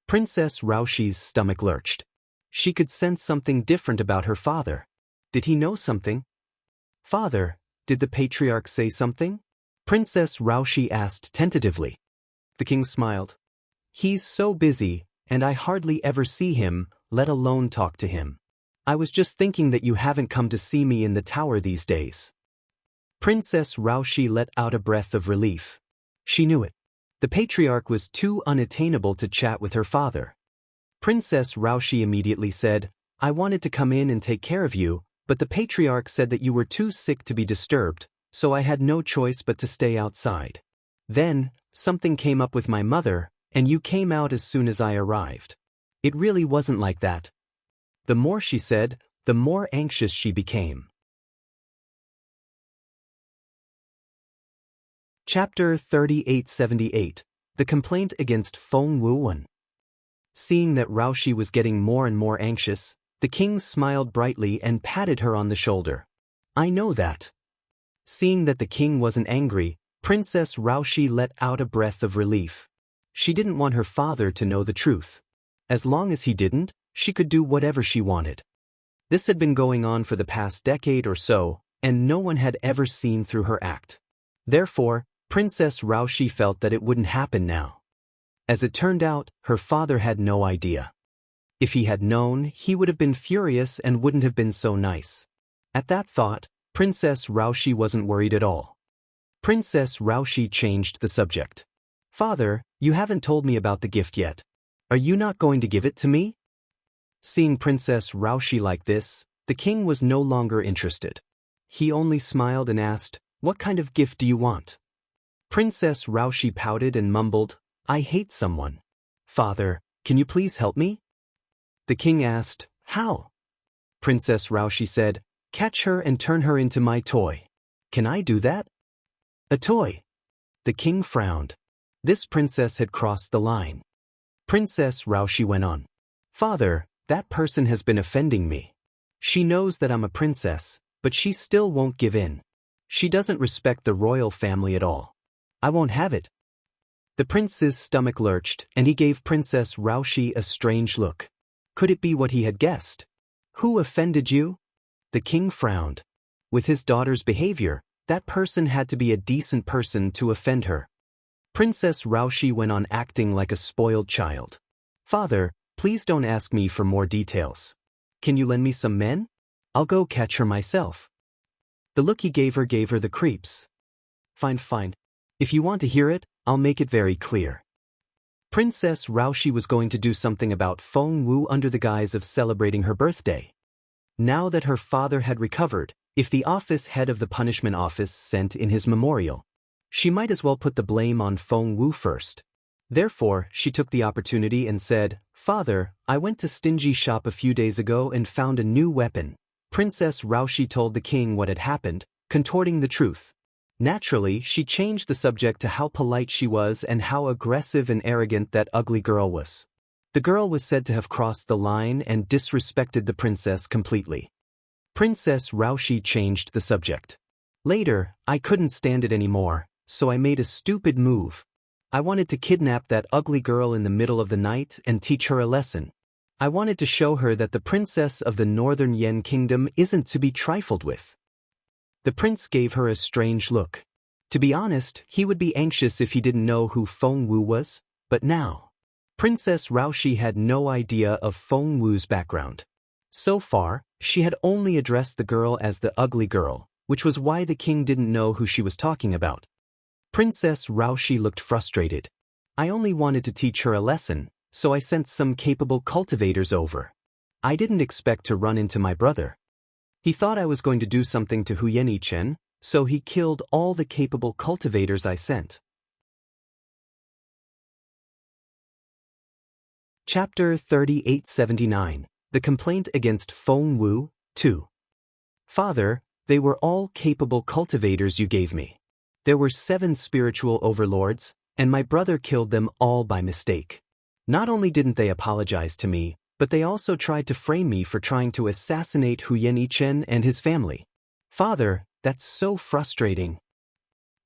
Princess Raushi's stomach lurched. She could sense something different about her father. Did he know something? Father, did the patriarch say something? Princess Raushi asked tentatively. The king smiled. He's so busy, and I hardly ever see him, let alone talk to him. I was just thinking that you haven't come to see me in the tower these days. Princess Raushi let out a breath of relief. She knew it. The patriarch was too unattainable to chat with her father. Princess Raushi immediately said, I wanted to come in and take care of you, but the patriarch said that you were too sick to be disturbed, so I had no choice but to stay outside. Then, something came up with my mother, and you came out as soon as I arrived. It really wasn't like that. The more she said, the more anxious she became. Chapter 3878, The Complaint Against Feng Wuwen. Seeing that Raushi was getting more and more anxious, the king smiled brightly and patted her on the shoulder. I know that. Seeing that the king wasn't angry, Princess Raushi let out a breath of relief. She didn't want her father to know the truth. As long as he didn't, she could do whatever she wanted. This had been going on for the past decade or so, and no one had ever seen through her act. Therefore, Princess Raushi felt that it wouldn't happen now. As it turned out, her father had no idea. If he had known, he would have been furious and wouldn't have been so nice. At that thought, Princess Raushi wasn't worried at all. Princess Raushi changed the subject. Father, you haven't told me about the gift yet. Are you not going to give it to me? Seeing Princess Raushi like this, the king was no longer interested. He only smiled and asked, What kind of gift do you want? Princess Raushi pouted and mumbled, I hate someone. Father, can you please help me? The king asked, How? Princess Raoshi said, "Catch her and turn her into my toy." "Can I do that?" "A toy?" The king frowned. This princess had crossed the line. Princess Raoshi went on. "Father, that person has been offending me. She knows that I'm a princess, but she still won't give in. She doesn't respect the royal family at all. I won't have it." The prince's stomach lurched, and he gave Princess Raoshi a strange look. Could it be what he had guessed? "Who offended you?" The king frowned. With his daughter's behavior, that person had to be a decent person to offend her. Princess Raoshi went on acting like a spoiled child. "Father, please don't ask me for more details. Can you lend me some men? I'll go catch her myself." The look he gave her the creeps. Fine. If you want to hear it, I'll make it very clear. Princess Raoshi was going to do something about Feng Wu under the guise of celebrating her birthday. Now that her father had recovered, if the office head of the punishment office sent in his memorial, she might as well put the blame on Feng Wu first. Therefore, she took the opportunity and said, "Father, I went to Stingy shop a few days ago and found a new weapon." Princess Raoshi told the king what had happened, contorting the truth. Naturally, she changed the subject to how polite she was and how aggressive and arrogant that ugly girl was. The girl was said to have crossed the line and disrespected the princess completely. Princess Raoshi changed the subject. "Later, I couldn't stand it anymore, so I made a stupid move. I wanted to kidnap that ugly girl in the middle of the night and teach her a lesson. I wanted to show her that the princess of the Northern Yen Kingdom isn't to be trifled with." The prince gave her a strange look. To be honest, he would be anxious if he didn't know who Feng Wu was, but now. Princess Raoshi had no idea of Feng Wu's background. So far, she had only addressed the girl as the ugly girl, which was why the king didn't know who she was talking about. Princess Raoshi looked frustrated. "I only wanted to teach her a lesson, so I sent some capable cultivators over. I didn't expect to run into my brother. He thought I was going to do something to Huyen-Yichen, so he killed all the capable cultivators I sent." Chapter 3879. The Complaint Against Feng Wu, 2. "Father, they were all capable cultivators you gave me. There were 7 spiritual overlords, and my brother killed them all by mistake. Not only didn't they apologize to me, but they also tried to frame me for trying to assassinate Huyen-Yichen and his family. Father, that's so frustrating."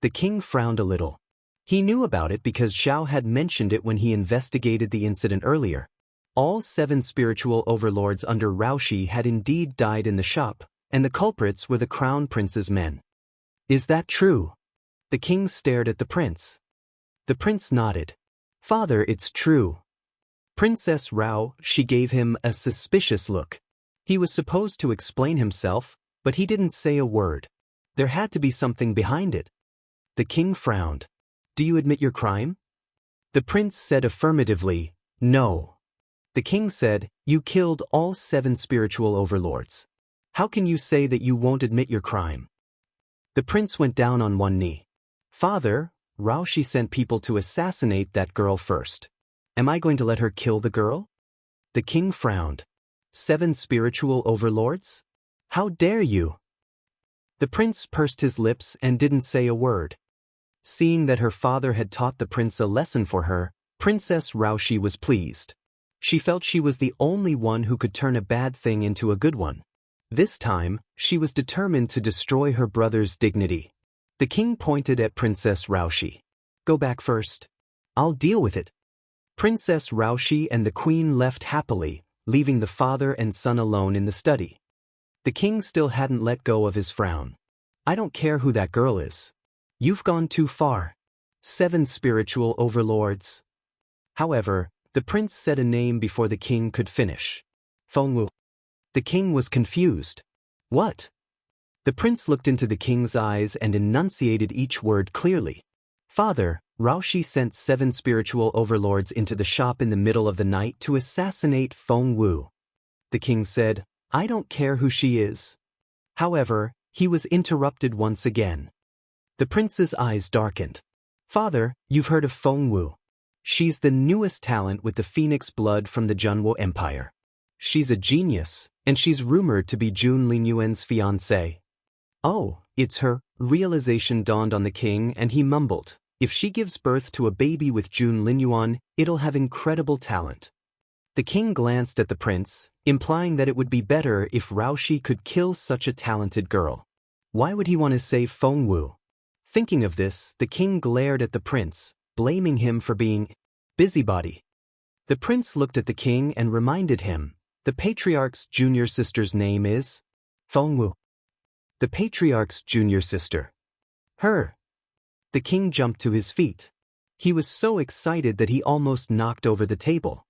The king frowned a little. He knew about it because Xiao had mentioned it when he investigated the incident earlier. All 7 spiritual overlords under Raoshi had indeed died in the shop, and the culprits were the crown prince's men. "Is that true?" The king stared at the prince. The prince nodded. "Father, it's true." Princess Raoshi gave him a suspicious look. He was supposed to explain himself, but he didn't say a word. There had to be something behind it. The king frowned. "Do you admit your crime?" The prince said affirmatively, "No." The king said, "You killed all 7 spiritual overlords. How can you say that you won't admit your crime?" The prince went down on one knee. "Father, Raoshi sent people to assassinate that girl first. Am I going to let her kill the girl?" The king frowned. 7 spiritual overlords? How dare you? The prince pursed his lips and didn't say a word. Seeing that her father had taught the prince a lesson for her, Princess Raoshi was pleased. She felt she was the only one who could turn a bad thing into a good one. This time, she was determined to destroy her brother's dignity. The king pointed at Princess Raoshi. "Go back first. I'll deal with it." Princess Raoshi and the queen left happily, leaving the father and son alone in the study. The king still hadn't let go of his frown. "I don't care who that girl is. You've gone too far. 7 spiritual overlords." However, the prince said a name before the king could finish. "Feng Wu." The king was confused. "What?" The prince looked into the king's eyes and enunciated each word clearly. "Father, Raoshi sent 7 spiritual overlords into the shop in the middle of the night to assassinate Feng Wu." The king said, "I don't care who she is." However, he was interrupted once again. The prince's eyes darkened. "Father, you've heard of Feng Wu. She's the newest talent with the phoenix blood from the Junwo Empire. She's a genius, And she's rumored to be Jun Linyuan's fiancée. Oh, it's her. Realization dawned on the king and he mumbled, if she gives birth to a baby with Jun Linyuan, it'll have incredible talent. The king glanced at the prince, implying that it would be better if Raoshi could kill such a talented girl. Why would he want to save Fengwu? Thinking of this, the king glared at the prince, blaming him for being busybody. The prince looked at the king and reminded him, the patriarch's junior sister's name is Fengwu. The patriarch's junior sister. Her. The king jumped to his feet. He was so excited that he almost knocked over the table.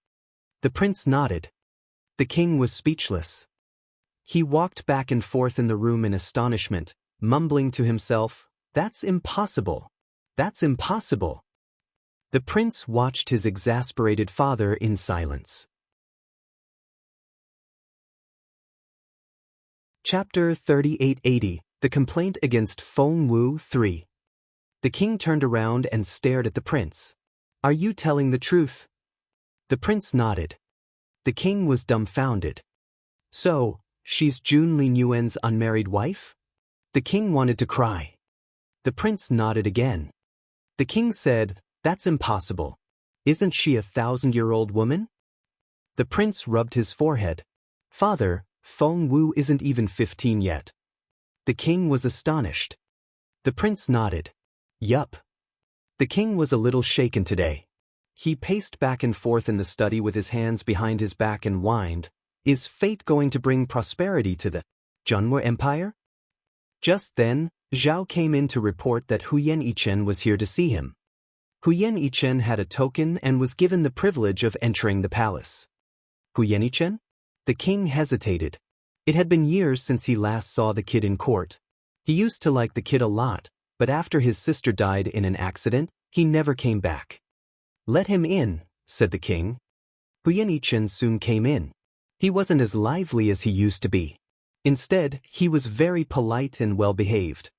The prince nodded. The king was speechless. He walked back and forth in the room in astonishment, mumbling to himself, "That's impossible. That's impossible." The prince watched his exasperated father in silence. Chapter 3880, The Complaint Against Fengwu 3. The king turned around and stared at the prince. "Are you telling the truth?" The prince nodded. The king was dumbfounded. "So, she's Jun Linyuan's unmarried wife?" The king wanted to cry. The prince nodded again. The king said, "That's impossible. Isn't she a 1,000-year-old woman?" The prince rubbed his forehead. "Father, Fengwu isn't even 15 yet." The king was astonished. The prince nodded. "Yup." The king was a little shaken today. He paced back and forth in the study with his hands behind his back and whined, "Is fate going to bring prosperity to the Junwa Empire?" Just then, Zhao came in to report that Huyen Yichen was here to see him. Huyen Yichen had a token and was given the privilege of entering the palace. Huyen Yichen? The king hesitated. It had been years since he last saw the kid in court. He used to like the kid a lot, but after his sister died in an accident, he never came back. "Let him in," said the king. Huyen Yichen soon came in. He wasn't as lively as he used to be. Instead, he was very polite and well-behaved.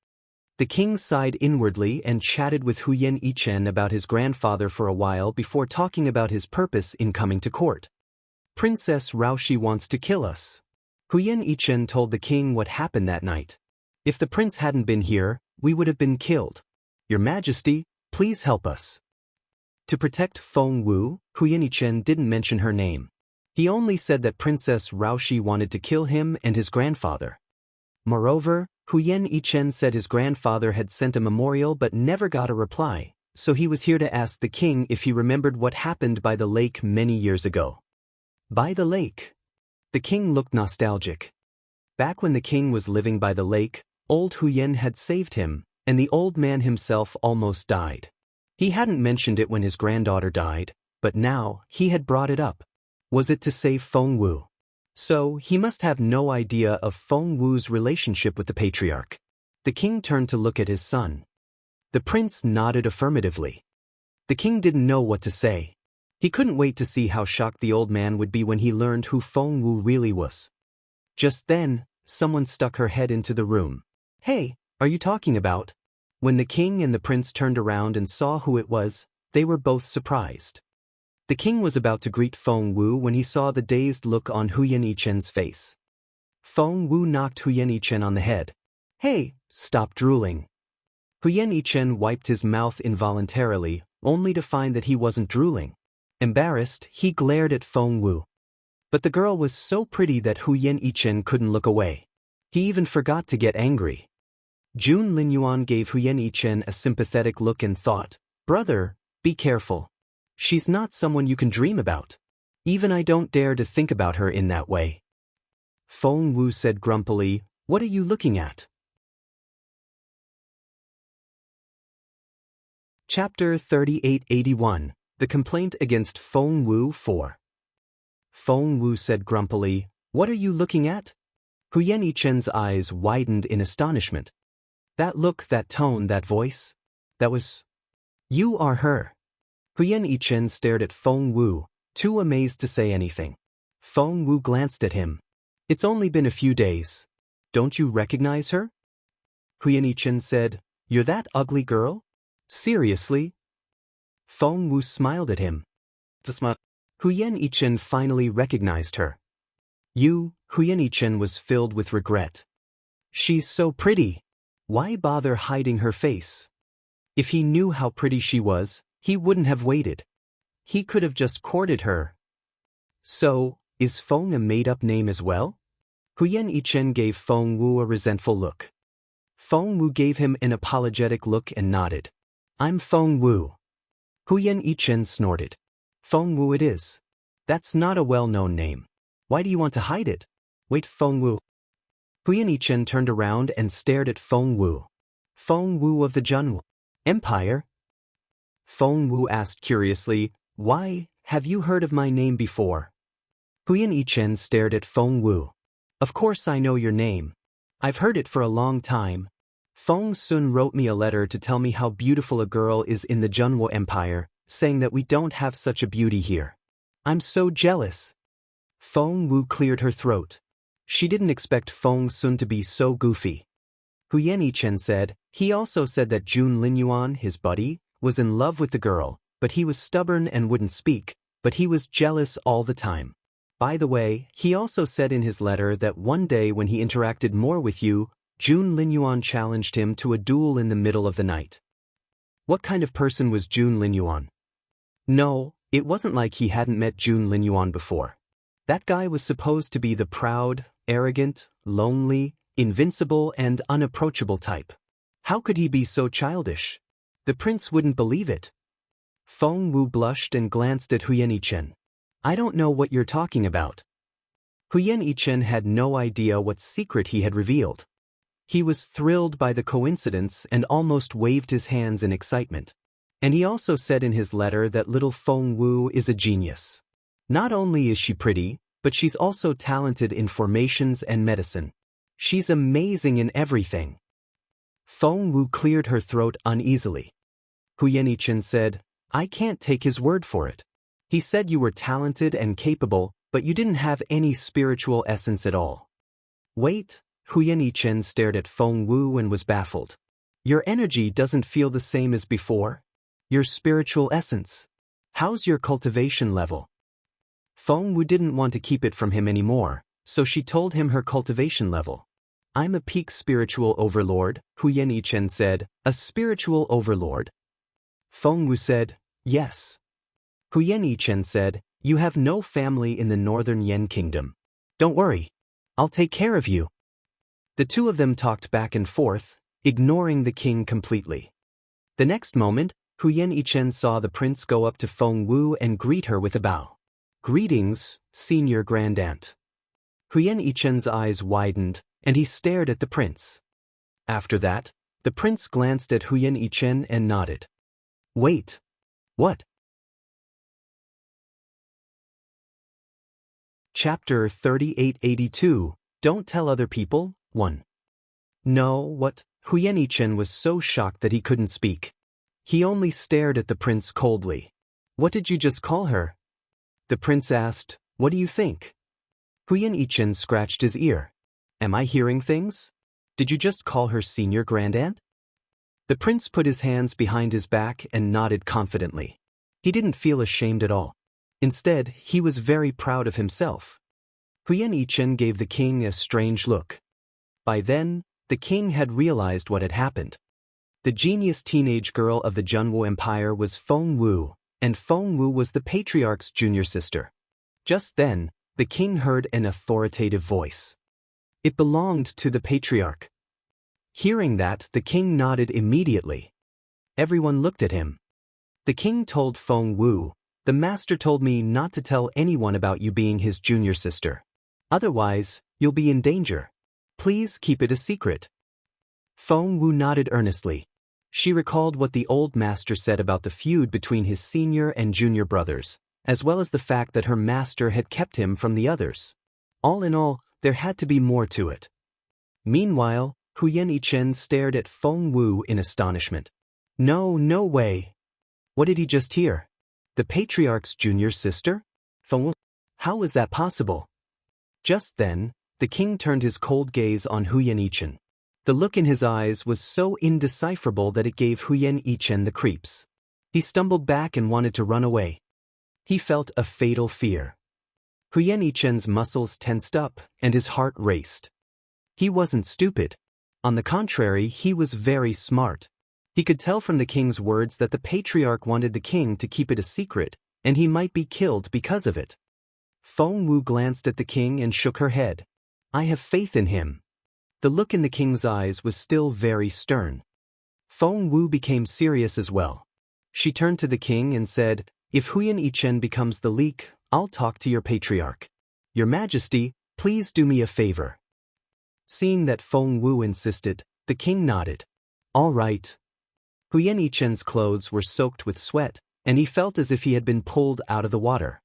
The king sighed inwardly and chatted with Huyen Yichen about his grandfather for a while before talking about his purpose in coming to court. "Princess Raoshi wants to kill us." Huyen Yichen told the king what happened that night. "If the prince hadn't been here, we would have been killed. Your Majesty, please help us." To protect Fengwu, Huyen Yichen didn't mention her name. He only said that Princess Raoshi wanted to kill him and his grandfather. Moreover, Huyen Yichen said his grandfather had sent a memorial but never got a reply, so he was here to ask the king if he remembered what happened by the lake many years ago. By the lake? The king looked nostalgic. Back when the king was living by the lake, old Huyen had saved him, and the old man himself almost died. He hadn't mentioned it when his granddaughter died, but now he had brought it up. Was it to save Fengwu? So he must have no idea of Fengwu's relationship with the patriarch. The king turned to look at his son. The prince nodded affirmatively. The king didn't know what to say. He couldn't wait to see how shocked the old man would be when he learned who Fengwu really was. Just then, someone stuck her head into the room. "Hey, are you talking about?" When the king and the prince turned around and saw who it was, they were both surprised. The king was about to greet Fengwu when he saw the dazed look on Huyen Yichen's face. Fengwu knocked Huyen Yichen on the head. "Hey, stop drooling." Huyen Yichen wiped his mouth involuntarily, only to find that he wasn't drooling. Embarrassed, he glared at Fengwu. But the girl was so pretty that Huyen Yichen couldn't look away. He even forgot to get angry. Jun Linyuan gave Huyen Yichen a sympathetic look and thought, "Brother, be careful. She's not someone you can dream about. Even I don't dare to think about her in that way." Fengwu said grumpily, "What are you looking at?" Chapter 3881, The Complaint Against Fengwu 4. Fengwu said grumpily, "What are you looking at?" Huyen Yichen's eyes widened in astonishment. That look, that tone, that voice. That was... You are her. Huyen Yichen stared at Fengwu, too amazed to say anything. Fengwu glanced at him. "It's only been a few days. Don't you recognize her?" Huyen Yichen said, "You're that ugly girl? Seriously?" Fengwu smiled at him. Huyen Yichen finally recognized her. Huyan Yichen was filled with regret. She's so pretty. Why bother hiding her face? If he knew how pretty she was, he wouldn't have waited. He could have just courted her. So, is Feng a made-up name as well? Huyan Yichen gave Feng Wu a resentful look. Feng Wu gave him an apologetic look and nodded. I'm Feng Wu. Huyan Yichen snorted. Feng Wu it is. That's not a well-known name. Why do you want to hide it? Wait, Feng Wu. Huyan Yichen turned around and stared at Feng Wu. Feng Wu of the Junwu Empire? Feng Wu asked curiously, why, have you heard of my name before? Huyan Yichen stared at Feng Wu. Of course I know your name. I've heard it for a long time. Feng Sun wrote me a letter to tell me how beautiful a girl is in the Junwu Empire, saying that we don't have such a beauty here. I'm so jealous. Feng Wu cleared her throat. She didn't expect Feng Sun to be so goofy. Huyan Yichen said, he also said that Jun Linyuan, his buddy, was in love with the girl, but he was stubborn and wouldn't speak, but he was jealous all the time. By the way, he also said in his letter that one day when he interacted more with you, Jun Linyuan challenged him to a duel in the middle of the night. What kind of person was Jun Linyuan? No, it wasn't like he hadn't met Jun Linyuan before. That guy was supposed to be the proud, arrogant, lonely, invincible and unapproachable type. How could he be so childish? The prince wouldn't believe it. Feng Wu blushed and glanced at Huyan Yichen. I don't know what you're talking about. Huyan Yichen had no idea what secret he had revealed. He was thrilled by the coincidence and almost waved his hands in excitement. And he also said in his letter that little Feng Wu is a genius. Not only is she pretty, but she's also talented in formations and medicine. She's amazing in everything. Feng Wu cleared her throat uneasily. Huyan Yichen said, I can't take his word for it. He said you were talented and capable, but you didn't have any spiritual essence at all. Wait, Huyan Yichen stared at Feng Wu and was baffled. Your energy doesn't feel the same as before? Your spiritual essence? How's your cultivation level? Feng Wu didn't want to keep it from him anymore, so she told him her cultivation level. I'm a peak spiritual overlord, Huyan Yichen said. A spiritual overlord? Feng Wu said, yes. Huyan Yichen said, you have no family in the northern Yen kingdom. Don't worry. I'll take care of you. The two of them talked back and forth, ignoring the king completely. The next moment, Huyan Yichen saw the prince go up to Feng Wu and greet her with a bow. Greetings, senior grandaunt. Huyan Yichen's eyes widened, and he stared at the prince. After that, the prince glanced at Huyan Yichen and nodded. Wait. What? Chapter 3882, Don't Tell Other People, 1. No, what? Huyan Yichen was so shocked that he couldn't speak. He only stared at the prince coldly. What did you just call her? The prince asked, what do you think? Huyan Yichen scratched his ear. Am I hearing things? Did you just call her senior grandaunt? The prince put his hands behind his back and nodded confidently. He didn't feel ashamed at all. Instead, he was very proud of himself. Huyan Yichen gave the king a strange look. By then, the king had realized what had happened. The genius teenage girl of the Junwu Empire was Feng Wu, and Feng Wu was the patriarch's junior sister. Just then, the king heard an authoritative voice. It belonged to the patriarch. Hearing that, the king nodded immediately. Everyone looked at him. The king told Feng Wu, the master told me not to tell anyone about you being his junior sister. Otherwise, you'll be in danger. Please keep it a secret. Feng Wu nodded earnestly. She recalled what the old master said about the feud between his senior and junior brothers, as well as the fact that her master had kept him from the others. All in all, there had to be more to it. Meanwhile, Huyan Yichen stared at Feng Wu in astonishment. No way. What did he just hear? The patriarch's junior sister? Feng Wu? How was that possible? Just then, the king turned his cold gaze on Huyan Yichen. The look in his eyes was so indecipherable that it gave Huyan Yichen the creeps. He stumbled back and wanted to run away. He felt a fatal fear. Huyen Yichen's muscles tensed up, and his heart raced. He wasn't stupid. On the contrary, he was very smart. He could tell from the king's words that the patriarch wanted the king to keep it a secret, and he might be killed because of it. Feng Wu glanced at the king and shook her head. I have faith in him. The look in the king's eyes was still very stern. Feng Wu became serious as well. She turned to the king and said, If Huyen Yichen becomes the leak, I'll talk to your patriarch. Your Majesty, please do me a favor. Seeing that Feng Wu insisted, the king nodded. All right. Huyen Yichen's clothes were soaked with sweat, and he felt as if he had been pulled out of the water.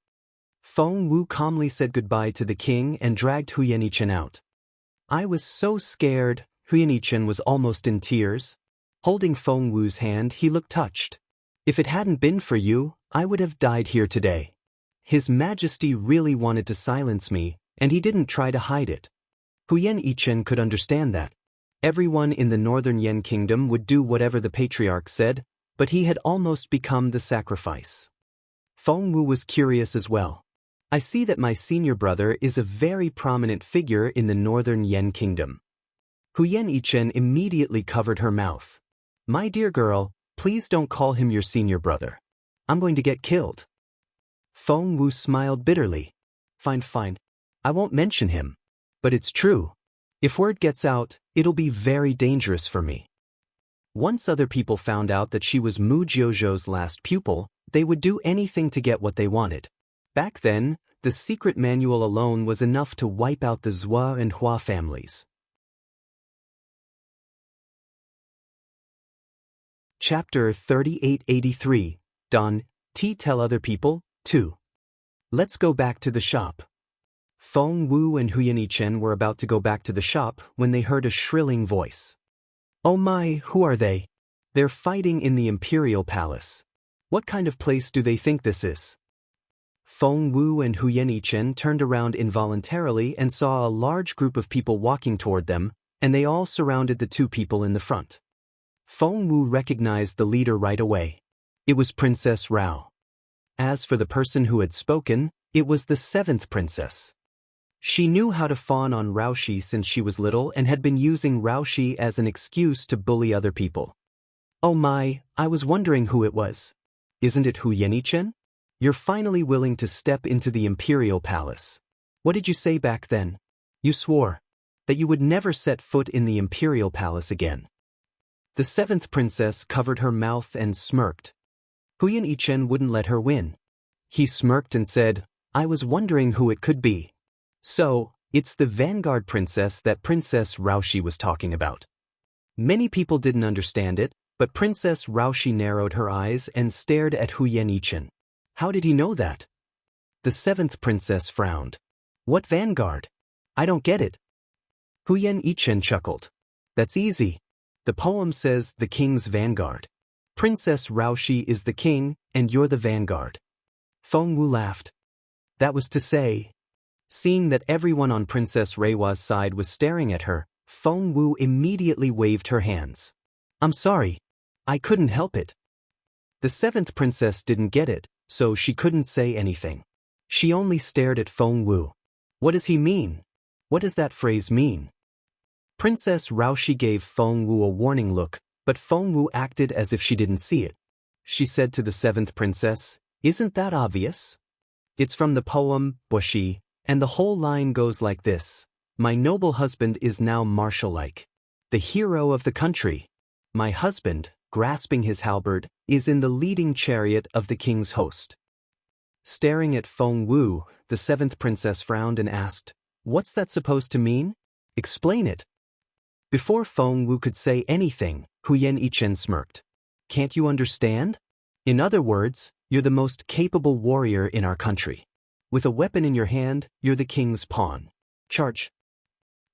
Feng Wu calmly said goodbye to the king and dragged Huyen Yichen out. I was so scared. Huyen Yichen was almost in tears. Holding Feng Wu's hand, he looked touched. If it hadn't been for you, I would have died here today. His Majesty really wanted to silence me, and he didn't try to hide it. Huyen Yichen could understand that. Everyone in the northern Yan kingdom would do whatever the patriarch said, but he had almost become the sacrifice. Feng Wu was curious as well. I see that my senior brother is a very prominent figure in the northern Yan kingdom. Huyen Yichen immediately covered her mouth. My dear girl, please don't call him your senior brother. I'm going to get killed. Feng Wu smiled bitterly. Fine. I won't mention him. But it's true. If word gets out, it'll be very dangerous for me. Once other people found out that she was Mu Jiuzhou's last pupil, they would do anything to get what they wanted. Back then, the secret manual alone was enough to wipe out the Zhua and Hua families. Chapter 3883, Don, T. Tell Other People, 2. Let's go back to the shop. Feng Wu and Huyen Yichen were about to go back to the shop when they heard a shrilling voice. Oh my, who are they? They're fighting in the Imperial Palace. What kind of place do they think this is? Feng Wu and Huyen Yichen turned around involuntarily and saw a large group of people walking toward them, and they all surrounded the two people in the front. Feng Wu recognized the leader right away. It was Princess Rao. As for the person who had spoken, it was the 7th princess. She knew how to fawn on Raoshi since she was little and had been using Raoshi as an excuse to bully other people. Oh my, I was wondering who it was. Isn't it Huyen Yichen? You're finally willing to step into the Imperial Palace. What did you say back then? You swore that you would never set foot in the Imperial Palace again. The 7th princess covered her mouth and smirked. Huyen Yichen wouldn't let her win. He smirked and said, I was wondering who it could be. So, it's the Vanguard Princess that Princess Raoshi was talking about. Many people didn't understand it, but Princess Raoshi narrowed her eyes and stared at Huyen Yichen. How did he know that? The 7th princess frowned. What Vanguard? I don't get it. Huyen Yichen chuckled. That's easy. The poem says the king's vanguard. Princess Raoshi is the king, and you're the vanguard. Feng Wu laughed. That was to say. Seeing that everyone on Princess Reiwa's side was staring at her, Feng Wu immediately waved her hands. I'm sorry. I couldn't help it. The 7th princess didn't get it, so she couldn't say anything. She only stared at Feng Wu. What does he mean? What does that phrase mean? Princess Raoshi gave Feng Wu a warning look, but Feng Wu acted as if she didn't see it. She said to the 7th princess, Isn't that obvious? It's from the poem, Bushi. And the whole line goes like this. My noble husband is now martial-like, the hero of the country. My husband, grasping his halberd, is in the leading chariot of the king's host. Staring at Feng Wu, the 7th princess frowned and asked, What's that supposed to mean? Explain it. Before Feng Wu could say anything, Huyen Yichen smirked. Can't you understand? In other words, you're the most capable warrior in our country. With a weapon in your hand, you're the king's pawn. Charge.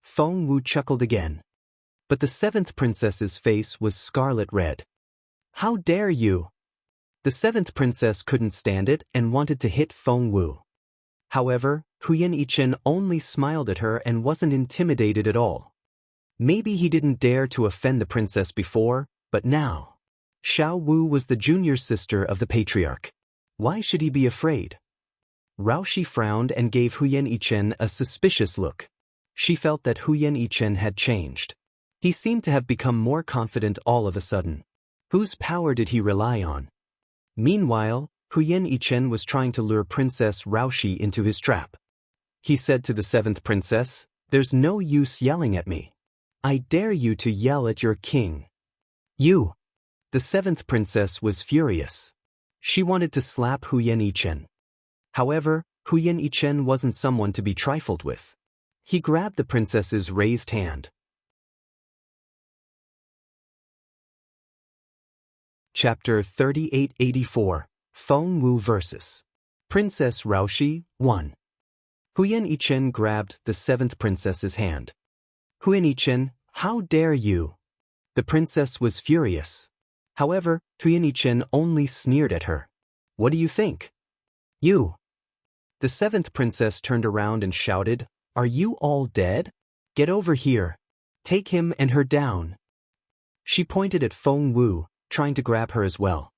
Feng Wu chuckled again. But the 7th princess's face was scarlet red. How dare you? The 7th princess couldn't stand it and wanted to hit Feng Wu. However, Huyen Yichen only smiled at her and wasn't intimidated at all. Maybe he didn't dare to offend the princess before, but now. Xiao Wu was the junior sister of the patriarch. Why should he be afraid? Raoshi frowned and gave Huyen Yichen a suspicious look. She felt that Huyen Yichen had changed. He seemed to have become more confident all of a sudden. Whose power did he rely on? Meanwhile, Huyen Yichen was trying to lure Princess Raoshi into his trap. He said to the seventh princess, "There's no use yelling at me. I dare you to yell at your king." You! The seventh princess was furious. She wanted to slap Huyen Yichen. However, Huyen Yichen wasn't someone to be trifled with. He grabbed the princess's raised hand. Chapter 3884, Feng Wu vs. Princess Raoshi, 1. Huyen Yichen grabbed the seventh princess's hand. "Huyen Yichen, how dare you?" The princess was furious. However, Huyen Yichen only sneered at her. "What do you think?" "You." The seventh princess turned around and shouted, "Are you all dead? Get over here. Take him and her down." She pointed at Feng Wu, trying to grab her as well.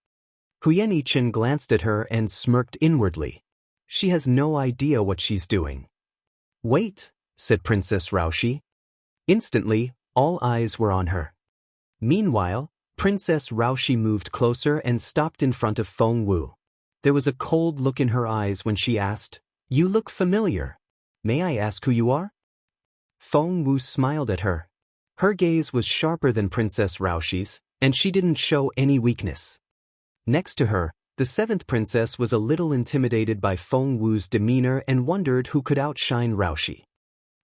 Huyen Yichen glanced at her and smirked inwardly. She has no idea what she's doing. "Wait," said Princess Raoshi. Instantly, all eyes were on her. Meanwhile, Princess Raoshi moved closer and stopped in front of Feng Wu. There was a cold look in her eyes when she asked, "You look familiar. May I ask who you are?" Feng Wu smiled at her. Her gaze was sharper than Princess Raoshi's, and she didn't show any weakness. Next to her, the seventh princess was a little intimidated by Feng Wu's demeanor and wondered who could outshine Raoshi.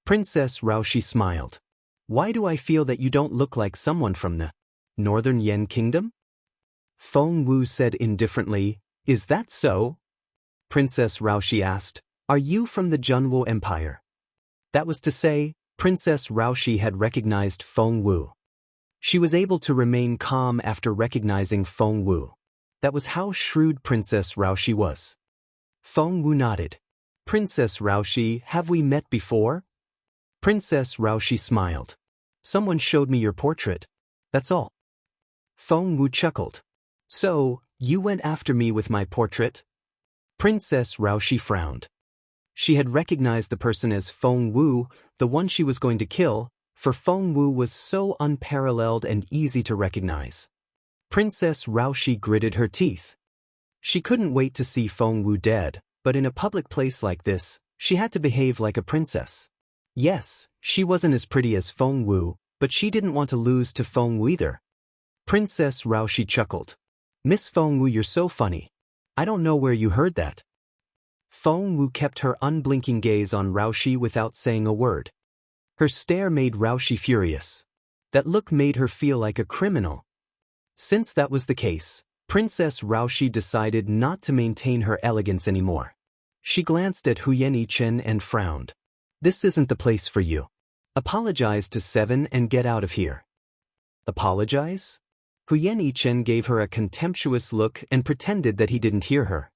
Princess Raoshi smiled. "Why do I feel that you don't look like someone from the Northern Yen Kingdom?" Feng Wu said indifferently, "Is that so?" Princess Raoshi asked, "Are you from the Junwo Empire?" That was to say, Princess Raoshi had recognized Feng Wu. She was able to remain calm after recognizing Feng Wu. That was how shrewd Princess Raoshi was. Feng Wu nodded. "Princess Raoshi, have we met before?" Princess Raoshi smiled. "Someone showed me your portrait. That's all." Feng Wu chuckled. "So, you went after me with my portrait?" Princess Raoshi frowned. She had recognized the person as Feng Wu, the one she was going to kill, for Feng Wu was so unparalleled and easy to recognize. Princess Raoshi gritted her teeth. She couldn't wait to see Feng Wu dead, but in a public place like this, she had to behave like a princess. Yes, she wasn't as pretty as Feng Wu, but she didn't want to lose to Feng Wu either. Princess Raoshi chuckled. "Miss Feng Wu, you're so funny. I don't know where you heard that." Feng Wu kept her unblinking gaze on Raoshi without saying a word. Her stare made Raoshi furious. That look made her feel like a criminal. Since that was the case, Princess Raoshi decided not to maintain her elegance anymore. She glanced at Huyen Yichen and frowned. "This isn't the place for you. Apologize to Seven and get out of here." "Apologize?" Huyen Yichen gave her a contemptuous look and pretended that he didn't hear her.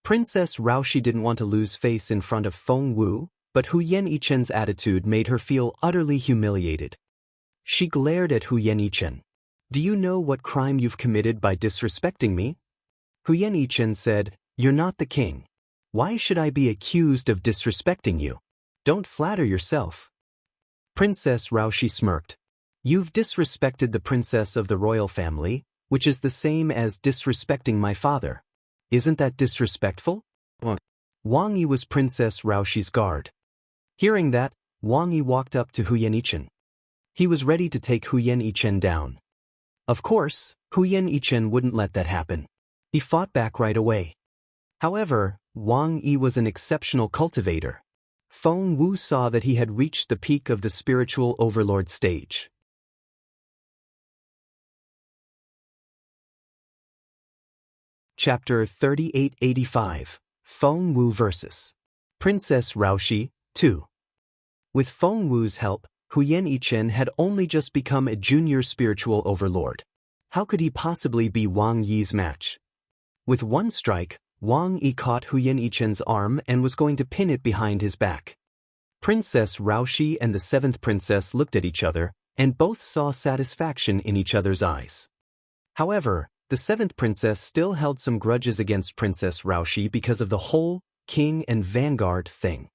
Princess Raoshi didn't want to lose face in front of Feng Wu, but Huyen Yichen's attitude made her feel utterly humiliated. She glared at Huyen Yichen. "Do you know what crime you've committed by disrespecting me?" Huyen Yichen said, "You're not the king. Why should I be accused of disrespecting you? Don't flatter yourself." Princess Raoshi smirked. "You've disrespected the princess of the royal family, which is the same as disrespecting my father. Isn't that disrespectful?" Wang Yi was Princess Raoshi's guard. Hearing that, Wang Yi walked up to Huyen Yichen. He was ready to take Huyen Yichen down. Of course, Huyen Yichen wouldn't let that happen. He fought back right away. However, Wang Yi was an exceptional cultivator. Feng Wu saw that he had reached the peak of the spiritual overlord stage. Chapter 3885, Feng Wu vs. Princess Raoshi, 2. With Feng Wu's help, Huyen Yichen had only just become a junior spiritual overlord. How could he possibly be Wang Yi's match? With one strike, Wang Yi caught Huyen Yichen's arm and was going to pin it behind his back. Princess Raoshi and the seventh princess looked at each other, and both saw satisfaction in each other's eyes. However, the seventh princess still held some grudges against Princess Raoshi because of the whole king and vanguard thing.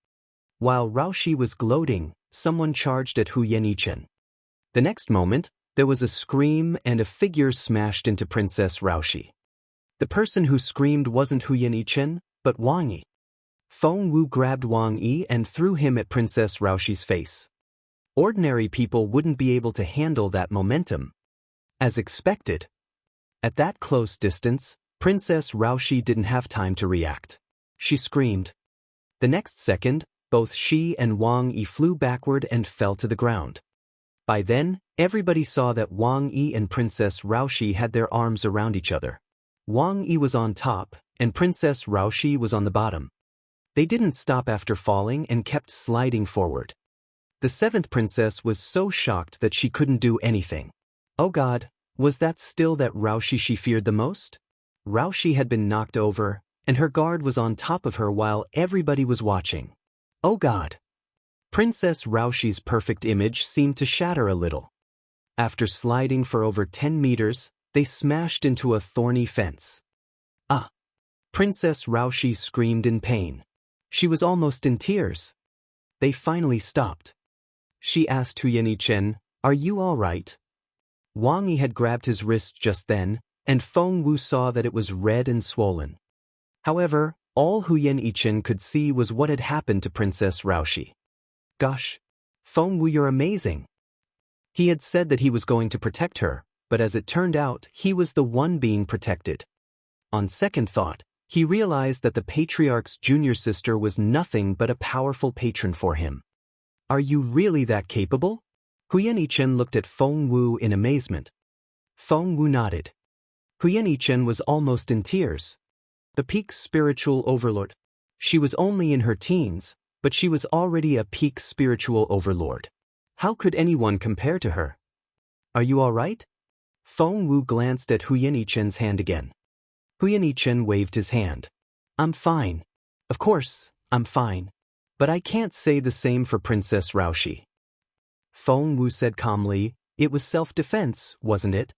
While Raoshi was gloating, someone charged at Hu Yanchen. The next moment, there was a scream and a figure smashed into Princess Raoshi. The person who screamed wasn't Hu Yanchen, but Wang Yi. Feng Wu grabbed Wang Yi and threw him at Princess Raoshi's face. Ordinary people wouldn't be able to handle that momentum. As expected. At that close distance, Princess Raoshi didn't have time to react. She screamed. The next second, both she and Wang Yi flew backward and fell to the ground. By then, everybody saw that Wang Yi and Princess Raoshi had their arms around each other. Wang Yi was on top, and Princess Raoshi was on the bottom. They didn't stop after falling and kept sliding forward. The seventh princess was so shocked that she couldn't do anything. Oh God, was that still that Raoshi she feared the most? Raoshi had been knocked over, and her guard was on top of her while everybody was watching. Oh God! Princess Raoshi's perfect image seemed to shatter a little. After sliding for over 10 meters, they smashed into a thorny fence. Ah! Princess Raoshi screamed in pain. She was almost in tears. They finally stopped. She asked Hu Yanchen, "Are you all right?" Wang Yi had grabbed his wrist just then, and Feng Wu saw that it was red and swollen. However, all Hu Yanchen could see was what had happened to Princess Raoshi. Gosh! Feng Wu, you're amazing! He had said that he was going to protect her, but as it turned out, he was the one being protected. On second thought, he realized that the patriarch's junior sister was nothing but a powerful patron for him. Are you really that capable? Hu Yanchen looked at Feng Wu in amazement. Feng Wu nodded. Hu Yanchen was almost in tears. The peak spiritual overlord. She was only in her teens, but she was already a peak spiritual overlord. How could anyone compare to her? Are you all right? Feng Wu glanced at Hu Yanchen's hand again. Hu Yanchen waved his hand. I'm fine. Of course, I'm fine. But I can't say the same for Princess Raoshi. Feng Wu said calmly, it was self-defense, wasn't it?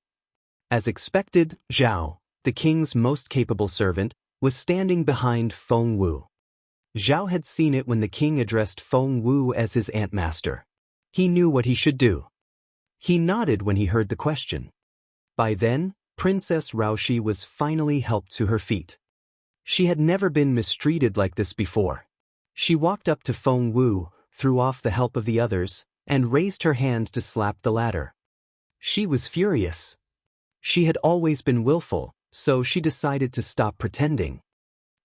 As expected, Zhao, the king's most capable servant, was standing behind Feng Wu. Zhao had seen it when the king addressed Feng Wu as his Antmaster. He knew what he should do. He nodded when he heard the question. By then, Princess Raoshi was finally helped to her feet. She had never been mistreated like this before. She walked up to Feng Wu, threw off the help of the others, and raised her hand to slap the latter. She was furious. She had always been willful, so she decided to stop pretending.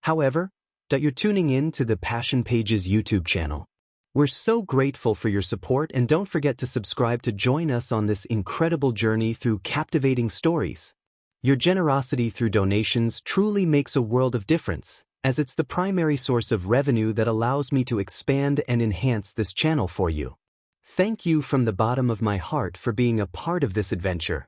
However, you're tuning in to the Passion Pages YouTube channel. We're so grateful for your support, and don't forget to subscribe to join us on this incredible journey through captivating stories. Your generosity through donations truly makes a world of difference, as it's the primary source of revenue that allows me to expand and enhance this channel for you. Thank you from the bottom of my heart for being a part of this adventure.